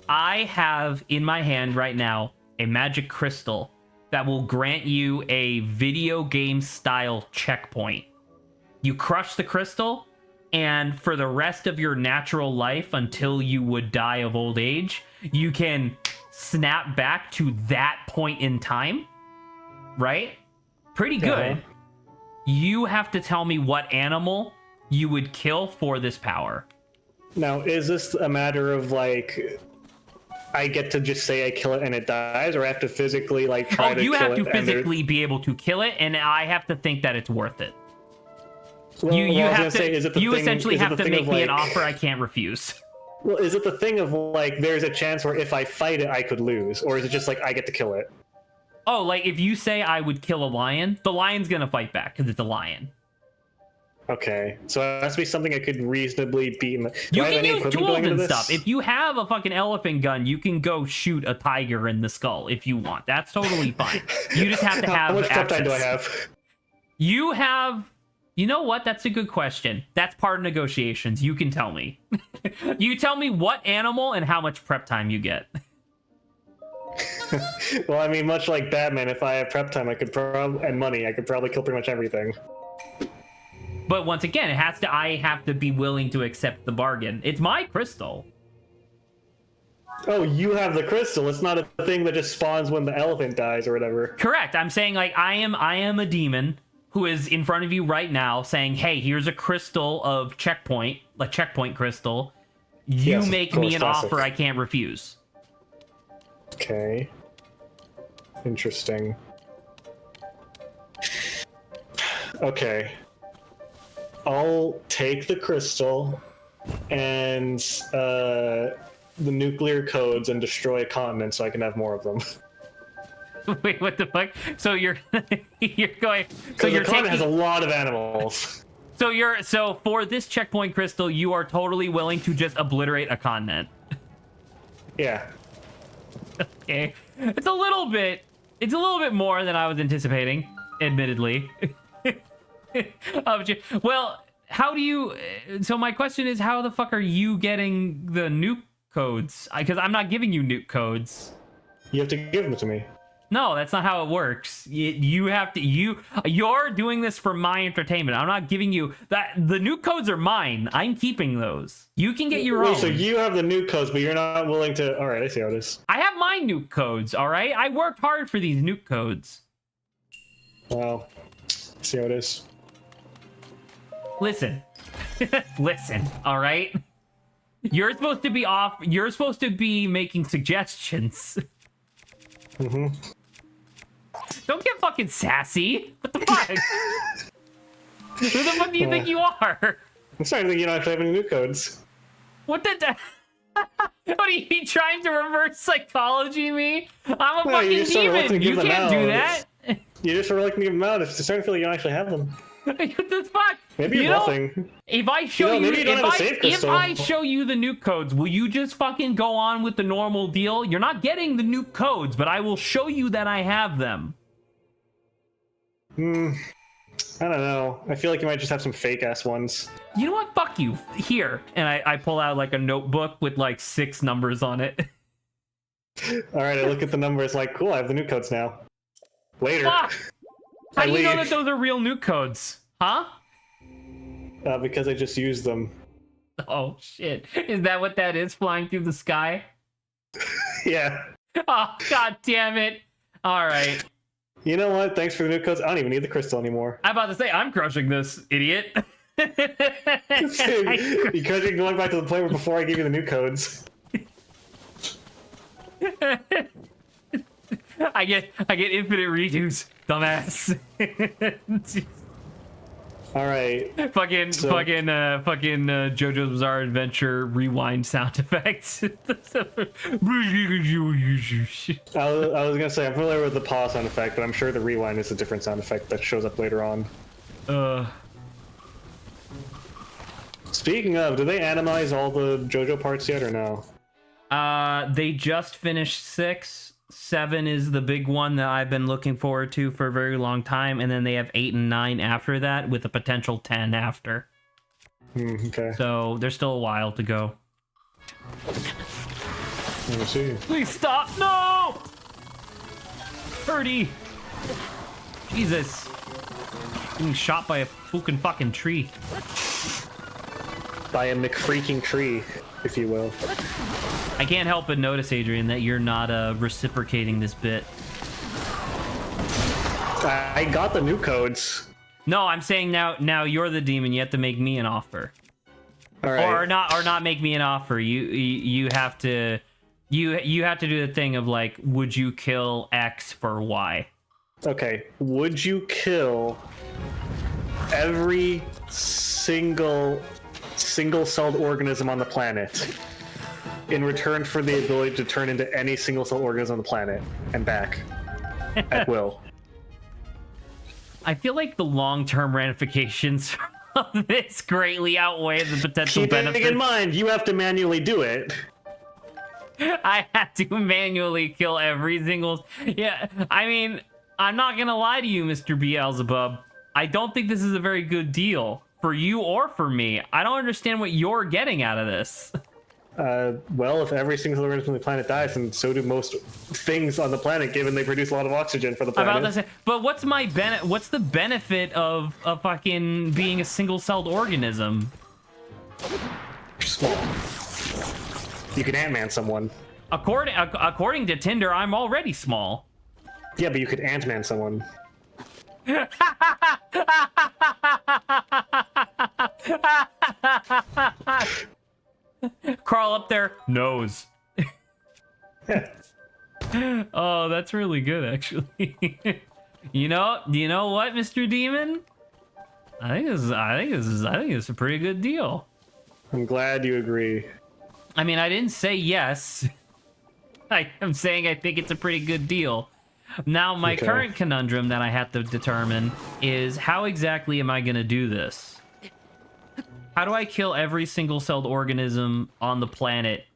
[SPEAKER 1] I have in my hand right now a magic crystal that will grant you a video game style checkpoint. You crush the crystal, and for the rest of your natural life until you would die of old age, you can snap back to that point in time. Right? Pretty good.
[SPEAKER 2] Uh-huh.
[SPEAKER 1] You have to tell me what animal you would kill for this power.
[SPEAKER 2] Now, is this a matter of like I get to just say I kill it and it dies, or I have to physically like try to kill it?
[SPEAKER 1] You have to
[SPEAKER 2] and
[SPEAKER 1] physically be able to kill it, and I have to think that it's worth it.
[SPEAKER 2] Well,
[SPEAKER 1] You
[SPEAKER 2] I was
[SPEAKER 1] have
[SPEAKER 2] gonna
[SPEAKER 1] to.
[SPEAKER 2] say, is it the
[SPEAKER 1] You
[SPEAKER 2] thing-
[SPEAKER 1] essentially
[SPEAKER 2] is it
[SPEAKER 1] have
[SPEAKER 2] the
[SPEAKER 1] to
[SPEAKER 2] thing
[SPEAKER 1] make
[SPEAKER 2] of,
[SPEAKER 1] me an
[SPEAKER 2] like-
[SPEAKER 1] offer I can't refuse.
[SPEAKER 2] Well, is it the thing of like there's a chance where if I fight it I could lose, or is it just like I get to kill it?
[SPEAKER 1] Oh, like if you say I would kill a lion, the lion's gonna fight back because it's a lion.
[SPEAKER 2] Okay, so it has to be something I could reasonably beat. Do
[SPEAKER 1] You
[SPEAKER 2] I have
[SPEAKER 1] can
[SPEAKER 2] any
[SPEAKER 1] use
[SPEAKER 2] equipment
[SPEAKER 1] tools
[SPEAKER 2] going into
[SPEAKER 1] and
[SPEAKER 2] this?
[SPEAKER 1] stuff. If you have a fucking elephant gun, you can go shoot a tiger in the skull if you want. That's totally fine. You just have to have
[SPEAKER 2] How much prep
[SPEAKER 1] access.
[SPEAKER 2] time do I have?
[SPEAKER 1] You have. You know what? That's a good question. That's part of negotiations. You can tell me. You tell me what animal and how much prep time you get.
[SPEAKER 2] Well, I mean, much like Batman, if I have prep time, I could and money, I could probably kill pretty much everything.
[SPEAKER 1] But once again, I have to be willing to accept the bargain. It's my crystal.
[SPEAKER 2] Oh, you have the crystal. It's not a thing that just spawns when the elephant dies or whatever.
[SPEAKER 1] Correct. I'm saying like I am a demon who is in front of you right now saying, "Hey, here's a crystal of checkpoint, a checkpoint crystal. You
[SPEAKER 2] Yes, of
[SPEAKER 1] make me
[SPEAKER 2] course,
[SPEAKER 1] an
[SPEAKER 2] classic.
[SPEAKER 1] offer I can't refuse."
[SPEAKER 2] Okay. Interesting. Okay. I'll take the crystal and the nuclear codes and destroy a continent so I can have more of them.
[SPEAKER 1] Wait, what the fuck? So you're you're going so
[SPEAKER 2] Because
[SPEAKER 1] you're
[SPEAKER 2] the continent has a
[SPEAKER 1] taking
[SPEAKER 2] lot of animals.
[SPEAKER 1] so for this checkpoint crystal, you are totally willing to just obliterate a continent.
[SPEAKER 2] Yeah.
[SPEAKER 1] Okay. It's a little bit more than I was anticipating. admittedly. Well, how do you... So my question is, how the fuck are you getting the nuke codes? Because I'm not giving you nuke codes.
[SPEAKER 2] You have to give them to me.
[SPEAKER 1] No, that's not how it works. You have to... You're doing this for my entertainment. I'm not giving you... The nuke codes are mine. I'm keeping those. You can get your own.
[SPEAKER 2] So you have the nuke codes, but you're not willing to... All right, I see how it is.
[SPEAKER 1] I have my nuke codes, all right? I worked hard for these nuke codes.
[SPEAKER 2] Well, see how it is.
[SPEAKER 1] Listen. Listen, all right? You're supposed to be off. You're supposed to be making suggestions.
[SPEAKER 2] Mm-hmm.
[SPEAKER 1] Don't get fucking sassy. What the fuck? Who the fuck do you think you are?
[SPEAKER 2] I'm starting to think you don't actually have any nuke codes.
[SPEAKER 1] What the... What are you trying to reverse psychology me? I'm a
[SPEAKER 2] No, you
[SPEAKER 1] fucking
[SPEAKER 2] just sort of
[SPEAKER 1] demon.
[SPEAKER 2] reluctant to
[SPEAKER 1] You
[SPEAKER 2] give them
[SPEAKER 1] can't do
[SPEAKER 2] out.
[SPEAKER 1] that.
[SPEAKER 2] You just reluctant to give them out. It's starting to feel like you don't actually have them.
[SPEAKER 1] What the fuck?
[SPEAKER 2] Maybe
[SPEAKER 1] You
[SPEAKER 2] you're
[SPEAKER 1] know,
[SPEAKER 2] bluffing.
[SPEAKER 1] If I show
[SPEAKER 2] maybe you don't have a safe
[SPEAKER 1] if
[SPEAKER 2] crystal.
[SPEAKER 1] I show you the nuke codes, will you just fucking go on with the normal deal? You're not getting the nuke codes, but I will show you that I have them.
[SPEAKER 2] I don't know. I feel like you might just have some fake ass ones.
[SPEAKER 1] You know what? Fuck you. Here. And I pull out like a notebook with like 6 numbers on it.
[SPEAKER 2] All right, I look at the numbers like, cool, I have the nuke codes now. Later.
[SPEAKER 1] Fuck! How
[SPEAKER 2] I
[SPEAKER 1] do you know
[SPEAKER 2] leave.
[SPEAKER 1] that those are real nuke codes? Huh?
[SPEAKER 2] Because I just used them.
[SPEAKER 1] Oh shit. Is that what that is flying through the sky?
[SPEAKER 2] Yeah.
[SPEAKER 1] Oh god damn it. Alright.
[SPEAKER 2] You know what? Thanks for the nuke codes. I don't even need the crystal anymore.
[SPEAKER 1] I'm about to say I'm crushing this, idiot.
[SPEAKER 2] Because you're going back to the play where before I gave you the nuke codes.
[SPEAKER 1] I get infinite redos, dumbass.
[SPEAKER 2] All right.
[SPEAKER 1] fucking JoJo's Bizarre Adventure rewind sound effects.
[SPEAKER 2] I was gonna say I'm familiar with the pause sound effect, but I'm sure the rewind is a different sound effect that shows up later on. Speaking of, do they animize all the JoJo parts yet or no?
[SPEAKER 1] They just finished 6. 7 is the big one that I've been looking forward to for a very long time, and then they have 8 and 9 after that, with a potential 10 after.
[SPEAKER 2] Okay.
[SPEAKER 1] So there's still a while to go.
[SPEAKER 2] Let me see.
[SPEAKER 1] Please stop! No! Birdie! Jesus. Getting shot by a fucking tree.
[SPEAKER 2] By a McFreaking tree, if you will.
[SPEAKER 1] I can't help but notice, Adrian, that you're not reciprocating this bit.
[SPEAKER 2] I got the new codes.
[SPEAKER 1] No, I'm saying now you're the demon. You have to make me an offer.
[SPEAKER 2] All right.
[SPEAKER 1] Or not make me an offer. You have to do the thing of like, would you kill X for Y?
[SPEAKER 2] Okay. Would you kill every single-celled organism on the planet in return for the ability to turn into any single-celled organism on the planet and back at will?
[SPEAKER 1] I feel like the long-term ramifications of this greatly outweigh the potential benefits.
[SPEAKER 2] Keeping in mind, you have to manually do it.
[SPEAKER 1] I have to manually kill every single... Yeah, I mean, I'm not gonna lie to you, Mr. Beelzebub. I don't think this is a very good deal for you or for me. I don't understand what you're getting out of this.
[SPEAKER 2] Well, if every single organism on the planet dies, and so do most things on the planet, given they produce a lot of oxygen for the planet.
[SPEAKER 1] About to say, but what's the benefit of fucking being a single-celled organism?
[SPEAKER 2] Small. You can Ant-Man someone.
[SPEAKER 1] According to Tinder, I'm already small.
[SPEAKER 2] Yeah, but you could Ant-Man someone.
[SPEAKER 1] Crawl up their nose. Oh, that's really good, actually. You know what, Mr. Demon? I think this is a pretty good deal.
[SPEAKER 2] I'm glad you agree.
[SPEAKER 1] I mean, I didn't say yes. I'm saying I think it's a pretty good deal. Now, my current conundrum that I have to determine is how exactly am I going to do this? How do I kill every single-celled organism on the planet?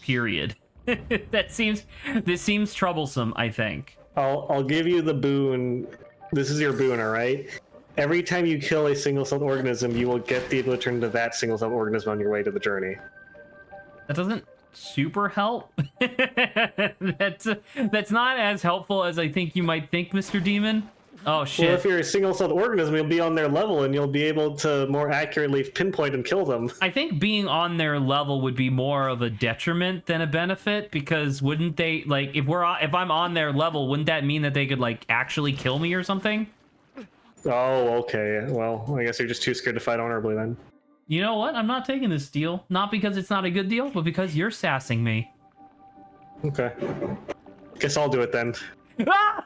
[SPEAKER 1] Period. This seems troublesome, I think.
[SPEAKER 2] I'll give you the boon. This is your boon, all right? Every time you kill a single-celled organism, you will get the ability to turn into that single-celled organism on your way to the journey.
[SPEAKER 1] That doesn't super help. That's not as helpful as I think you might think, Mr. Demon. Oh shit.
[SPEAKER 2] Well, if you're a single-celled organism, you'll be on their level, and you'll be able to more accurately pinpoint and kill them.
[SPEAKER 1] I think being on their level would be more of a detriment than a benefit, because wouldn't they, like, if I'm on their level, wouldn't that mean that they could, like, actually kill me or something?
[SPEAKER 2] Oh, okay. Well, I guess you're just too scared to fight honorably then.
[SPEAKER 1] You know what? I'm not taking this deal. Not because it's not a good deal, but because you're sassing me.
[SPEAKER 2] Okay. Guess I'll do it then.
[SPEAKER 1] Ah!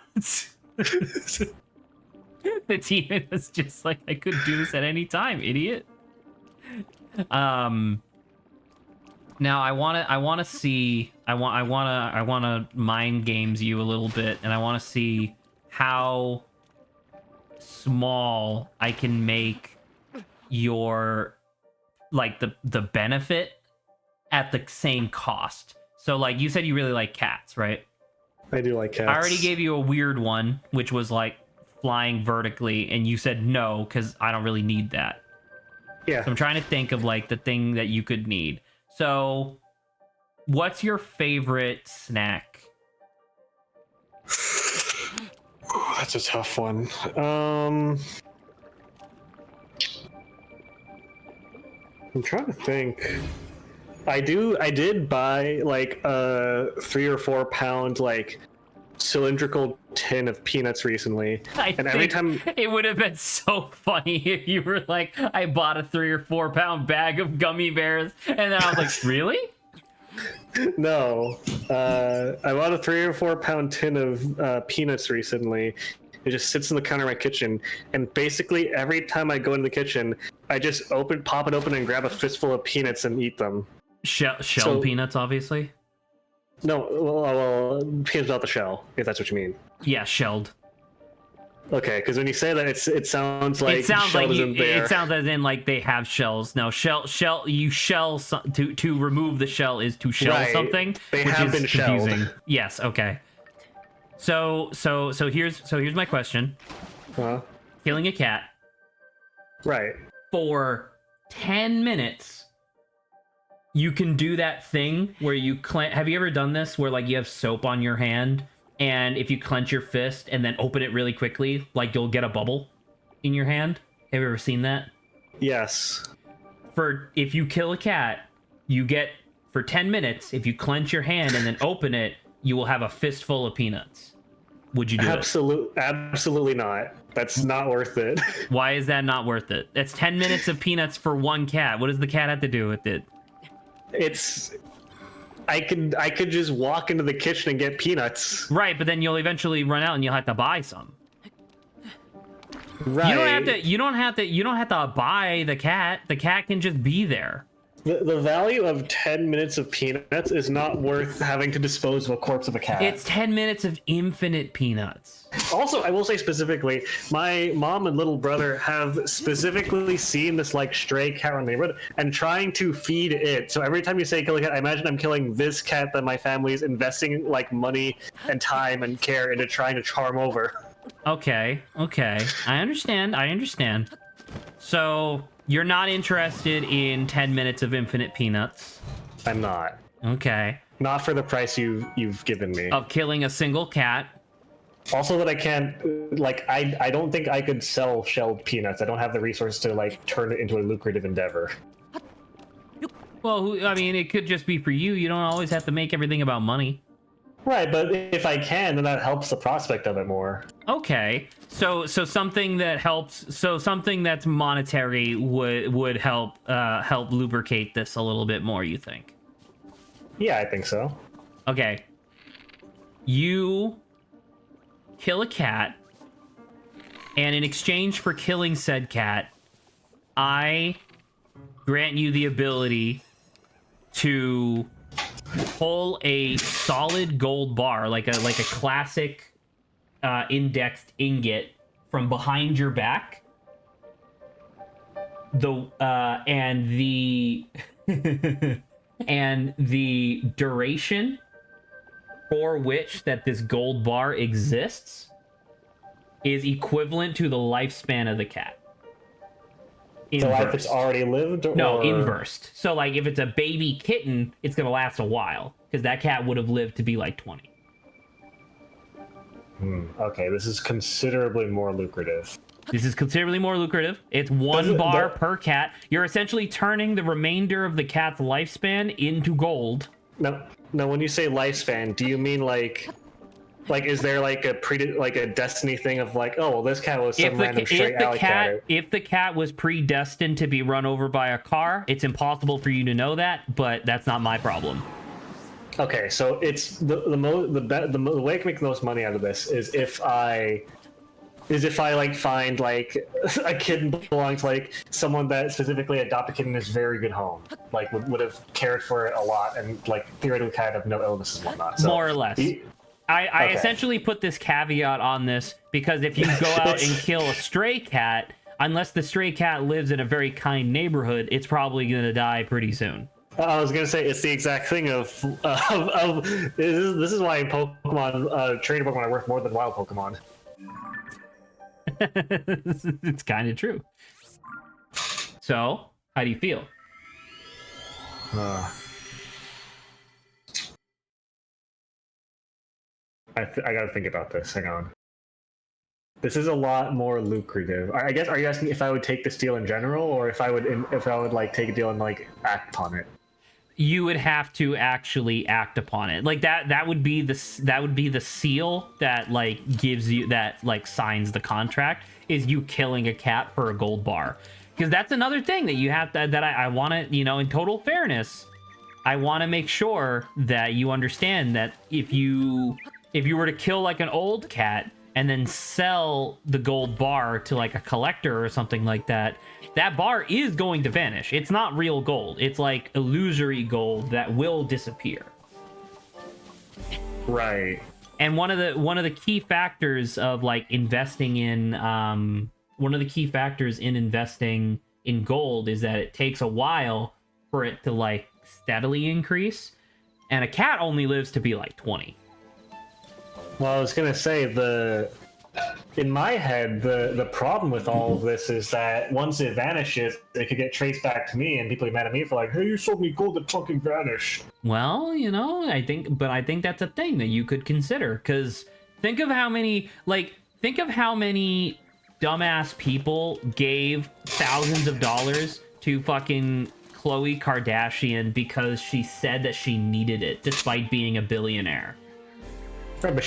[SPEAKER 1] The demon was just like, I could do this at any time, idiot. Now I wanna mind games you a little bit, and I wanna see how small I can make your, like, the benefit at the same cost. So, like, you said you really like cats, right?
[SPEAKER 2] I do like cats.
[SPEAKER 1] I already gave you a weird one, which was like flying vertically, and you said no because I don't really need that.
[SPEAKER 2] Yeah.
[SPEAKER 1] So I'm trying to think of, like, the thing that you could need. So what's your favorite snack?
[SPEAKER 2] That's a tough one. I'm trying to think. I did buy like a 3 or 4 pound like cylindrical tin of peanuts recently, and every time
[SPEAKER 1] it would have been so funny if you were like, I bought a 3 or 4 pound bag of gummy bears, and then I was like, really?
[SPEAKER 2] No, I bought a 3 or 4 pound tin of peanuts recently. It just sits in the counter of my kitchen, and basically every time I go into the kitchen, I just pop it open, and grab a fistful of peanuts and eat them.
[SPEAKER 1] Shelled peanuts, obviously.
[SPEAKER 2] No, well, peanuts without the shell, if that's what you mean.
[SPEAKER 1] Yeah, shelled.
[SPEAKER 2] Okay, because when you say that, it sounds like
[SPEAKER 1] it sounds
[SPEAKER 2] shell
[SPEAKER 1] like
[SPEAKER 2] isn't there.
[SPEAKER 1] it sounds as in like they have shells. No, you shell to remove the shell is to shell
[SPEAKER 2] Right.
[SPEAKER 1] something.
[SPEAKER 2] They
[SPEAKER 1] which
[SPEAKER 2] have
[SPEAKER 1] is
[SPEAKER 2] been shelled.
[SPEAKER 1] confusing. Yes. Okay. So here's my question. Killing a cat
[SPEAKER 2] Right.
[SPEAKER 1] for 10 minutes. You can do that thing where you have you ever done this where, like, you have soap on your hand, and if you clench your fist and then open it really quickly, like, you'll get a bubble in your hand? Have you ever seen that?
[SPEAKER 2] Yes.
[SPEAKER 1] If you kill a cat, you get, for 10 minutes, if you clench your hand and then open it, you will have a fistful of peanuts. Would you do it?
[SPEAKER 2] Absolutely not. That's not worth it.
[SPEAKER 1] Why is that not worth it? That's 10 minutes of peanuts for one cat. What does the cat have to do with it?
[SPEAKER 2] I could just walk into the kitchen and get peanuts.
[SPEAKER 1] Right, but then you'll eventually run out and you'll have to buy some.
[SPEAKER 2] Right.
[SPEAKER 1] You don't have to buy the cat. The cat can just be there.
[SPEAKER 2] The value of 10 minutes of peanuts is not worth having to dispose of a corpse of a cat.
[SPEAKER 1] It's 10 minutes of infinite peanuts.
[SPEAKER 2] Also, I will say specifically, my mom and little brother have specifically seen this like stray cat around the neighborhood and trying to feed it. So every time you say kill a cat, I imagine I'm killing this cat that my family is investing like money and time and care into trying to charm over.
[SPEAKER 1] Okay. I understand. So you're not interested in 10 minutes of infinite peanuts?
[SPEAKER 2] I'm not.
[SPEAKER 1] Okay.
[SPEAKER 2] Not for the price you've given me.
[SPEAKER 1] Of killing a single cat.
[SPEAKER 2] Also that I can't, like, I don't think I could sell shelled peanuts. I don't have the resources to, like, turn it into a lucrative endeavor.
[SPEAKER 1] Well, I mean, it could just be for you. You don't always have to make everything about money.
[SPEAKER 2] Right, but if I can, then that helps the prospect of it more.
[SPEAKER 1] Okay. So something that helps, something that's monetary would help lubricate this a little bit more, you think?
[SPEAKER 2] Yeah, I think so.
[SPEAKER 1] Okay. You kill a cat, and in exchange for killing said cat, I grant you the ability to pull a solid gold bar, like a classic indexed ingot, from behind your back. And the and the duration for which that this gold bar exists is equivalent to the lifespan of the cat.
[SPEAKER 2] The life it's already lived?
[SPEAKER 1] No,
[SPEAKER 2] or...
[SPEAKER 1] inversed. So, like, if it's a baby kitten, it's going to last a while, because that cat would have lived to be, like, 20.
[SPEAKER 2] Okay, this is considerably more lucrative.
[SPEAKER 1] This is considerably more lucrative. It's one bar per cat. You're essentially turning the remainder of the cat's lifespan into gold.
[SPEAKER 2] Now, when you say lifespan, do you mean, like is there like a destiny thing of like, oh well, this cat was some random stray alley cat?
[SPEAKER 1] If the cat was predestined to be run over by a car, it's impossible for you to know that, but that's not my problem.
[SPEAKER 2] Okay, so it's the way I can make the most money out of this is if I like find like a kitten belonging to like someone that specifically adopted a kitten in this very good home, like would have cared for it a lot and like theoretically kind of no illnesses and whatnot. So,
[SPEAKER 1] more or less. I essentially put this caveat on this because if you go out and kill a stray cat, unless the stray cat lives in a very kind neighborhood, it's probably going to die pretty soon.
[SPEAKER 2] I was gonna say it's the exact thing of this is why in Pokemon trading Pokemon are worth more than wild Pokemon.
[SPEAKER 1] It's kind of true. So, how do you feel?
[SPEAKER 2] I gotta think about this. Hang on. This is a lot more lucrative. I guess. Are you asking if I would take this deal in general, or if I would like take a deal and like act upon it?
[SPEAKER 1] You would have to actually act upon it. Like that would be the seal that like gives you that like signs the contract is you killing a cat for a gold bar. Because that's another thing that you have to, that I want to, you know, in total fairness, I want to make sure that you understand that if you were to kill like an old cat and then sell the gold bar to like a collector or something like that, that bar is going to vanish. It's not real gold. It's like illusory gold that will disappear.
[SPEAKER 2] Right.
[SPEAKER 1] And one of the key factors of like investing in one of the key factors in investing in gold is that it takes a while for it to like steadily increase, and a cat only lives to be like 20.
[SPEAKER 2] Well, I was gonna say in my head, the problem with all of this is that once it vanishes, it could get traced back to me, and people get mad at me for like, hey, you sold me gold that fucking vanished.
[SPEAKER 1] Well, you know, I think that's a thing that you could consider, because think of how many dumbass people gave thousands of dollars to fucking Khloe Kardashian because she said that she needed it despite being a billionaire.
[SPEAKER 2] Right, but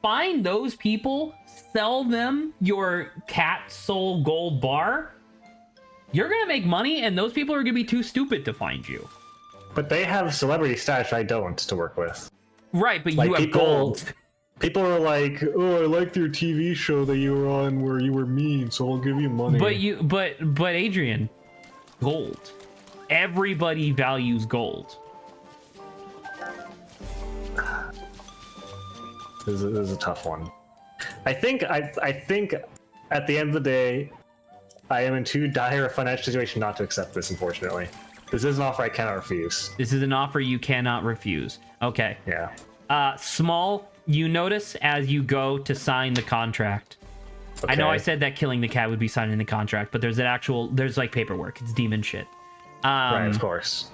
[SPEAKER 1] Find those people, sell them your cat soul gold bar. You're gonna make money, and those people are gonna be too stupid to find you.
[SPEAKER 2] But they have celebrity status I don't to work with.
[SPEAKER 1] Right, but
[SPEAKER 2] like
[SPEAKER 1] you have gold.
[SPEAKER 2] People are like, oh, I liked your TV show that you were on where you were mean, so I'll give you money.
[SPEAKER 1] But Adrian, gold. Everybody values gold.
[SPEAKER 2] This is a tough one. I think at the end of the day, I am in too dire a financial situation not to accept this, unfortunately. This is an offer I cannot refuse.
[SPEAKER 1] This is an offer you cannot refuse. Okay.
[SPEAKER 2] Yeah.
[SPEAKER 1] You notice as you go to sign the contract. Okay. I know I said that killing the cat would be signing the contract, but there's like paperwork. It's demon shit.
[SPEAKER 2] Right, of course.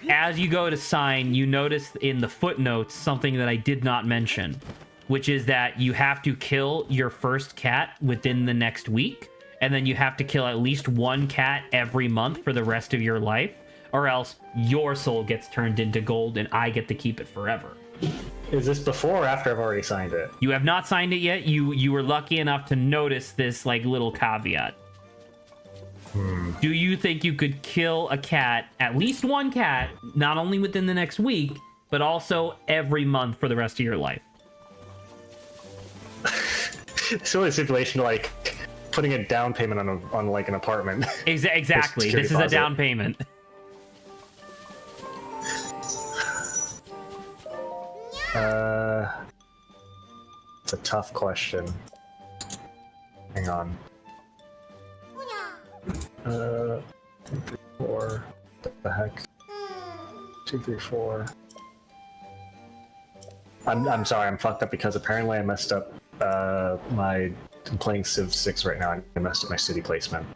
[SPEAKER 1] As you go to sign, you notice in the footnotes something that I did not mention, which is that you have to kill your first cat within the next week, and then you have to kill at least one cat every month for the rest of your life, or else your soul gets turned into gold and I get to keep it forever.
[SPEAKER 2] Is this before or after I've already signed it?
[SPEAKER 1] You have not signed it yet. You were lucky enough to notice this like little caveat. Do you think you could kill a cat, at least one cat, not only within the next week, but also every month for the rest of your life?
[SPEAKER 2] It's really a stipulation like putting a down payment on like an apartment.
[SPEAKER 1] Exactly. This is a down payment.
[SPEAKER 2] It's a tough question. Hang on. 2, 3, 4. What the heck? 2, 3, 4. I'm sorry, I'm fucked up because apparently I messed up my. I'm playing Civ 6 right now. I messed up my city placement.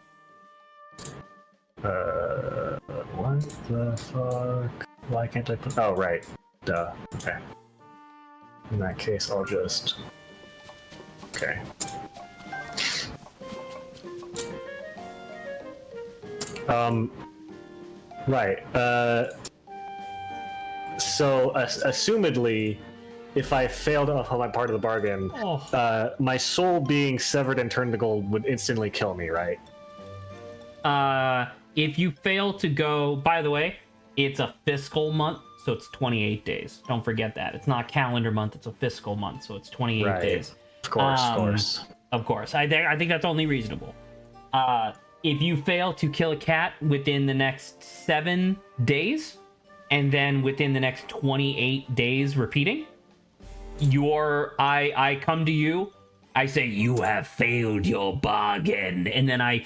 [SPEAKER 2] What the fuck? Why can't I put? Oh, right. Duh. Okay. In that case, I'll just. Okay. Right. So, assumedly, if I failed on my part of the bargain, my soul being severed and turned to gold would instantly kill me, right?
[SPEAKER 1] If you fail to go, by the way, it's a fiscal month, so it's 28 days. Don't forget that. It's not a calendar month, it's a fiscal month, so it's 28
[SPEAKER 2] Right.
[SPEAKER 1] days.
[SPEAKER 2] Of course.
[SPEAKER 1] Of course. I think that's only reasonable. If you fail to kill a cat within the next 7 days, and then within the next 28 days repeating, I come to you, I say, you have failed your bargain, and then I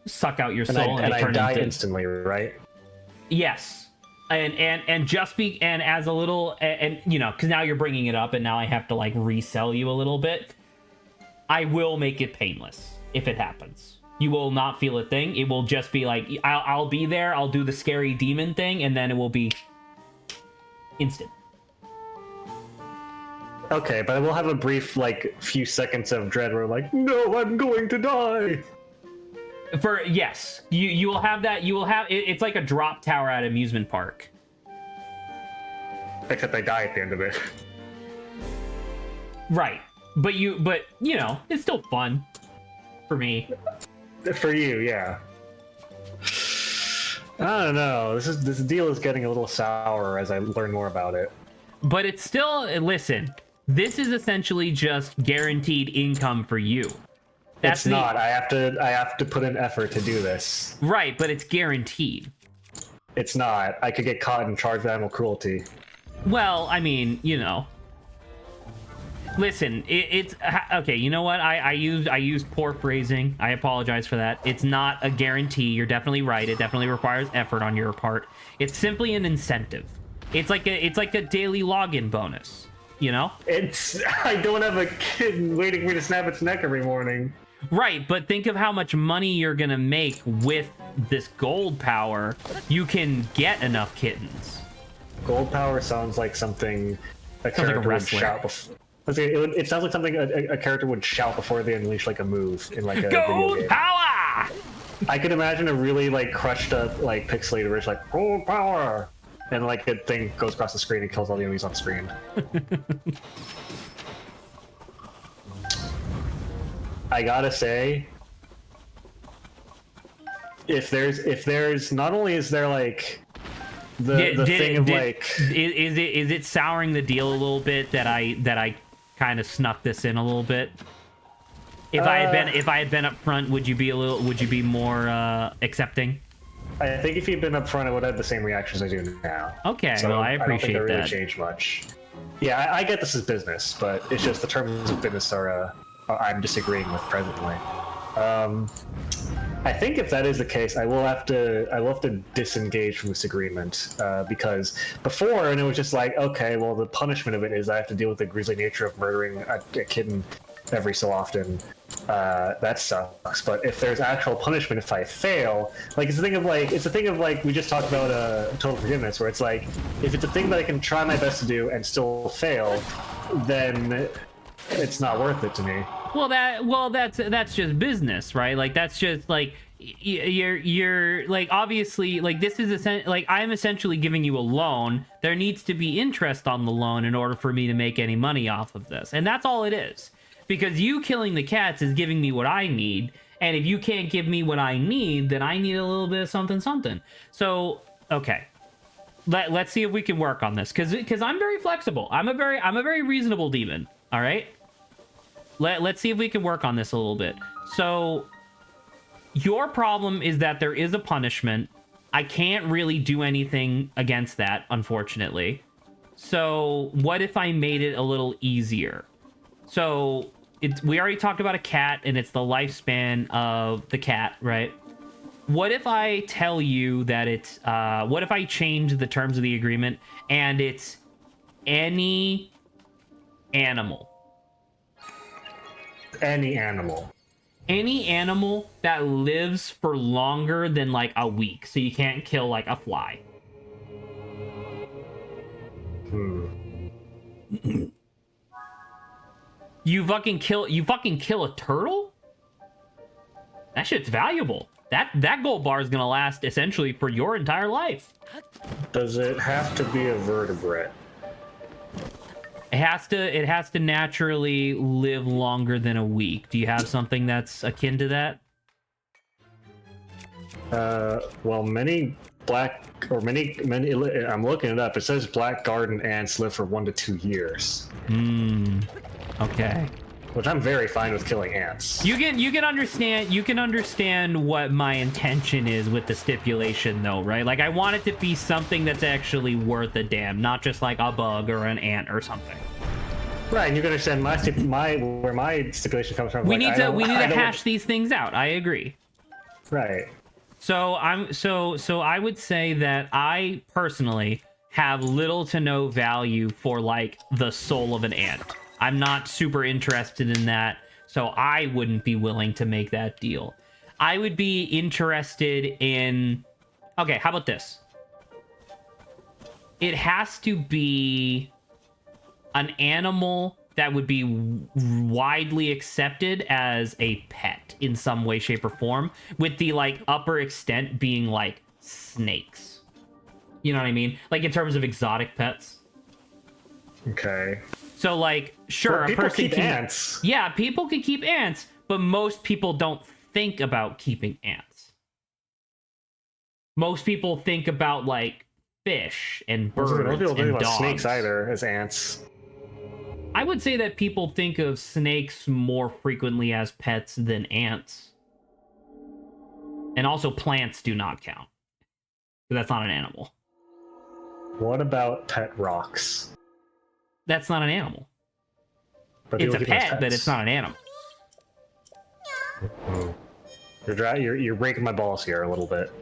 [SPEAKER 1] suck out your soul
[SPEAKER 2] and I
[SPEAKER 1] turn
[SPEAKER 2] die
[SPEAKER 1] into...
[SPEAKER 2] instantly, right?
[SPEAKER 1] Yes. And just be, and as a little, and you know, because now you're bringing it up and now I have to like resell you a little bit, I will make it painless if it happens. You will not feel a thing. It will just be like, I'll be there, I'll do the scary demon thing, and then it will be instant.
[SPEAKER 2] Okay, but we'll have a brief, like, few seconds of dread where, like, no, I'm going to die!
[SPEAKER 1] Yes, you will have that. You will have it's like a drop tower at amusement park.
[SPEAKER 2] Except I die at the end of it.
[SPEAKER 1] Right, but you know, it's still fun for me.
[SPEAKER 2] For you, yeah. I don't know. This deal is getting a little sour as I learn more about it.
[SPEAKER 1] But it's still, listen, this is essentially just guaranteed income for you.
[SPEAKER 2] It's not. I have to put in effort to do this.
[SPEAKER 1] Right, but it's guaranteed.
[SPEAKER 2] It's not. I could get caught and charged with animal cruelty.
[SPEAKER 1] Well, I mean, you know. Listen, it's okay. You know what? I used poor phrasing. I apologize for that. It's not a guarantee. You're definitely right. It definitely requires effort on your part. It's simply an incentive. It's like a daily login bonus. You know?
[SPEAKER 2] I don't have a kid waiting for me to snap its neck every morning.
[SPEAKER 1] Right, but think of how much money you're gonna make with this gold power. You can get enough kittens.
[SPEAKER 2] Gold power sounds like something a character would shout before. It sounds like something a character would shout before they unleash like a move in like a video
[SPEAKER 1] Gold
[SPEAKER 2] game.
[SPEAKER 1] power!
[SPEAKER 2] I could imagine a really like crushed up like pixelated version like gold power, and like a thing goes across the screen and kills all the enemies on screen. I gotta say, if there's not only is there like the thing of like
[SPEAKER 1] is it souring the deal a little bit that I kind of snuck this in a little bit? If I had been up front, would you be more accepting?
[SPEAKER 2] I think if you'd been up front, I would have the same reactions I do now.
[SPEAKER 1] Okay,
[SPEAKER 2] so
[SPEAKER 1] well I appreciate
[SPEAKER 2] I don't think
[SPEAKER 1] that.
[SPEAKER 2] Really changed much. Yeah, I get this is business, but it's just the terms of business are I'm disagreeing with presently. I think if that is the case, I will have to disengage from this agreement because before, and it was just like, okay, well, the punishment of it is I have to deal with the grisly nature of murdering a kitten every so often. That sucks. But if there's actual punishment if I fail, like it's a thing of like we just talked about total forgiveness, where it's like if it's a thing that I can try my best to do and still fail, then it's not worth it to me.
[SPEAKER 1] Well, that's just business, right? Like that's just like you're like obviously like this is like I'm essentially giving you a loan. There needs to be interest on the loan in order for me to make any money off of this, and that's all it is. Because you killing the cats is giving me what I need, and if you can't give me what I need, then I need a little bit of something. So okay, let's see if we can work on this because I'm very flexible. I'm a very reasonable demon. All right. Let's see if we can work on this a little bit. So, your problem is that there is a punishment. I can't really do anything against that, unfortunately. So, what if I made it a little easier? So, we already talked about a cat, and it's the lifespan of the cat, right? What if I tell you that it's... what if I change the terms of the agreement, and it's any animal.
[SPEAKER 2] Any animal.
[SPEAKER 1] Any animal that lives for longer than like a week, so you can't kill like a fly. You fucking kill a turtle? That shit's valuable. That gold bar is gonna last essentially for your entire life.
[SPEAKER 2] Does it have to be a vertebrate?
[SPEAKER 1] It has to naturally live longer than a week. Do you have something that's akin to that?
[SPEAKER 2] Well, many I'm looking it up. It says black garden ants live for 1 to 2 years.
[SPEAKER 1] Okay.
[SPEAKER 2] Which I'm very fine with killing ants.
[SPEAKER 1] You can understand what my intention is with the stipulation though, right? Like I want it to be something that's actually worth a damn, not just like a bug or an ant or something.
[SPEAKER 2] Right, and you can understand where my stipulation comes from.
[SPEAKER 1] We need to hash these things out. I agree.
[SPEAKER 2] Right.
[SPEAKER 1] So I would say that I personally have little to no value for like the soul of an ant. I'm not super interested in that, so I wouldn't be willing to make that deal. I would be interested in... Okay, how about this? It has to be an animal that would be widely accepted as a pet in some way, shape, or form, with the like upper extent being like snakes. You know what I mean? Like in terms of exotic pets.
[SPEAKER 2] Okay.
[SPEAKER 1] So, like, sure,
[SPEAKER 2] well,
[SPEAKER 1] a person
[SPEAKER 2] keep
[SPEAKER 1] can...
[SPEAKER 2] ants.
[SPEAKER 1] Yeah, people can keep ants, but most people don't think about keeping ants. Most people think about, like, fish and birds
[SPEAKER 2] Most people
[SPEAKER 1] and
[SPEAKER 2] think about
[SPEAKER 1] dogs.
[SPEAKER 2] snakes either as ants.
[SPEAKER 1] I would say that people think of snakes more frequently as pets than ants. And also plants do not count. So that's not an animal.
[SPEAKER 2] What about pet rocks?
[SPEAKER 1] That's not an animal.
[SPEAKER 2] But
[SPEAKER 1] It's a
[SPEAKER 2] people keep them as
[SPEAKER 1] pet, but
[SPEAKER 2] pets.
[SPEAKER 1] it's not an animal.
[SPEAKER 2] You're breaking my balls here a little bit.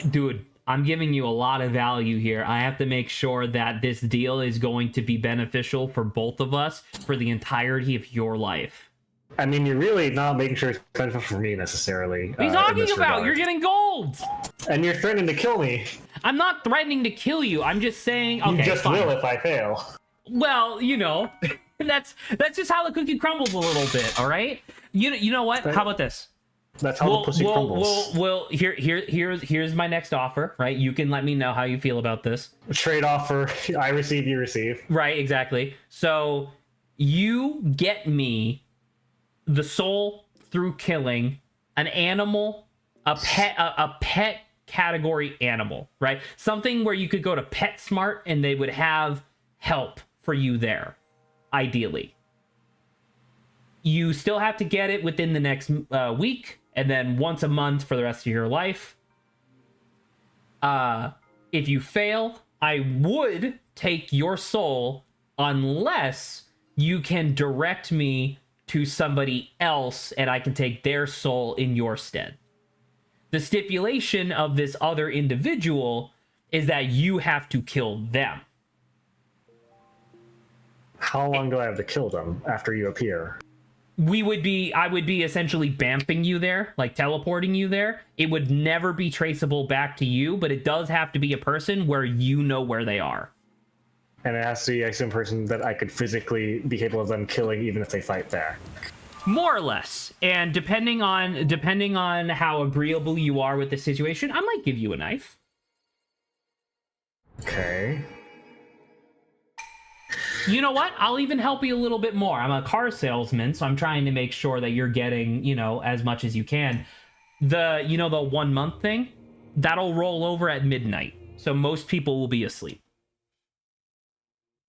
[SPEAKER 1] Dude, I'm giving you a lot of value here. I have to make sure that this deal is going to be beneficial for both of us for the entirety of your life.
[SPEAKER 2] I mean, you're really not making sure it's beneficial for me necessarily.
[SPEAKER 1] What are you
[SPEAKER 2] in
[SPEAKER 1] talking
[SPEAKER 2] this
[SPEAKER 1] about?
[SPEAKER 2] regard.
[SPEAKER 1] You're getting gold!
[SPEAKER 2] And you're threatening to kill me.
[SPEAKER 1] I'm not threatening to kill you. I'm just saying... Okay,
[SPEAKER 2] You just
[SPEAKER 1] fine.
[SPEAKER 2] will if I fail.
[SPEAKER 1] Well, you know, that's just how the cookie crumbles a little bit, all right? You know what? How about this?
[SPEAKER 2] That's how the pussy crumbles.
[SPEAKER 1] Here's my next offer, right? You can let me know how you feel about this.
[SPEAKER 2] Trade off for I receive, you receive.
[SPEAKER 1] Right, exactly. So you get me the soul through killing an animal, a pet category animal, right? Something where you could go to PetSmart and they would have help for you there, ideally. You still have to get it within the next week, and then once a month for the rest of your life. If you fail, I would take your soul unless you can direct me to somebody else and I can take their soul in your stead. The stipulation of this other individual is that you have to kill them.
[SPEAKER 2] How long do I have to kill them after you appear?
[SPEAKER 1] I would be essentially bamping you there, like teleporting you there. It would never be traceable back to you, but it does have to be a person where you know where they are.
[SPEAKER 2] And it has to be a certain person that I could physically be capable of them killing even if they fight back.
[SPEAKER 1] More or less. And depending on how agreeable you are with the situation, I might give you a knife.
[SPEAKER 2] Okay.
[SPEAKER 1] You know what? I'll even help you a little bit more. I'm a car salesman, so I'm trying to make sure that you're getting, as much as you can. The 1 month thing, that'll roll over at midnight. So most people will be asleep.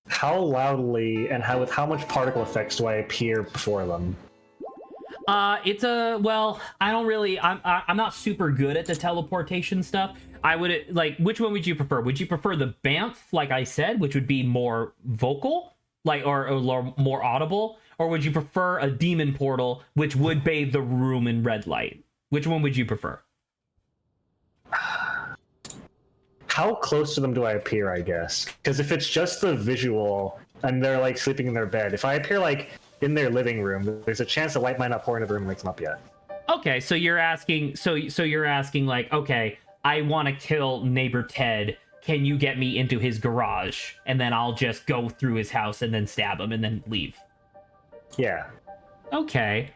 [SPEAKER 2] How loudly and with how much particle effects do I appear before them?
[SPEAKER 1] I'm not super good at the teleportation stuff. I would which one would you prefer? Would you prefer the Bamf, like I said, which would be more vocal, or more audible, or would you prefer a demon portal, which would bathe the room in red light? Which one would you prefer?
[SPEAKER 2] how close to them do I appear, I guess? Because if it's just the visual and they're like sleeping in their bed, if I appear like in their living room, there's a chance the light might not pour into the room and wake them up yet.
[SPEAKER 1] Okay, so you're asking, so you're asking like, okay, I want to kill neighbor Ted. Can you get me into his garage? And then I'll just go through his house and then stab him and then leave.
[SPEAKER 2] Yeah.
[SPEAKER 1] Okay.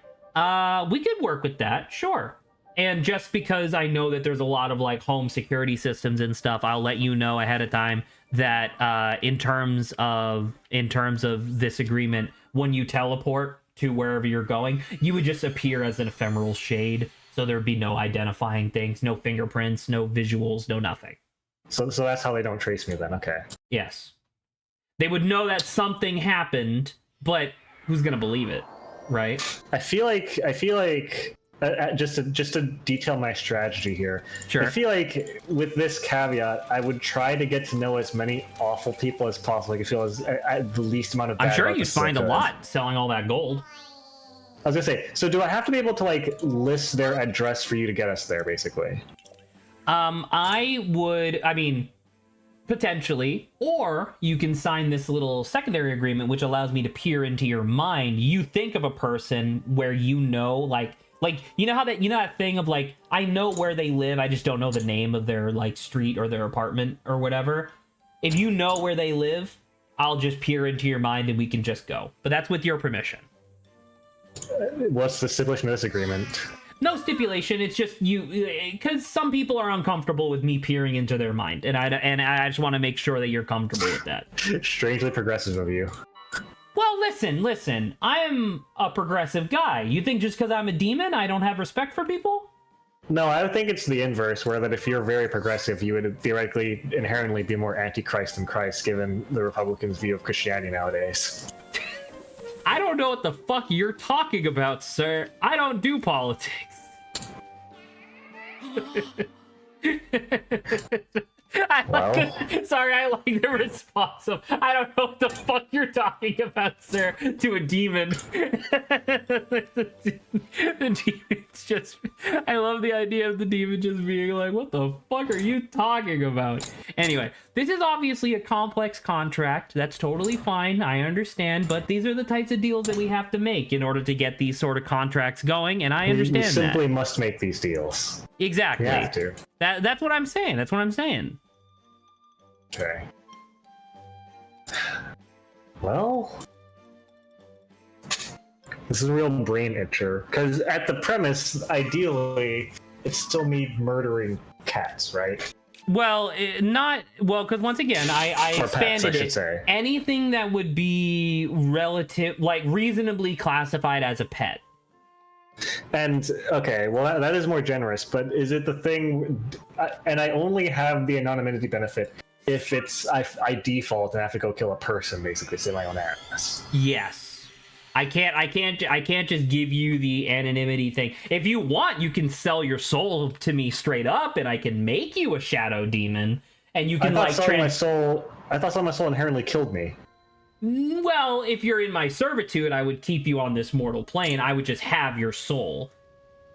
[SPEAKER 1] We could work with that, sure. And just because I know that there's a lot of like home security systems and stuff, I'll let you know ahead of time that in terms of this agreement, when you teleport to wherever you're going, you would just appear as an ephemeral shade. So there'd be no identifying things, no fingerprints, no visuals, no nothing.
[SPEAKER 2] So that's how they don't trace me then. Okay.
[SPEAKER 1] Yes. They would know that something happened, but who's gonna believe it, right?
[SPEAKER 2] I feel like just to detail my strategy here.
[SPEAKER 1] Sure.
[SPEAKER 2] I feel like with this caveat, I would try to get to know as many awful people as possible. I feel as the least amount of.
[SPEAKER 1] I'm sure
[SPEAKER 2] you'd
[SPEAKER 1] you'd find a lot selling all that gold.
[SPEAKER 2] I was gonna say. So do I have to be able to like list their address for you to get us there, basically?
[SPEAKER 1] I mean, potentially, or you can sign this little secondary agreement, which allows me to peer into your mind. You think of a person where you know, like you know how that thing of like, I know where they live, I just don't know the name of their like street or their apartment or whatever. If you know where they live, I'll just peer into your mind and we can just go. But that's with your permission.
[SPEAKER 2] What's the stipulation of this agreement?
[SPEAKER 1] No stipulation. It's just you, because some people are uncomfortable with me peering into their mind, and I just want to make sure that you're comfortable with that.
[SPEAKER 2] Strangely progressive of you.
[SPEAKER 1] Well, listen. I am a progressive guy. You think just because I'm a demon, I don't have respect for people?
[SPEAKER 2] No, I would think it's the inverse, where that if you're very progressive, you would theoretically inherently be more anti-Christ than Christ, given the Republicans' view of Christianity nowadays.
[SPEAKER 1] I don't know what the fuck you're talking about, sir. I don't do politics. Sorry, I like the response of, I don't know what the fuck you're talking about, sir, to a demon. The demon's just, I love the idea of the demon just being like, what the fuck are you talking about? Anyway, this is obviously a complex contract. That's totally fine. I understand, but these are the types of deals that we have to make in order to get these sort of contracts going, and I understand that.
[SPEAKER 2] You simply must make these deals.
[SPEAKER 1] Exactly.
[SPEAKER 2] You have to.
[SPEAKER 1] That's what I'm saying. That's what I'm saying.
[SPEAKER 2] Okay. Well, this is a real brain itcher, because at the premise, ideally, it's still me murdering cats, right?
[SPEAKER 1] Well, because once again, I expanded
[SPEAKER 2] pets, I should
[SPEAKER 1] it.
[SPEAKER 2] say.
[SPEAKER 1] Anything that would be reasonably classified as a pet.
[SPEAKER 2] And okay, well that is more generous, but is it the thing? And I only have the anonymity benefit if it's I default and have to go kill a person, basically, save my own ass.
[SPEAKER 1] Yes, I can't just give you the anonymity thing. If you want, you can sell your soul to me straight up, and I can make you a shadow demon, and you can
[SPEAKER 2] I thought selling my soul inherently killed me.
[SPEAKER 1] Well, if you're in my servitude, I would keep you on this mortal plane. I would just have your soul.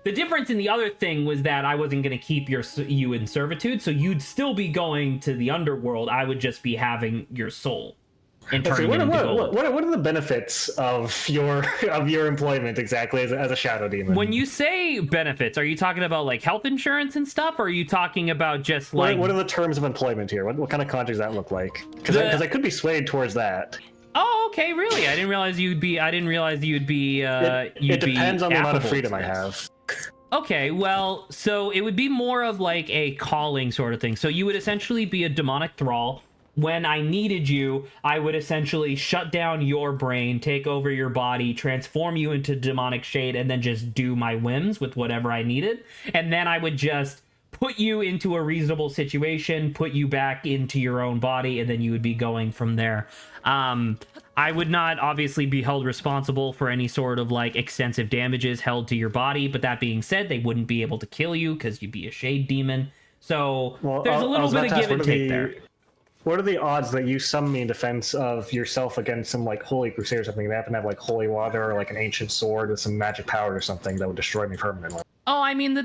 [SPEAKER 1] The difference in the other thing was that I wasn't going to keep you in servitude, so you'd still be going to the underworld. I would just be having your soul and turning it into gold.
[SPEAKER 2] What are the benefits of your employment exactly as a shadow demon?
[SPEAKER 1] When you say benefits, are you talking about like health insurance and stuff, or are you talking about just like...
[SPEAKER 2] What are the terms of employment here? What kind of contract does that look like? Because I could be swayed towards that.
[SPEAKER 1] Oh, okay, really? I didn't realize you'd be.
[SPEAKER 2] It depends on the amount of freedom I have.
[SPEAKER 1] Okay, well, so it would be more of like a calling sort of thing. So you would essentially be a demonic thrall. When I needed you, I would essentially shut down your brain, take over your body, transform you into demonic shade, and then just do my whims with whatever I needed. And then I would just put you into a reasonable situation, put you back into your own body, and then you would be going from there. I would not obviously be held responsible for any sort of like extensive damages held to your body, but that being said, they wouldn't be able to kill you because you'd be a shade demon. So there's a little bit of give and take there.
[SPEAKER 2] What are the odds that you summon me in defense of yourself against some like holy crusade or something? They happen to have like holy water or like an ancient sword with some magic power or something that would destroy me permanently.
[SPEAKER 1] Oh, I mean,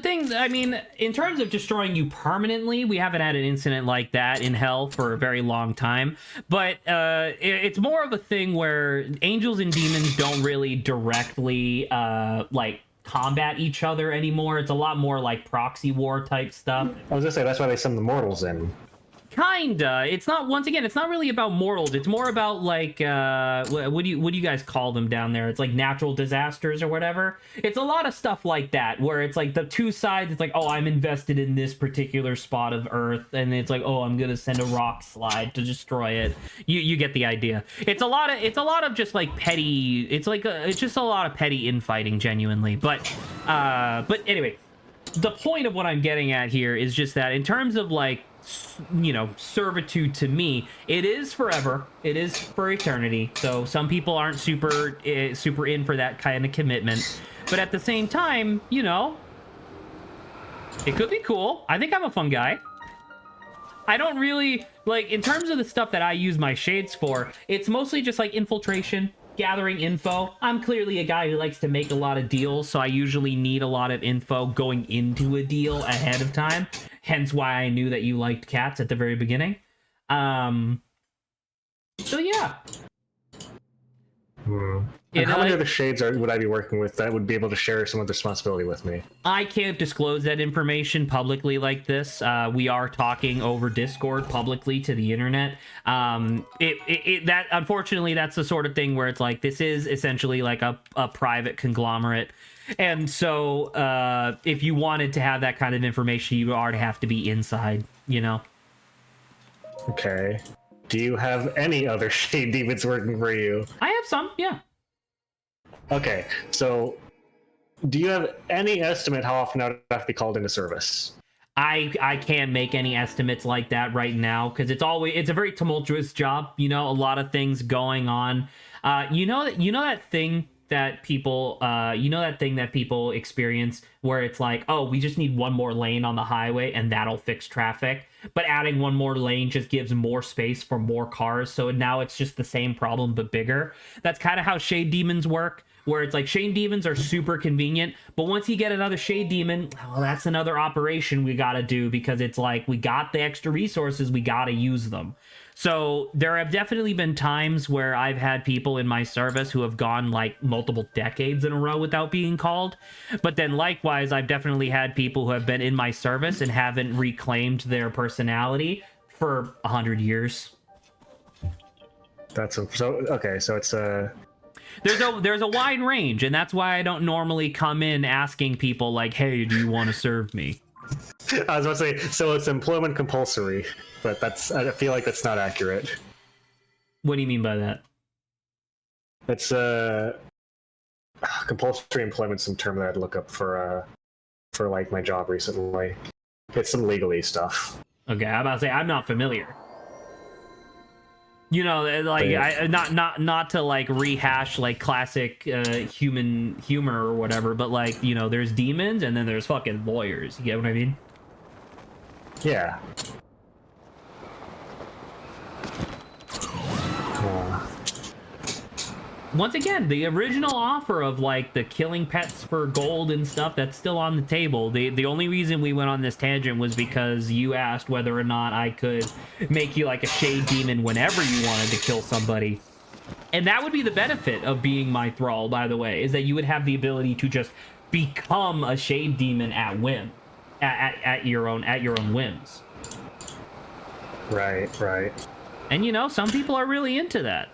[SPEAKER 1] in terms of destroying you permanently, we haven't had an incident like that in Hell for a very long time. But it's more of a thing where angels and demons don't really directly, like, combat each other anymore. It's a lot more like proxy war type stuff.
[SPEAKER 2] I was gonna say, that's why they send the mortals in.
[SPEAKER 1] Kinda. It's not. Once again, it's not really about mortals. It's more about like what do you guys call them down there? It's like natural disasters or whatever. It's a lot of stuff like that where it's like the two sides. It's like, oh, I'm invested in this particular spot of Earth, and it's like, oh, I'm gonna send a rock slide to destroy it. You get the idea. It's a lot of just like petty. It's just a lot of petty infighting, genuinely. But anyway, the point of what I'm getting at here is just that in terms of like, you know, servitude to me, it is forever, it is for eternity. So some people aren't super in for that kind of commitment, but at the same time, you know, it could be cool. I think I'm a fun guy. I don't really like, in terms of the stuff that I use my shades for, it's mostly just like infiltration, gathering info. I'm clearly a guy who likes to make a lot of deals, so I usually need a lot of info going into a deal ahead of time. Hence why I knew that you liked cats at the very beginning. So yeah.
[SPEAKER 2] And how many other shades would I be working with that would be able to share some of the responsibility with me?
[SPEAKER 1] I can't disclose that information publicly like this. We are talking over Discord publicly to the internet. That unfortunately, that's the sort of thing where it's like, this is essentially like a private conglomerate. And so if you wanted to have that kind of information, you already have to be inside, you know?
[SPEAKER 2] Okay. Do you have any other shade demons working for you?
[SPEAKER 1] I have some, yeah.
[SPEAKER 2] Okay, so do you have any estimate how often I would have to be called into service?
[SPEAKER 1] I can't make any estimates like that right now because it's a very tumultuous job, you know, a lot of things going on. You know that thing that people experience where it's like, oh, we just need one more lane on the highway and that'll fix traffic, but adding one more lane just gives more space for more cars, so now it's just the same problem but bigger. That's kind of how shade demons work, where it's like shade demons are super convenient, but once you get another shade demon, well, that's another operation we gotta do, because it's like, we got the extra resources, we gotta use them. So there have definitely been times where I've had people in my service who have gone like multiple decades in a row without being called. But then likewise, I've definitely had people who have been in my service and haven't reclaimed their personality for 100 years.
[SPEAKER 2] So it's
[SPEAKER 1] there's a wide range, and that's why I don't normally come in asking people like, hey, do you want to serve me?
[SPEAKER 2] I was about to say, so it's employment compulsory, but I feel like that's not accurate.
[SPEAKER 1] What do you mean by that?
[SPEAKER 2] It's compulsory employment's some term that I had to look up for like my job recently. It's some legally stuff.
[SPEAKER 1] Okay, I'm about to say I'm not familiar. You know, like, not to like rehash like classic human humor or whatever, but like, you know, there's demons and then there's fucking lawyers. You get what I mean?
[SPEAKER 2] Yeah.
[SPEAKER 1] Once again, the original offer of like the killing pets for gold and stuff, that's still on the table. The only reason we went on this tangent was because you asked whether or not I could make you like a shade demon whenever you wanted to kill somebody. And that would be the benefit of being my thrall, by the way, is that you would have the ability to just become a shade demon at whim, at your own whims.
[SPEAKER 2] Right.
[SPEAKER 1] And you know, some people are really into that.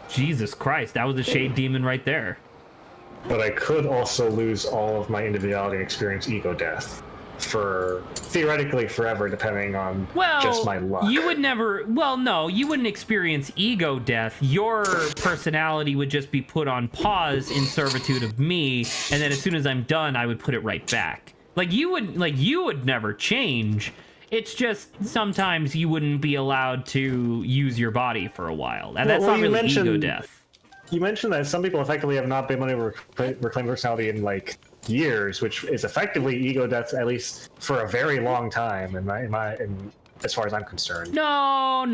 [SPEAKER 1] Jesus Christ, that was a shade demon right there.
[SPEAKER 2] But I could also lose all of my individuality and experience ego death for theoretically forever, depending on just my luck.
[SPEAKER 1] You would never. Well, no, you wouldn't experience ego death. Your personality would just be put on pause in servitude of me, and then as soon as I'm done, I would put it right back. You would never change. It's just sometimes you wouldn't be allowed to use your body for a while. And that's not really ego death.
[SPEAKER 2] You mentioned that some people effectively have not been able to reclaim personality in like years, which is effectively ego death, at least for a very long time in as far as I'm concerned.
[SPEAKER 1] No.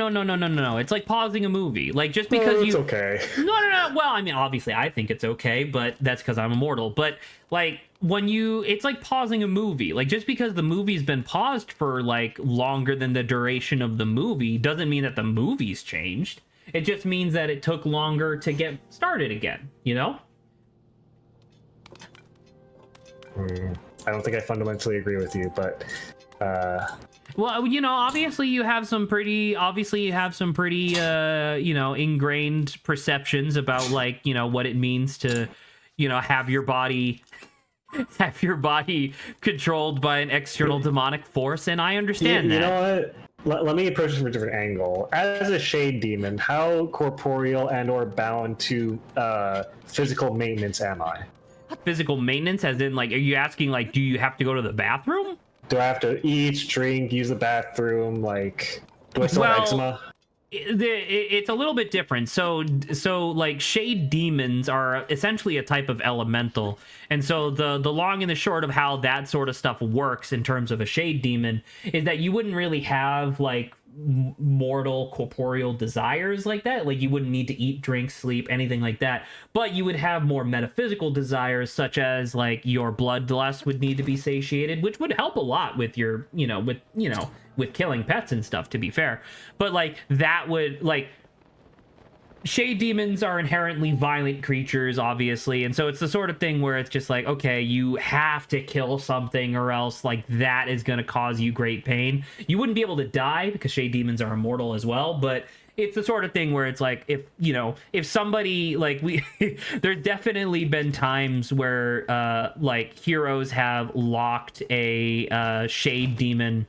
[SPEAKER 1] It's like pausing a movie. Like, just because
[SPEAKER 2] it's okay.
[SPEAKER 1] No. Well, I mean, obviously, I think it's okay, but that's because I'm immortal. But like, it's like pausing a movie. Like, just because the movie's been paused for like longer than the duration of the movie doesn't mean that the movie's changed. It just means that it took longer to get started again. You know?
[SPEAKER 2] I don't think I fundamentally agree with you, but
[SPEAKER 1] well, you know, obviously you have some pretty ingrained perceptions about, like, you know, what it means to, you know, have your body controlled by an external demonic force, and I understand that.
[SPEAKER 2] You know what? Let me approach it from a different angle. As a shade demon, how corporeal and or bound to physical maintenance am I?
[SPEAKER 1] Physical maintenance, as in, like, are you asking, like, do you have to go to the bathroom?
[SPEAKER 2] Do I have to eat, drink, use the bathroom? Like, do I still have eczema?
[SPEAKER 1] It's a little bit different. So like, shade demons are essentially a type of elemental, and so the long and the short of how that sort of stuff works in terms of a shade demon is that you wouldn't really have like mortal corporeal desires like that. Like, you wouldn't need to eat, drink, sleep, anything like that, but you would have more metaphysical desires, such as like your bloodlust would need to be satiated, which would help a lot with your with killing pets and stuff, to be fair. But like, that would, like, shade demons are inherently violent creatures, obviously, and so it's the sort of thing where it's just like, okay, you have to kill something or else, like, that is going to cause you great pain. You wouldn't be able to die because shade demons are immortal as well, but it's the sort of thing where it's like, if somebody, like, there's definitely been times where like, heroes have locked a shade demon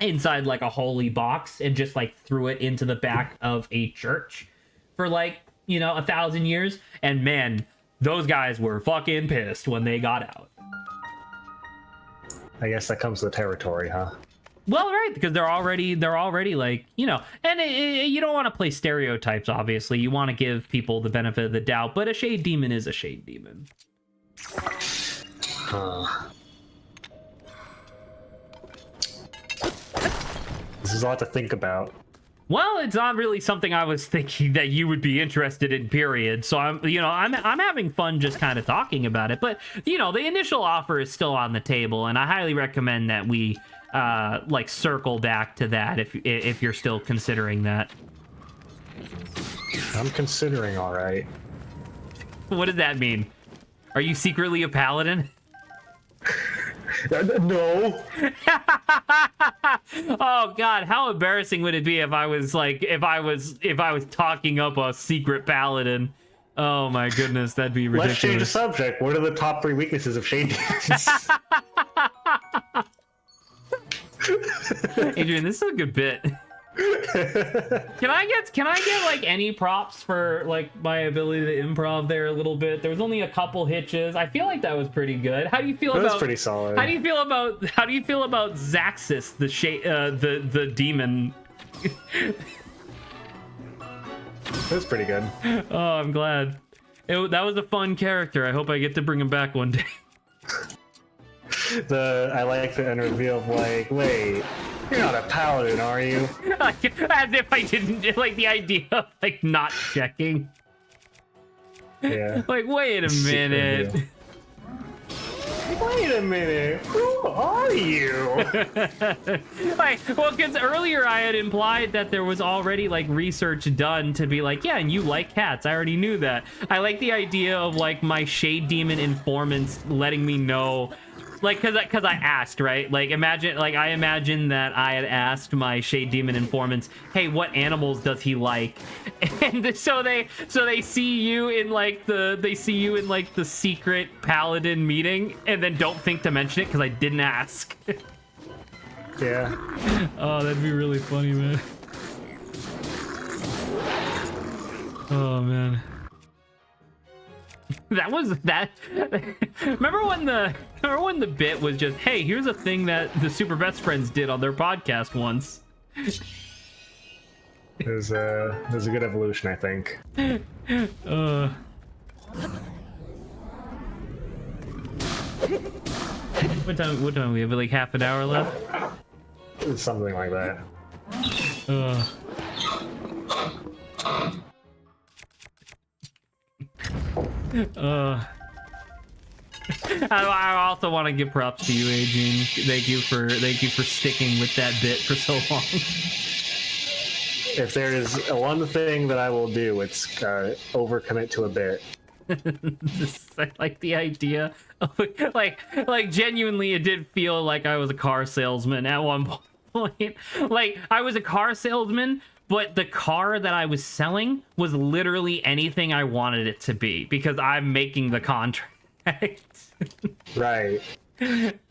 [SPEAKER 1] inside like a holy box and just like threw it into the back of a church for like, 1,000 years, and man, those guys were fucking pissed when they got out.
[SPEAKER 2] I guess that comes with the territory, huh?
[SPEAKER 1] Well, right, because they're already like, and you don't want to play stereotypes, obviously. You want to give people the benefit of the doubt, but a shade demon is a shade demon.
[SPEAKER 2] This is a lot to think about.
[SPEAKER 1] Well, it's not really something I was thinking that you would be interested in, period. So I'm having fun just kind of talking about it. But, the initial offer is still on the table, and I highly recommend that we like circle back to that if you're still considering that.
[SPEAKER 2] I'm considering, all right.
[SPEAKER 1] What does that mean? Are you secretly a paladin?
[SPEAKER 2] No.
[SPEAKER 1] Oh God, how embarrassing would it be if I was talking up a secret paladin? Oh my goodness, that'd be ridiculous.
[SPEAKER 2] Let's change the subject. What are the top 3 weaknesses of shade demons?
[SPEAKER 1] Adrian, this is a good bit. Can I get like any props for like my ability to improv there a little bit? There was only a couple hitches. I feel like that was pretty good. How do you feel about?
[SPEAKER 2] That's pretty solid.
[SPEAKER 1] How do you feel about Zaxxas, the demon?
[SPEAKER 2] That's pretty good.
[SPEAKER 1] Oh, I'm glad. That was a fun character. I hope I get to bring him back one day.
[SPEAKER 2] I like the interview of like, wait, you're not a paladin, are you?
[SPEAKER 1] Like, as if I didn't like the idea of like not checking.
[SPEAKER 2] Yeah.
[SPEAKER 1] Like, wait a minute.
[SPEAKER 2] Wait a minute. Who are you?
[SPEAKER 1] Like, well, because earlier I had implied that there was already like research done to be like, yeah, and you like cats. I already knew that. I like the idea of like my shade demon informants letting me know. Like, cause I asked, right? Like, I imagine that I had asked my shade demon informants, hey, what animals does he like? And so they see you in like the secret paladin meeting, and then don't think to mention it because I didn't ask.
[SPEAKER 2] Yeah.
[SPEAKER 1] Oh, that'd be really funny, man. Oh man. That was that. Remember when the bit was just, hey, here's a thing that the Super Best Friends did on their podcast once.
[SPEAKER 2] There's a good evolution, I think.
[SPEAKER 1] What time we have like half an hour left?
[SPEAKER 2] Something like that.
[SPEAKER 1] Ugh. I also want to give props to you, Adrian. Thank you for sticking with that bit for so long.
[SPEAKER 2] If there is one thing that I will do, it's overcommit to a bit.
[SPEAKER 1] I like the idea of like genuinely, it did feel like I was a car salesman at one point. Like I was a car salesman, but the car that I was selling was literally anything I wanted it to be because I'm making the contract.
[SPEAKER 2] Right.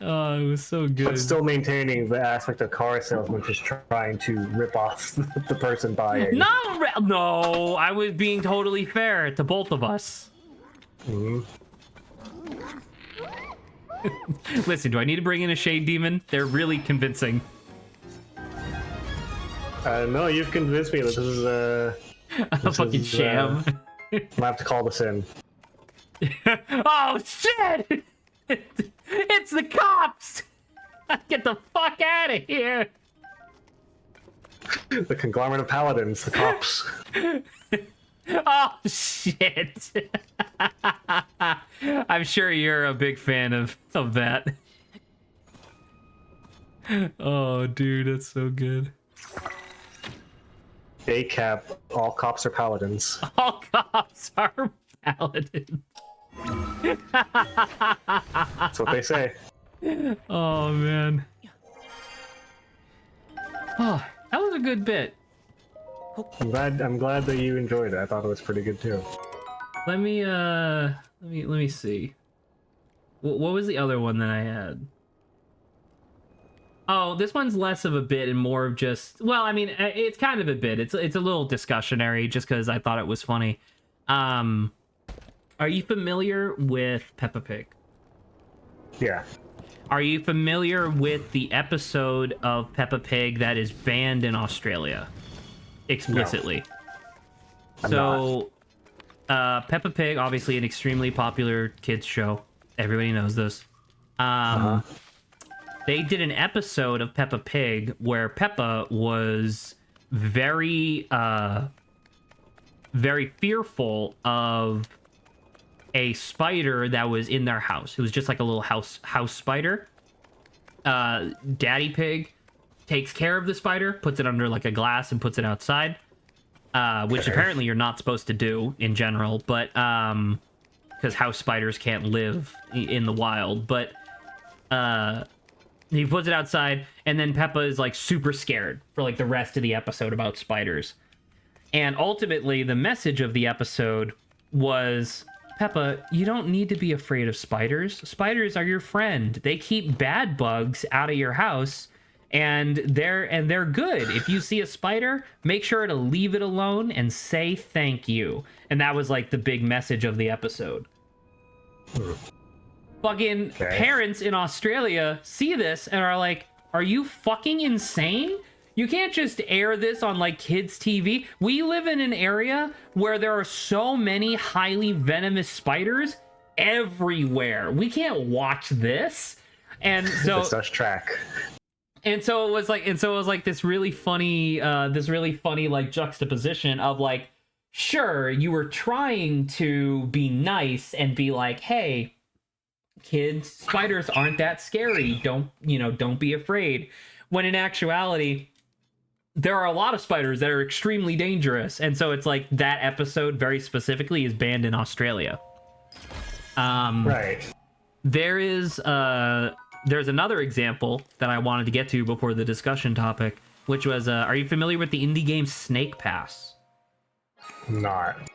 [SPEAKER 1] Oh, it was so good.
[SPEAKER 2] But still maintaining the aspect of car salesman, just trying to rip off the person buying.
[SPEAKER 1] No, I was being totally fair to both of us.
[SPEAKER 2] Mm-hmm.
[SPEAKER 1] Listen, do I need to bring in a shade demon? They're really convincing.
[SPEAKER 2] No, you've convinced me that this is
[SPEAKER 1] A fucking sham.
[SPEAKER 2] I'm gonna have to call this in.
[SPEAKER 1] Oh shit! It's the cops! Get the fuck out of here!
[SPEAKER 2] The conglomerate of paladins, the cops.
[SPEAKER 1] Oh shit! I'm sure you're a big fan of that. Oh dude, that's so good.
[SPEAKER 2] ACAP, all cops are paladins.
[SPEAKER 1] All cops are paladins.
[SPEAKER 2] That's what they say.
[SPEAKER 1] Oh man. Oh, that was a good bit.
[SPEAKER 2] I'm glad that you enjoyed it. I thought it was pretty good too.
[SPEAKER 1] Let me see. What was the other one that I had? Oh, this one's less of a bit and more of just, well, I mean, it's kind of a bit. It's a little discussionary just because I thought it was funny. Are you familiar with Peppa Pig?
[SPEAKER 2] Yeah.
[SPEAKER 1] Are you familiar with the episode of Peppa Pig that is banned in Australia? Explicitly.
[SPEAKER 2] No.
[SPEAKER 1] So, Peppa Pig, obviously an extremely popular kids show. Everybody knows this. They did an episode of Peppa Pig where Peppa was very, very fearful of a spider that was in their house. It was just like a little house spider. Daddy Pig takes care of the spider, puts it under like a glass and puts it outside, which apparently you're not supposed to do in general, but because house spiders can't live in the wild. But he puts it outside, and then Peppa is like super scared for like the rest of the episode about spiders. And ultimately, the message of the episode was, Peppa, you don't need to be afraid of spiders. Spiders are your friend. They keep bad bugs out of your house, and they're good. If you see a spider, make sure to leave it alone and say thank you. And that was like the big message of the episode. Fucking parents in Australia see this and are like, are you fucking insane? You can't just air this on like kids TV. We live in an area where there are so many highly venomous spiders everywhere. We can't watch this. And so
[SPEAKER 2] This does track.
[SPEAKER 1] And so it was like this really funny like juxtaposition of like, sure, you were trying to be nice and be like, hey, kids, spiders aren't that scary. Don't be afraid. When in actuality, there are a lot of spiders that are extremely dangerous. And so it's like that episode very specifically is banned in Australia.
[SPEAKER 2] Right.
[SPEAKER 1] There's another example that I wanted to get to before the discussion topic, which was, are you familiar with the indie game Snake Pass?
[SPEAKER 2] Not.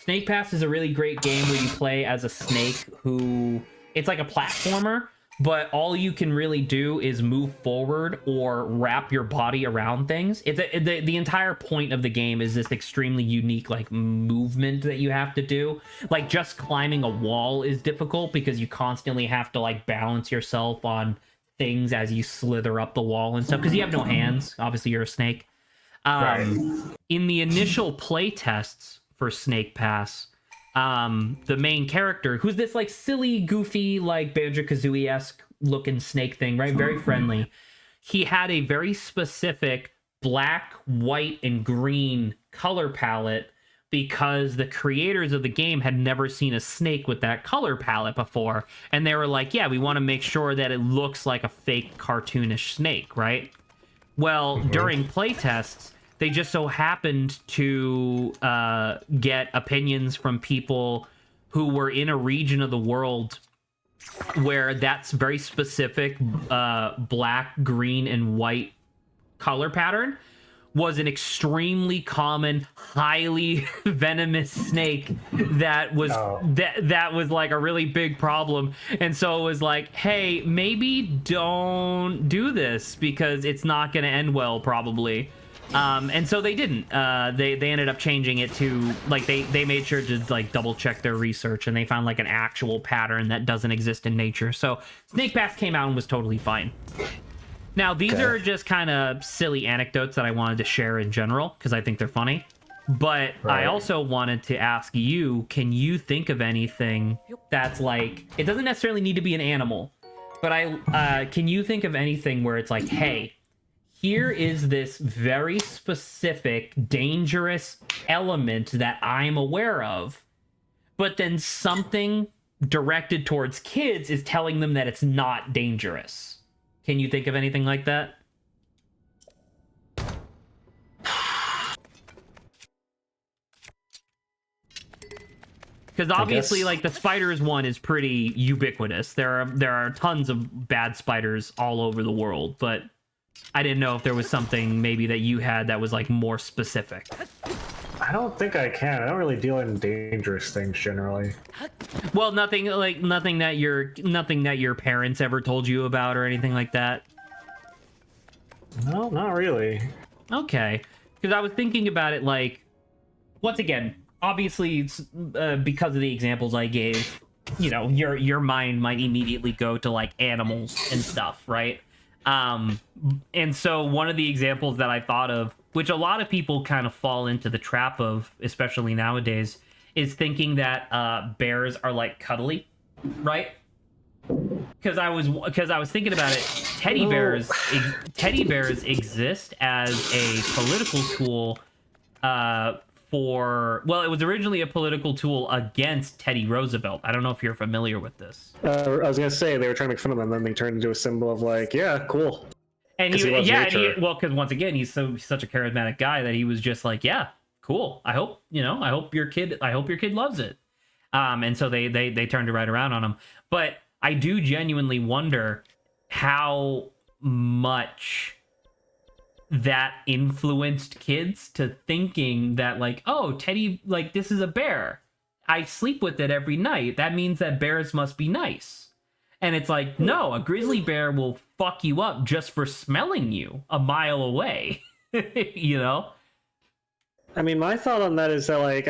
[SPEAKER 1] Snake Pass is a really great game where you play as a snake who, it's like a platformer, but all you can really do is move forward or wrap your body around things. The entire point of the game is this extremely unique like movement that you have to do. Like just climbing a wall is difficult because you constantly have to like balance yourself on things as you slither up the wall and stuff because you have no hands. Obviously you're a snake.
[SPEAKER 2] Right.
[SPEAKER 1] In the initial play tests for Snake Pass, the main character, who's this like silly, goofy, like Banjo-Kazooie-esque looking snake thing, right? Very friendly. He had a very specific black, white, and green color palette because the creators of the game had never seen a snake with that color palette before. And they were like, yeah, we want to make sure that it looks like a fake cartoonish snake, right? Well, during playtests, they just so happened to get opinions from people who were in a region of the world where that's very specific black, green, and white color pattern was an extremely common, highly venomous snake that was that was like a really big problem. And so it was like, hey, maybe don't do this because it's not going to end well, probably. And so they didn't. They ended up changing it to like they made sure to like double check their research, and they found like an actual pattern that doesn't exist in nature. So Snake Pass came out and was totally fine. Now, these are just kind of silly anecdotes that I wanted to share in general because I think they're funny. But I also wanted to ask you, can you think of anything that's like, it doesn't necessarily need to be an animal, but can you think of anything where it's like, hey, here is this very specific, dangerous element that I'm aware of, but then something directed towards kids is telling them that it's not dangerous? Can you think of anything like that? Because obviously, like, the spiders one is pretty ubiquitous. There are tons of bad spiders all over the world, but I didn't know if there was something maybe that you had that was like more specific.
[SPEAKER 2] I don't think I can. I don't really deal in dangerous things generally.
[SPEAKER 1] Well, nothing that your parents ever told you about or anything like that.
[SPEAKER 2] No, not really.
[SPEAKER 1] Okay, because I was thinking about it like, once again, obviously it's because of the examples I gave. You know, your mind might immediately go to like animals and stuff, right? And so one of the examples that I thought of, which a lot of people kind of fall into the trap of, especially nowadays, is thinking that bears are like cuddly, right? Because I was thinking about it. Teddy bears exist as a political tool it was originally a political tool against Teddy Roosevelt. I don't know if you're familiar with this.
[SPEAKER 2] I was gonna say they were trying to make fun of him, and then they turned into a symbol of like, yeah, cool.
[SPEAKER 1] And because once again, he's such a charismatic guy that he was just like, yeah, cool. I hope your kid loves it. And so they turned it right around on him. But I do genuinely wonder how much that influenced kids to thinking that like, oh, Teddy, like, this is a bear. I sleep with it every night. That means that bears must be nice. And it's like, no, a grizzly bear will fuck you up just for smelling you a mile away. You know?
[SPEAKER 2] I mean, my thought on that is that, like,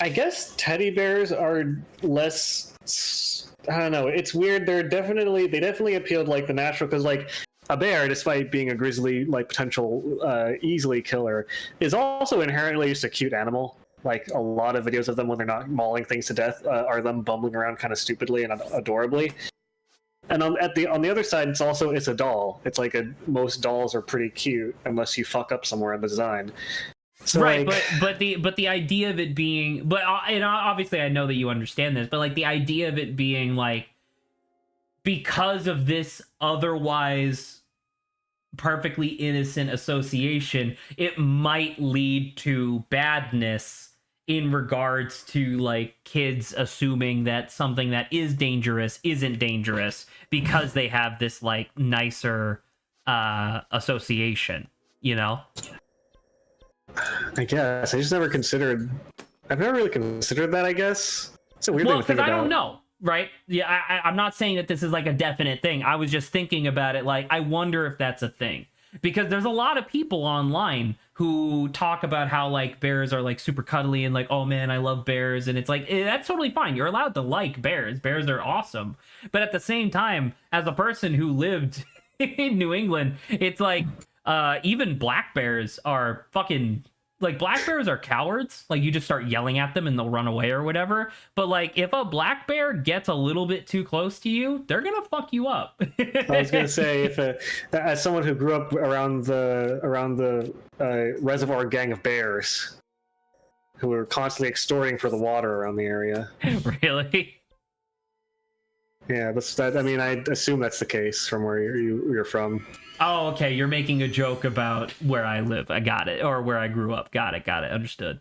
[SPEAKER 2] I guess teddy bears are less, I don't know, it's weird. They definitely appealed like the natural, because like a bear, despite being a grizzly, like potential easily killer, is also inherently just a cute animal. Like, a lot of videos of them when they're not mauling things to death are them bumbling around kind of stupidly and adorably. And on the other side, it's a doll. It's like most dolls are pretty cute unless you fuck up somewhere in the design. So
[SPEAKER 1] right,
[SPEAKER 2] like,
[SPEAKER 1] but the idea of it being, and obviously I know that you understand this, but like the idea of it being like, because of this otherwise perfectly innocent association, it might lead to badness in regards to like kids assuming that something that is dangerous isn't dangerous because they have this like nicer association, you know?
[SPEAKER 2] I guess I've never really considered that. I guess it's a weird thing to think about.
[SPEAKER 1] I don't know, right? Yeah, I'm not saying that this is like a definite thing. I was just thinking about it like, I wonder if that's a thing, because there's a lot of people online who talk about how like bears are like super cuddly and like, oh man, I love bears, and it's like, that's totally fine. You're allowed to like bears. Bears are awesome. But at the same time, as a person who lived in New England, it's like even black bears are fucking like black bears are cowards. Like you just start yelling at them and they'll run away or whatever. But like if a black bear gets a little bit too close to you, they're gonna fuck you up.
[SPEAKER 2] I was gonna say, as someone who grew up around the reservoir gang of bears, who were constantly extorting for the water around the area.
[SPEAKER 1] Really?
[SPEAKER 2] Yeah, that's that. I mean, I assume that's the case from where you're from.
[SPEAKER 1] Oh, okay. You're making a joke about where I live. I got it, or where I grew up. Got it. Understood.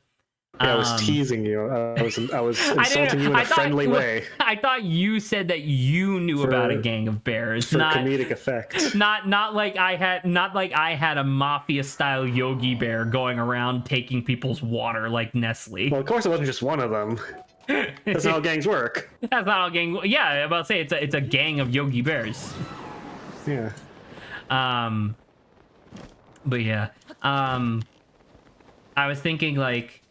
[SPEAKER 2] Yeah, I was teasing you. I was insulting you in a friendly way.
[SPEAKER 1] I thought you said that you knew about a gang of bears,
[SPEAKER 2] for comedic effect.
[SPEAKER 1] Not like I had a mafia style Yogi Bear going around taking people's water like Nestle.
[SPEAKER 2] Well, of course, it wasn't just one of them. That's not how gangs work.
[SPEAKER 1] That's not how gang. Yeah, I'm about to say it's a gang of Yogi Bears.
[SPEAKER 2] Yeah.
[SPEAKER 1] But yeah. I was thinking like.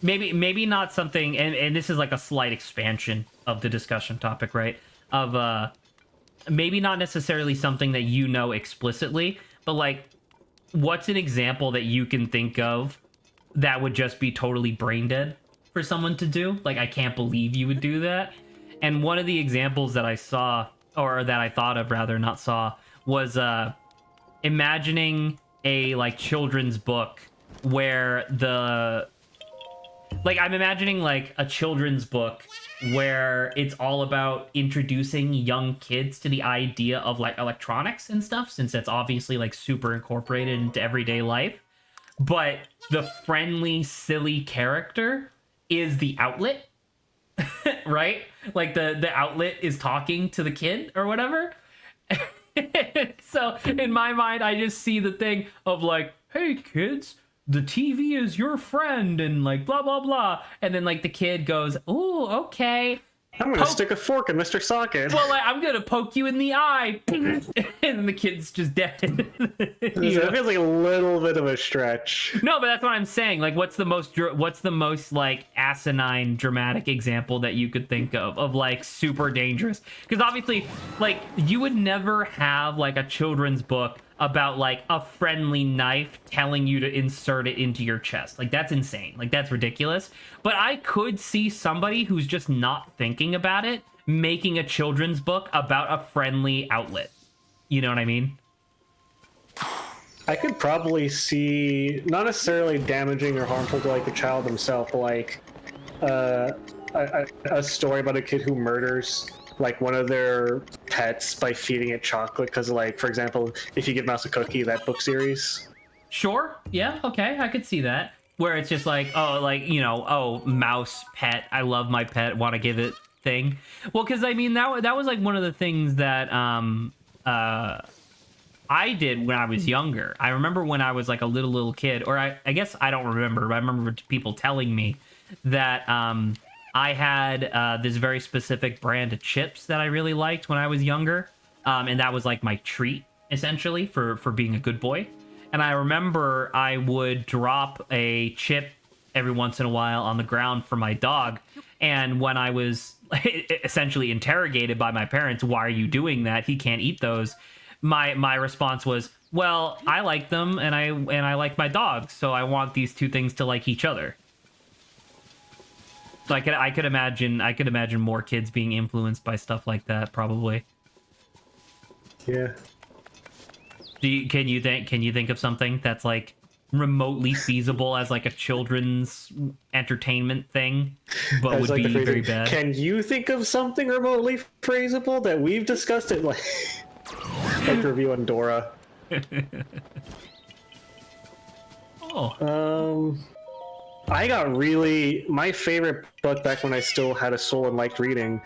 [SPEAKER 1] Maybe not something, and this is like a slight expansion of the discussion topic, right? Of maybe not necessarily something that you know explicitly, but like, what's an example that you can think of that would just be totally brain dead for someone to do? Like, I can't believe you would do that. And one of the examples that I saw, or that I thought of rather, not saw, was imagining a like children's book where I'm imagining like a children's book where it's all about introducing young kids to the idea of like electronics and stuff, since that's obviously like super incorporated into everyday life. But the friendly, silly character is the outlet, right? Like the outlet is talking to the kid or whatever. So in my mind, I just see the thing of like, hey kids, the TV is your friend, and like blah blah blah, and then like the kid goes, "Oh, okay.
[SPEAKER 2] I'm gonna stick a fork in Mr. Socket."
[SPEAKER 1] Well, like, I'm gonna poke you in the eye," and the kid's just dead.
[SPEAKER 2] It feels like a little bit of a stretch.
[SPEAKER 1] No, but that's what I'm saying. Like, what's the most like asinine dramatic example that you could think of like super dangerous? Because obviously, like, you would never have like a children's book about like a friendly knife telling you to insert it into your chest. Like, that's insane. Like, that's ridiculous. But I could see somebody who's just not thinking about it making a children's book about a friendly outlet. You know what I mean?
[SPEAKER 2] I could probably see, not necessarily damaging or harmful to like the child himself, but like a story about a kid who murders like one of their pets by feeding it chocolate, because like, for example, If You Give Mouse a Cookie, that book series.
[SPEAKER 1] Sure. Yeah. Okay. I could see that. Where it's just like, oh, like, you know, oh, mouse, pet, I love my pet, want to give it thing. Well, because I mean, that was like one of the things that I did when I was younger. I remember when I was like a little kid, or I guess I don't remember, but I remember people telling me that I had this very specific brand of chips that I really liked when I was younger. And that was like my treat, essentially, for being a good boy. And I remember I would drop a chip every once in a while on the ground for my dog. And when I was essentially interrogated by my parents, why are you doing that? He can't eat those. My response was, well, I like them and I like my dog, so I want these two things to like each other. So I could imagine more kids being influenced by stuff like that, probably.
[SPEAKER 2] Yeah.
[SPEAKER 1] Can you think of something that's like remotely feasible as like a children's entertainment thing, but
[SPEAKER 2] As
[SPEAKER 1] would
[SPEAKER 2] like
[SPEAKER 1] be
[SPEAKER 2] the
[SPEAKER 1] very bad?
[SPEAKER 2] Can you think of something remotely phraseable that we've discussed it like review on Dora?
[SPEAKER 1] Oh.
[SPEAKER 2] I got really, my favorite book back when I still had a soul and liked reading.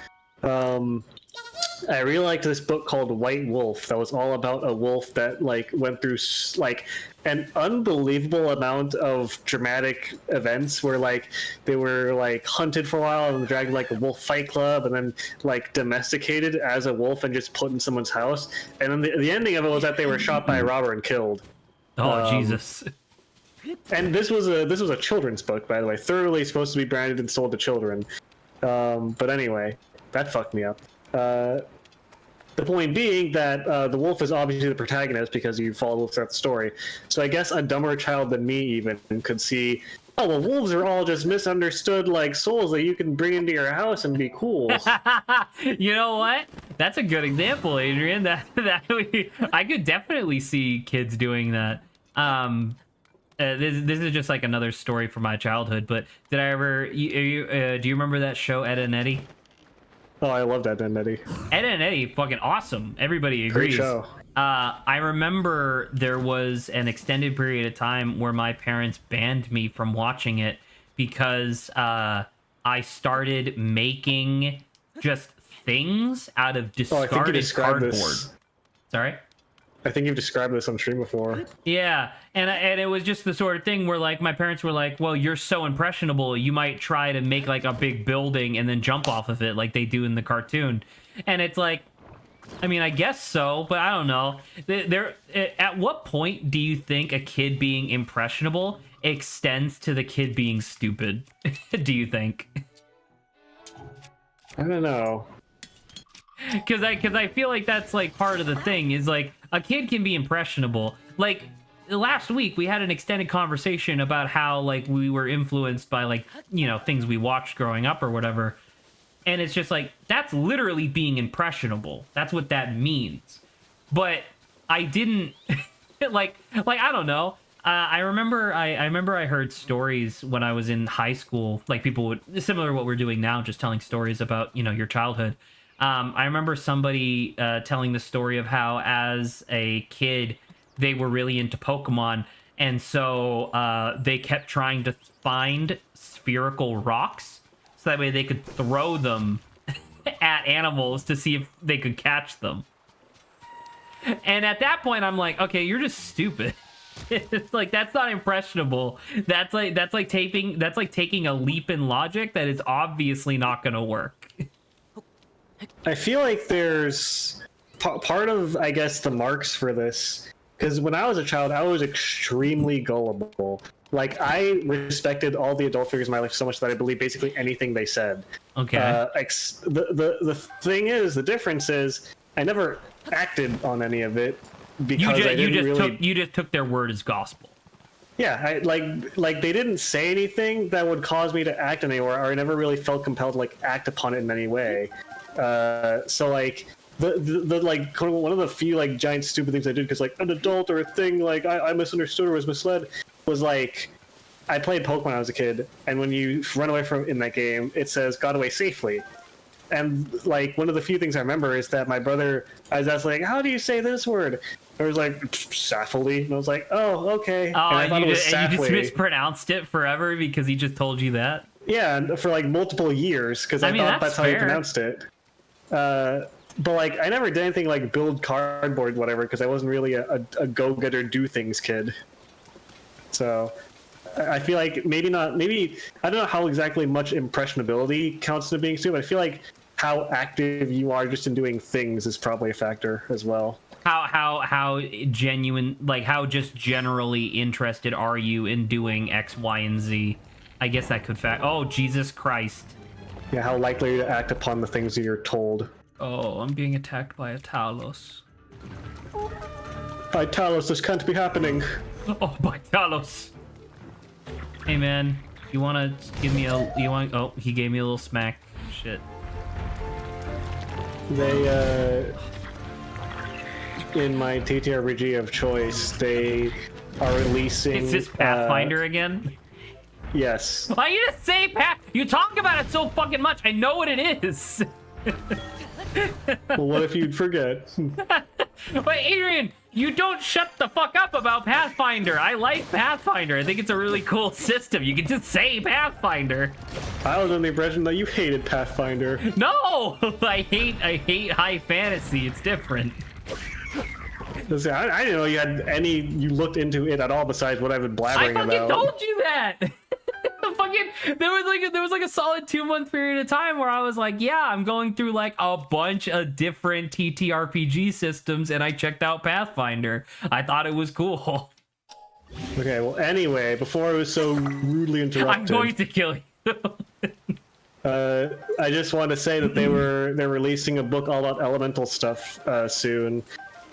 [SPEAKER 2] I really liked this book called White Wolf that was all about a wolf that like went through like an unbelievable amount of dramatic events where like they were like hunted for a while and dragged like a wolf fight club and then like domesticated as a wolf and just put in someone's house. And then the ending of it was that they were shot by a robber and killed.
[SPEAKER 1] Oh, Jesus.
[SPEAKER 2] And this was a children's book, by the way, thoroughly supposed to be branded and sold to children. But anyway, that fucked me up. The point being that the wolf is obviously the protagonist because you follow throughout the story. So I guess a dumber child than me even could see, oh, well, wolves are all just misunderstood like souls that you can bring into your house and be cool.
[SPEAKER 1] You know what? That's a good example, Adrian. I could definitely see kids doing that. This is just like another story from my childhood. But did I ever? Do you remember that show Ed and Eddie?
[SPEAKER 2] Oh, I love that, Eddie.
[SPEAKER 1] Ed and Eddie, fucking awesome. Everybody agrees.
[SPEAKER 2] Great show.
[SPEAKER 1] I remember there was an extended period of time where my parents banned me from watching it because I started making just things out of discarded cardboard. Sorry?
[SPEAKER 2] I think you've described this on stream before.
[SPEAKER 1] Yeah, and it was just the sort of thing where like my parents were like, well, you're so impressionable, you might try to make like a big building and then jump off of it like they do in the cartoon. And it's like, I mean, I guess so, but I don't know. At what point do you think a kid being impressionable extends to the kid being stupid? Do you think?
[SPEAKER 2] I don't know.
[SPEAKER 1] Because I feel like that's like part of the thing is like a kid can be impressionable. Like last week we had an extended conversation about how like we were influenced by like, you know, things we watched growing up or whatever. And it's just like, that's literally being impressionable. That's what that means. But I didn't like I don't know. I remember I heard stories when I was in high school, like people would, similar to what we're doing now, just telling stories about, you know, your childhood. I remember somebody telling the story of how as a kid they were really into Pokemon, and so they kept trying to find spherical rocks so that way they could throw them at animals to see if they could catch them. And at that point I'm like, okay, you're just stupid. It's like, that's not impressionable. That's like taking a leap in logic that is obviously not going to work.
[SPEAKER 2] I feel like there's part of, I guess, the marks for this, because when I was a child, I was extremely gullible. Like, I respected all the adult figures in my life so much that I believed basically anything they said.
[SPEAKER 1] Okay.
[SPEAKER 2] The thing is, the difference is, I never acted on any of it because
[SPEAKER 1] you just took their word as gospel.
[SPEAKER 2] Yeah, like they didn't say anything that would cause me to act anywhere, or I never really felt compelled to like act upon it in any way. So like the like one of the few like giant stupid things I did because like an adult or a thing like I misunderstood or was misled was like I played Pokemon when I was a kid, and when you run away from in that game, it says got away safely. And like one of the few things I remember is that my brother, I was asking like, how do you say this word? I was like, Saffily, and I was like, oh, okay.
[SPEAKER 1] Oh,
[SPEAKER 2] and I thought it was
[SPEAKER 1] and you just
[SPEAKER 2] Saffly.
[SPEAKER 1] mispronounced it forever because he just told you that.
[SPEAKER 2] Yeah, and for like multiple years because I
[SPEAKER 1] mean,
[SPEAKER 2] thought that's how
[SPEAKER 1] fair.
[SPEAKER 2] you pronounced it. But like I never did anything like build cardboard, whatever, because I wasn't really a go-getter, do things kid. So I feel like maybe not. Maybe I don't know how exactly much impressionability counts as being stupid. I feel like how active you are just in doing things is probably a factor as well.
[SPEAKER 1] How genuine, like how just generally interested are you in doing X, Y, and Z? I guess that could Oh, Jesus Christ.
[SPEAKER 2] Yeah, how likely are you to act upon the things that you're told?
[SPEAKER 1] Oh, I'm being attacked by a Talos.
[SPEAKER 2] By Talos, this can't be happening.
[SPEAKER 1] Oh, by Talos. Hey man, you wanna give me oh, he gave me a little smack. Shit.
[SPEAKER 2] They in my TTRPG of choice, they are releasing
[SPEAKER 1] Is this Pathfinder again?
[SPEAKER 2] Yes.
[SPEAKER 1] Why you just say Path? You talk about it so fucking much. I know what it is.
[SPEAKER 2] Well, what if you'd forget?
[SPEAKER 1] But Adrian, you don't shut the fuck up about Pathfinder. I like Pathfinder. I think it's a really cool system. You can just say Pathfinder.
[SPEAKER 2] I was under the impression that you hated Pathfinder.
[SPEAKER 1] No, I hate high fantasy. It's different.
[SPEAKER 2] Listen, I didn't know you had any. You looked into it at all besides what I've been blabbering about.
[SPEAKER 1] I fucking told you that. There was like a solid 2-month period of time where I was like, yeah, I'm going through like a bunch of different TTRPG systems, and I checked out Pathfinder. I thought it was cool.
[SPEAKER 2] Okay, well, anyway, before I was so rudely interrupted,
[SPEAKER 1] I'm going to kill you.
[SPEAKER 2] I just want to say that they're releasing a book all about elemental stuff soon,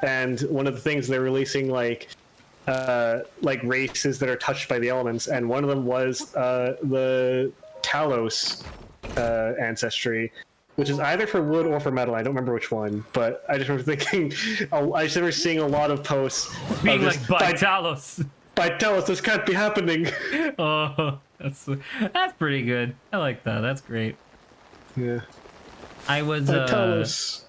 [SPEAKER 2] and one of the things they're releasing like races that are touched by the elements, and one of them was the Talos ancestry, which is either for wood or for metal. I don't remember which one, but I just remember thinking, I just remember seeing a lot of posts
[SPEAKER 1] Being
[SPEAKER 2] of
[SPEAKER 1] like, by Talos.
[SPEAKER 2] by Talos, this can't be happening.
[SPEAKER 1] Oh, that's pretty good. I like that. That's great.
[SPEAKER 2] Yeah,
[SPEAKER 1] I was
[SPEAKER 2] by Talos.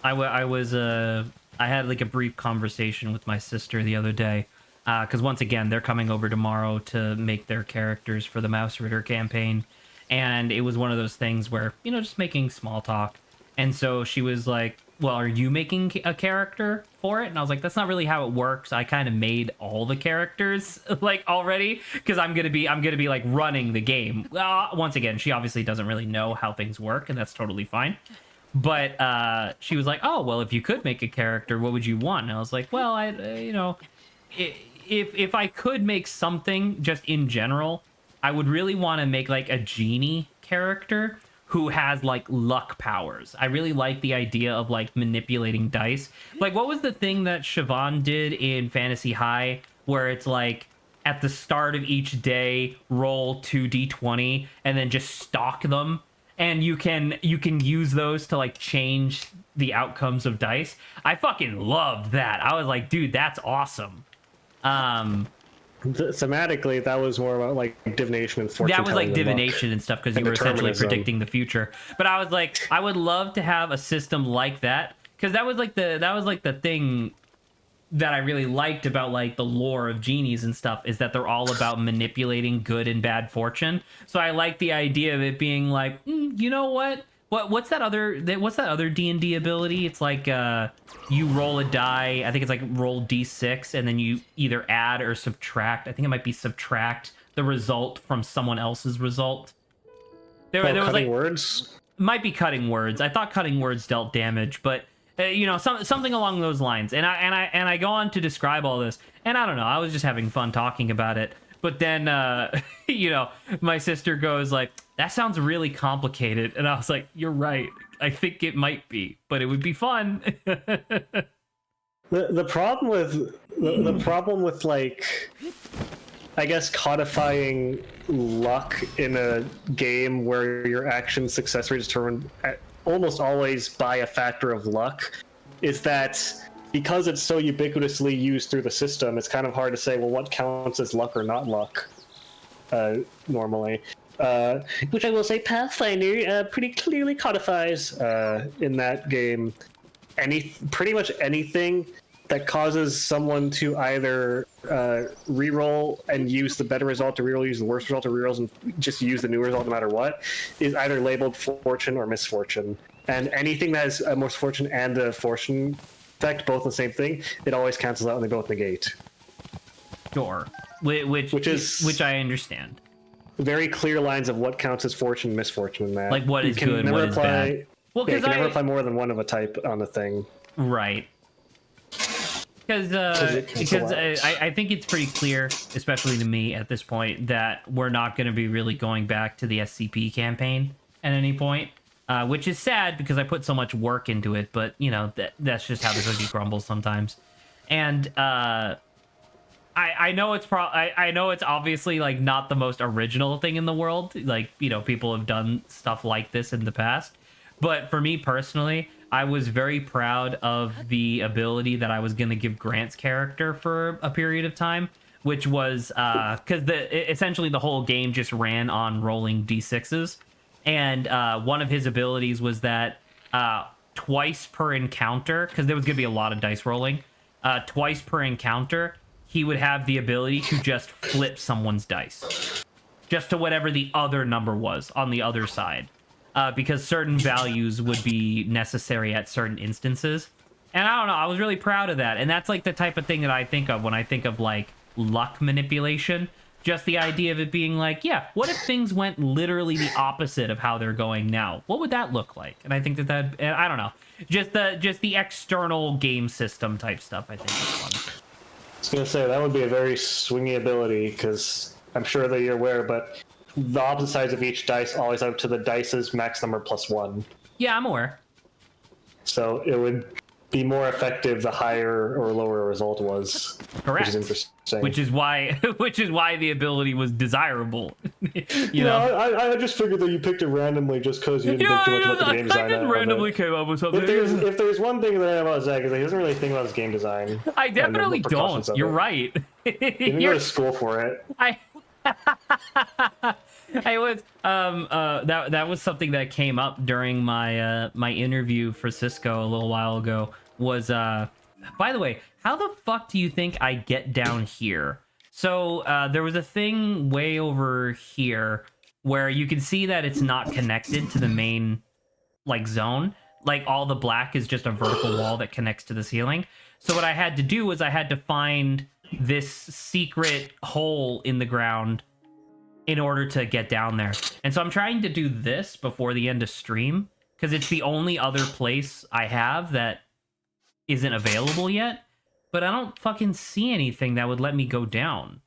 [SPEAKER 1] I had like a brief conversation with my sister the other day, because once again they're coming over tomorrow to make their characters for the Mouse Ritter campaign, and it was one of those things where, you know, just making small talk, and so she was like, well, are you making a character for it? And I was like, that's not really how it works. I kind of made all the characters like already, because I'm gonna be like running the game. Once again, she obviously doesn't really know how things work, and that's totally fine. But she was like, oh, well, if you could make a character, what would you want? And I was like, well, you know, if I could make something just in general, I would really want to make like a genie character who has like luck powers. I really like the idea of like manipulating dice. Like, what was the thing that Siobhan did in Fantasy High where it's like at the start of each day, roll 2d20 and then just stock them, and you can use those to like change the outcomes of dice. I fucking loved that. I was like, dude, that's awesome.
[SPEAKER 2] Thematically, that was more about like divination and fortune.
[SPEAKER 1] That was like
[SPEAKER 2] telling and luck.
[SPEAKER 1] divination and stuff, because you
[SPEAKER 2] And
[SPEAKER 1] were essentially
[SPEAKER 2] determinism.
[SPEAKER 1] predicting the future. But I was like, I would love to have a system like that, because that was like the thing that I really liked about like the lore of genies and stuff, is that they're all about manipulating good and bad fortune. So I like the idea of it being like, you know what's that other D&D ability? It's like you roll a die. I think it's like roll d6, and then you either add or subtract. I think it might be subtract the result from someone else's result. There was
[SPEAKER 2] Cutting
[SPEAKER 1] like
[SPEAKER 2] words.
[SPEAKER 1] might be cutting words. I thought cutting words dealt damage, but you know, something along those lines. And I go on to describe all this, and I don't know, I was just having fun talking about it. But then you know, my sister goes like, that sounds really complicated, and I was like, you're right, I think it might be, but it would be fun.
[SPEAKER 2] The problem with like, I guess, codifying luck in a game where your action success rate is determined almost always by a factor of luck is that because it's so ubiquitously used through the system, it's kind of hard to say, well, what counts as luck or not luck normally. Which I will say Pathfinder pretty clearly codifies in that game pretty much anything that causes someone to either reroll and use the better result, to reroll, use the worst result, or rerolls and just use the new result no matter what, is either labeled fortune or misfortune. And anything that has a misfortune and a fortune effect, both the same thing, it always cancels out and they both negate.
[SPEAKER 1] Sure. Which I understand.
[SPEAKER 2] Very clear lines of what counts as fortune and misfortune in that.
[SPEAKER 1] Like what is good, what is bad. Well,
[SPEAKER 2] you
[SPEAKER 1] because
[SPEAKER 2] can never apply more than one of a type on a thing.
[SPEAKER 1] Right. Because I think it's pretty clear, especially to me at this point, that we're not going to be really going back to the SCP campaign at any point, which is sad because I put so much work into it. But you know, that's just how the cookie crumbles sometimes. And I know I know it's obviously like not the most original thing in the world. Like, you know, people have done stuff like this in the past, but for me personally, I was very proud of the ability that I was going to give Grant's character for a period of time, which was because essentially the whole game just ran on rolling d6s, and one of his abilities was that twice per encounter, because there was going to be a lot of dice rolling, twice per encounter, he would have the ability to just flip someone's dice, just to whatever the other number was on the other side. Because certain values would be necessary at certain instances. And I don't know, I was really proud of that. And that's like the type of thing that I think of when I think of like luck manipulation. Just the idea of it being like, yeah, what if things went literally the opposite of how they're going now? What would that look like? And I think that I don't know, just the external game system type stuff, I think is fun.
[SPEAKER 2] I was gonna say that would be a very swingy ability, because I'm sure that you're aware, but the opposite sides of each dice always out to the dice's max number +1.
[SPEAKER 1] Yeah, I'm aware.
[SPEAKER 2] So it would be more effective the higher or lower a result was.
[SPEAKER 1] Correct.
[SPEAKER 2] Which is interesting.
[SPEAKER 1] Which is why the ability was desirable. you know,
[SPEAKER 2] I just figured that you picked it randomly just because you didn't think too much about the game design.
[SPEAKER 1] I just randomly came up with something.
[SPEAKER 2] If there's one thing that I know about Zach is that he doesn't really think about his game design.
[SPEAKER 1] I definitely don't. You're right.
[SPEAKER 2] You didn't go to school for it.
[SPEAKER 1] I was that was something that came up during my my interview for Cisco a little while ago. Was by the way, how the fuck do you think I get down here? So there was a thing way over here where you can see that it's not connected to the main like zone. Like all the black is just a vertical wall that connects to the ceiling. So what I had to do was I had to find this secret hole in the ground in order to get down there. And so I'm trying to do this before the end of stream because it's the only other place I have that isn't available yet. But I don't fucking see anything that would let me go down.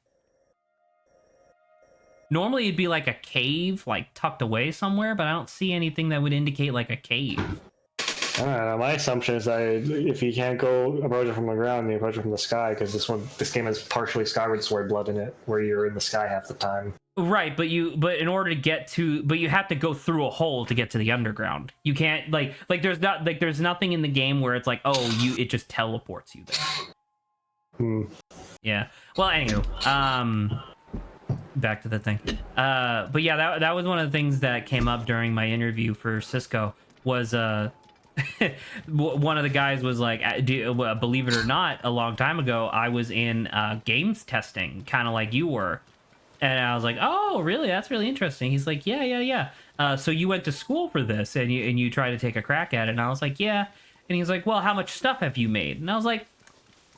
[SPEAKER 1] Normally it'd be like a cave, like tucked away somewhere, but I don't see anything that would indicate like a cave.
[SPEAKER 2] I don't know. My assumption is that if you can't go approach it from the ground, you approach it from the sky, because this game has partially Skyward Sword blood in it, where you're in the sky half the time.
[SPEAKER 1] Right, but in order to get to, but you have to go through a hole to get to the underground. You can't like there's nothing in the game where it's like, oh, it just teleports you there. Yeah. Well, anywho, back to the thing. But yeah, that was one of the things that came up during my interview for Cisco was one of the guys was like, believe it or not, a long time ago, I was in games testing, kind of like you were. And I was like, oh, really? That's really interesting. He's like, yeah. So you went to school for this and you tried to take a crack at it. And I was like, yeah. And he's like, well, how much stuff have you made? And I was like,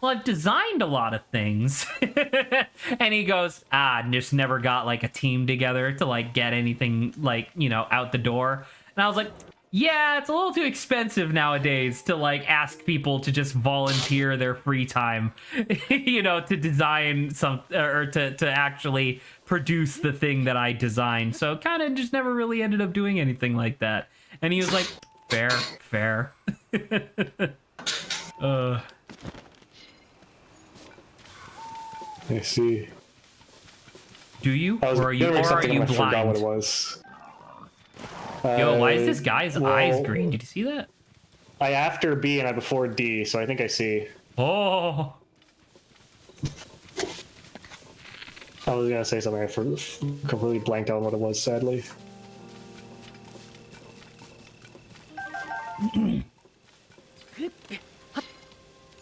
[SPEAKER 1] well, I've designed a lot of things. And he goes, just never got like a team together to like get anything like, out the door. And I was like, yeah, it's a little too expensive nowadays to like ask people to just volunteer their free time, to design or to actually produce the thing that I designed. So kind of just never really ended up doing anything like that. And he was like, fair.
[SPEAKER 2] I see.
[SPEAKER 1] Do you? Or are you
[SPEAKER 2] I
[SPEAKER 1] blind?
[SPEAKER 2] forgot what it was.
[SPEAKER 1] Yo, why is this guy's eyes green? Did you see that?
[SPEAKER 2] I after B and I before D, so I think I see.
[SPEAKER 1] Oh.
[SPEAKER 2] I was gonna say something. I completely blanked out on what it was, sadly.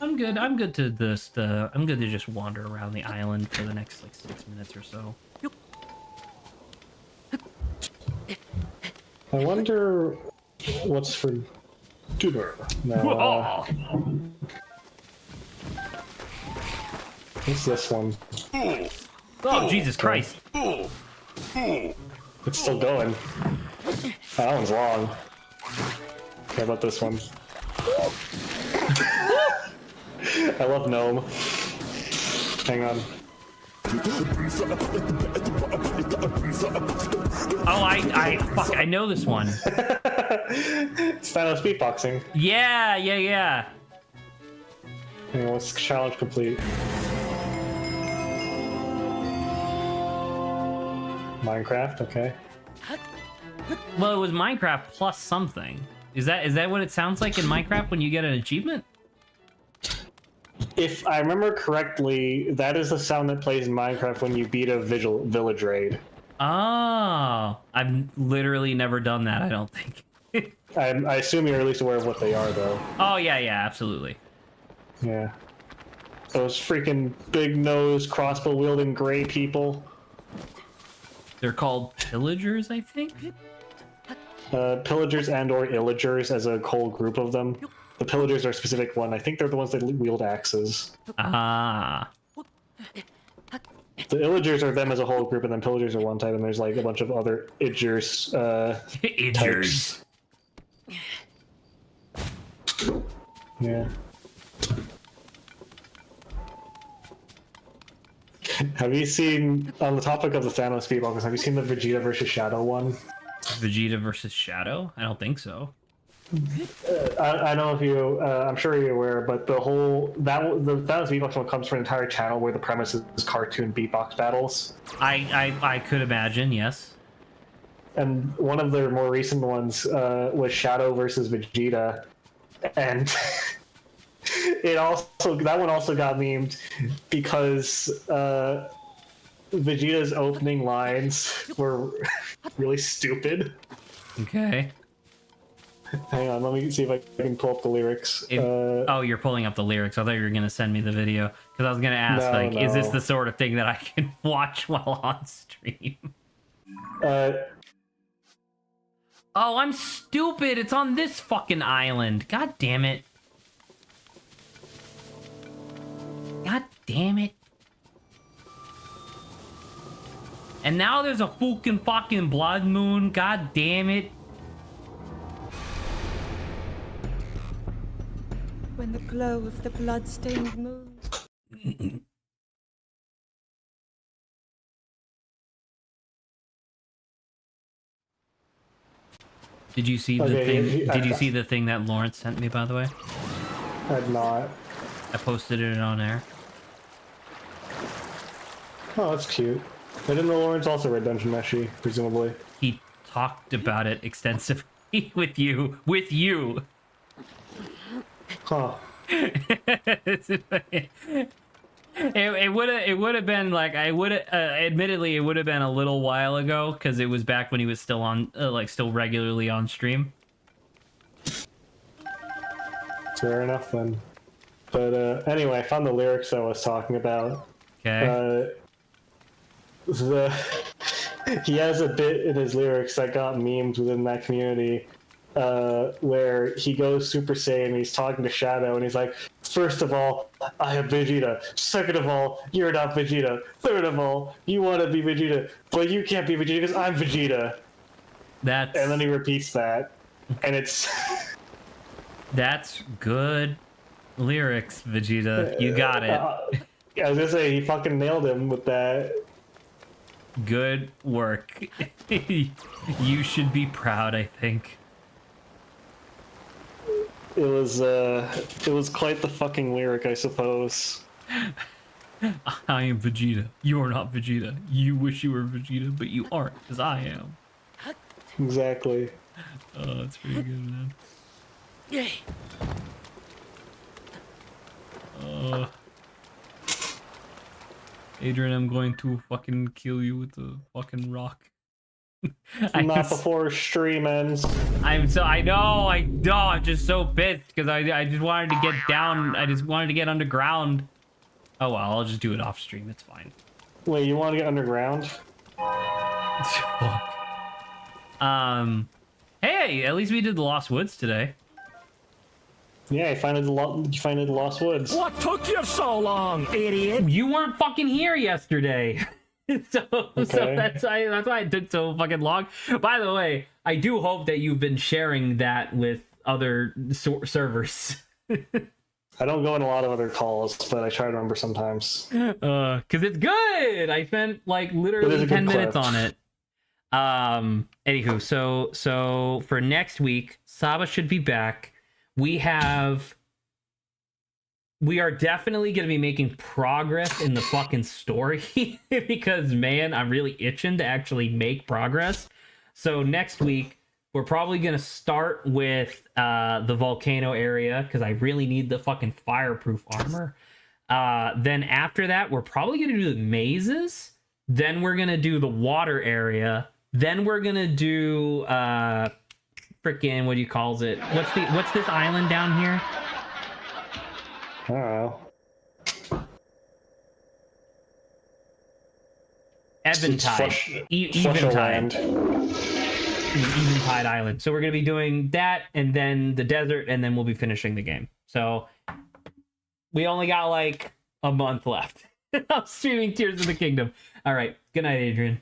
[SPEAKER 1] I'm good. I'm good to this. I'm good to just wander around the island for the next like 6 minutes or so.
[SPEAKER 2] I wonder what's for dinner. No, what's this one?
[SPEAKER 1] Oh, Jesus Christ.
[SPEAKER 2] It's still going. Oh, that one's long. How about this one? I love Gnome. Hang on.
[SPEAKER 1] Oh, I know this one.
[SPEAKER 2] It's Thanos beatboxing.
[SPEAKER 1] Yeah.
[SPEAKER 2] Hang on, let's challenge complete. Minecraft, okay.
[SPEAKER 1] Well, it was Minecraft plus something. Is that what it sounds like in Minecraft when you get an achievement?
[SPEAKER 2] If I remember correctly, that is the sound that plays in Minecraft when you beat a village raid.
[SPEAKER 1] Oh, I've literally never done that, I don't think.
[SPEAKER 2] I assume you're at least aware of what they are, though.
[SPEAKER 1] Oh, yeah, absolutely.
[SPEAKER 2] Yeah. Those freaking big-nosed, crossbow-wielding gray people.
[SPEAKER 1] They're called pillagers, I think?
[SPEAKER 2] Pillagers and or illagers as a whole group of them. The pillagers are a specific one. I think they're the ones that wield axes.
[SPEAKER 1] Ah.
[SPEAKER 2] The illagers are them as a whole group, and then pillagers are one type, and there's like a bunch of other idgers.
[SPEAKER 1] Idgers.
[SPEAKER 2] Yeah. Have you seen, on the topic of the Thanos beatbox, have you seen the Vegeta versus Shadow one?
[SPEAKER 1] Vegeta versus Shadow? I don't think so.
[SPEAKER 2] I don't know if you, I'm sure you're aware, but the Thanos beatbox one comes from an entire channel where the premise is cartoon beatbox battles.
[SPEAKER 1] I could imagine, yes.
[SPEAKER 2] And one of their more recent ones was Shadow versus Vegeta, and that one also got memed because Vegeta's opening lines were really stupid.
[SPEAKER 1] Okay.
[SPEAKER 2] Hang on, let me see if I can pull up the lyrics.
[SPEAKER 1] Oh, you're pulling up the lyrics. I thought you were going to send me the video because I was going to ask,
[SPEAKER 2] No,
[SPEAKER 1] is this
[SPEAKER 2] no.
[SPEAKER 1] the sort of thing that I can watch while on stream? Oh, I'm stupid. It's on this fucking island. God damn it. God damn it. And now there's a fucking blood moon. God damn it.
[SPEAKER 3] When the glow of the blood-stained moon.
[SPEAKER 1] Did you see the thing? Did you see the thing that Lawrence sent me, by the way?
[SPEAKER 2] I'd not.
[SPEAKER 1] I posted it on air.
[SPEAKER 2] Oh, that's cute. I didn't know Lawrence also read Dungeon Meshi, presumably.
[SPEAKER 1] He talked about it extensively with you. With you.
[SPEAKER 2] Huh.
[SPEAKER 1] It would have been like admittedly it would have been a little while ago because it was back when he was still on still regularly on stream.
[SPEAKER 2] Fair enough then. But anyway, I found the lyrics I was talking about.
[SPEAKER 1] Okay.
[SPEAKER 2] He has a bit in his lyrics that got memes within that community where he goes Super Saiyan and he's talking to Shadow and he's like, first of all, I am Vegeta. Second of all, you're not Vegeta. Third of all, you want to be Vegeta, but you can't be Vegeta because I'm Vegeta.
[SPEAKER 1] That's
[SPEAKER 2] And then he repeats that, and it's
[SPEAKER 1] that's good lyrics, Vegeta. You got it.
[SPEAKER 2] I was gonna say he fucking nailed him with that.
[SPEAKER 1] Good work. You should be proud, I think.
[SPEAKER 2] It was quite the fucking lyric, I suppose.
[SPEAKER 1] I am Vegeta. You are not Vegeta. You wish you were Vegeta, but you aren't, because I am.
[SPEAKER 2] Exactly.
[SPEAKER 1] Oh, that's pretty good, man.
[SPEAKER 3] Yay!
[SPEAKER 1] Adrian, I'm going to fucking kill you with a fucking rock.
[SPEAKER 2] Not before stream ends.
[SPEAKER 1] I know, I'm just so pissed because I just wanted to get down. I just wanted to get underground. Oh well, I'll just do it off stream. It's fine.
[SPEAKER 2] Wait, you want to get underground?
[SPEAKER 1] Fuck. Hey, at least we did the Lost Woods today.
[SPEAKER 2] Yeah, you find the Lost Woods.
[SPEAKER 5] What took you so long, idiot?
[SPEAKER 1] You weren't fucking here yesterday. so
[SPEAKER 2] Okay.
[SPEAKER 1] that's why it took so fucking long. By the way, I do hope that you've been sharing that with other servers.
[SPEAKER 2] I don't go in a lot of other calls, but I try to remember sometimes.
[SPEAKER 1] Cause it's good. I spent like literally 10 minutes on it. Anywho, so for next week, Saba should be back. We are definitely going to be making progress in the fucking story because, man, I'm really itching to actually make progress. So next week, we're probably going to start with the volcano area because I really need the fucking fireproof armor. Then after that, we're probably going to do the mazes. Then we're going to do the water area. Then we're going to do... freaking what do you calls it? What's this island down here?
[SPEAKER 2] I don't know.
[SPEAKER 1] Eventide. Eventide. Eventide Island. So we're gonna be doing that and then the desert and then we'll be finishing the game. So we only got like a month left. I'm streaming Tears of the Kingdom. All right. Good night, Adrian.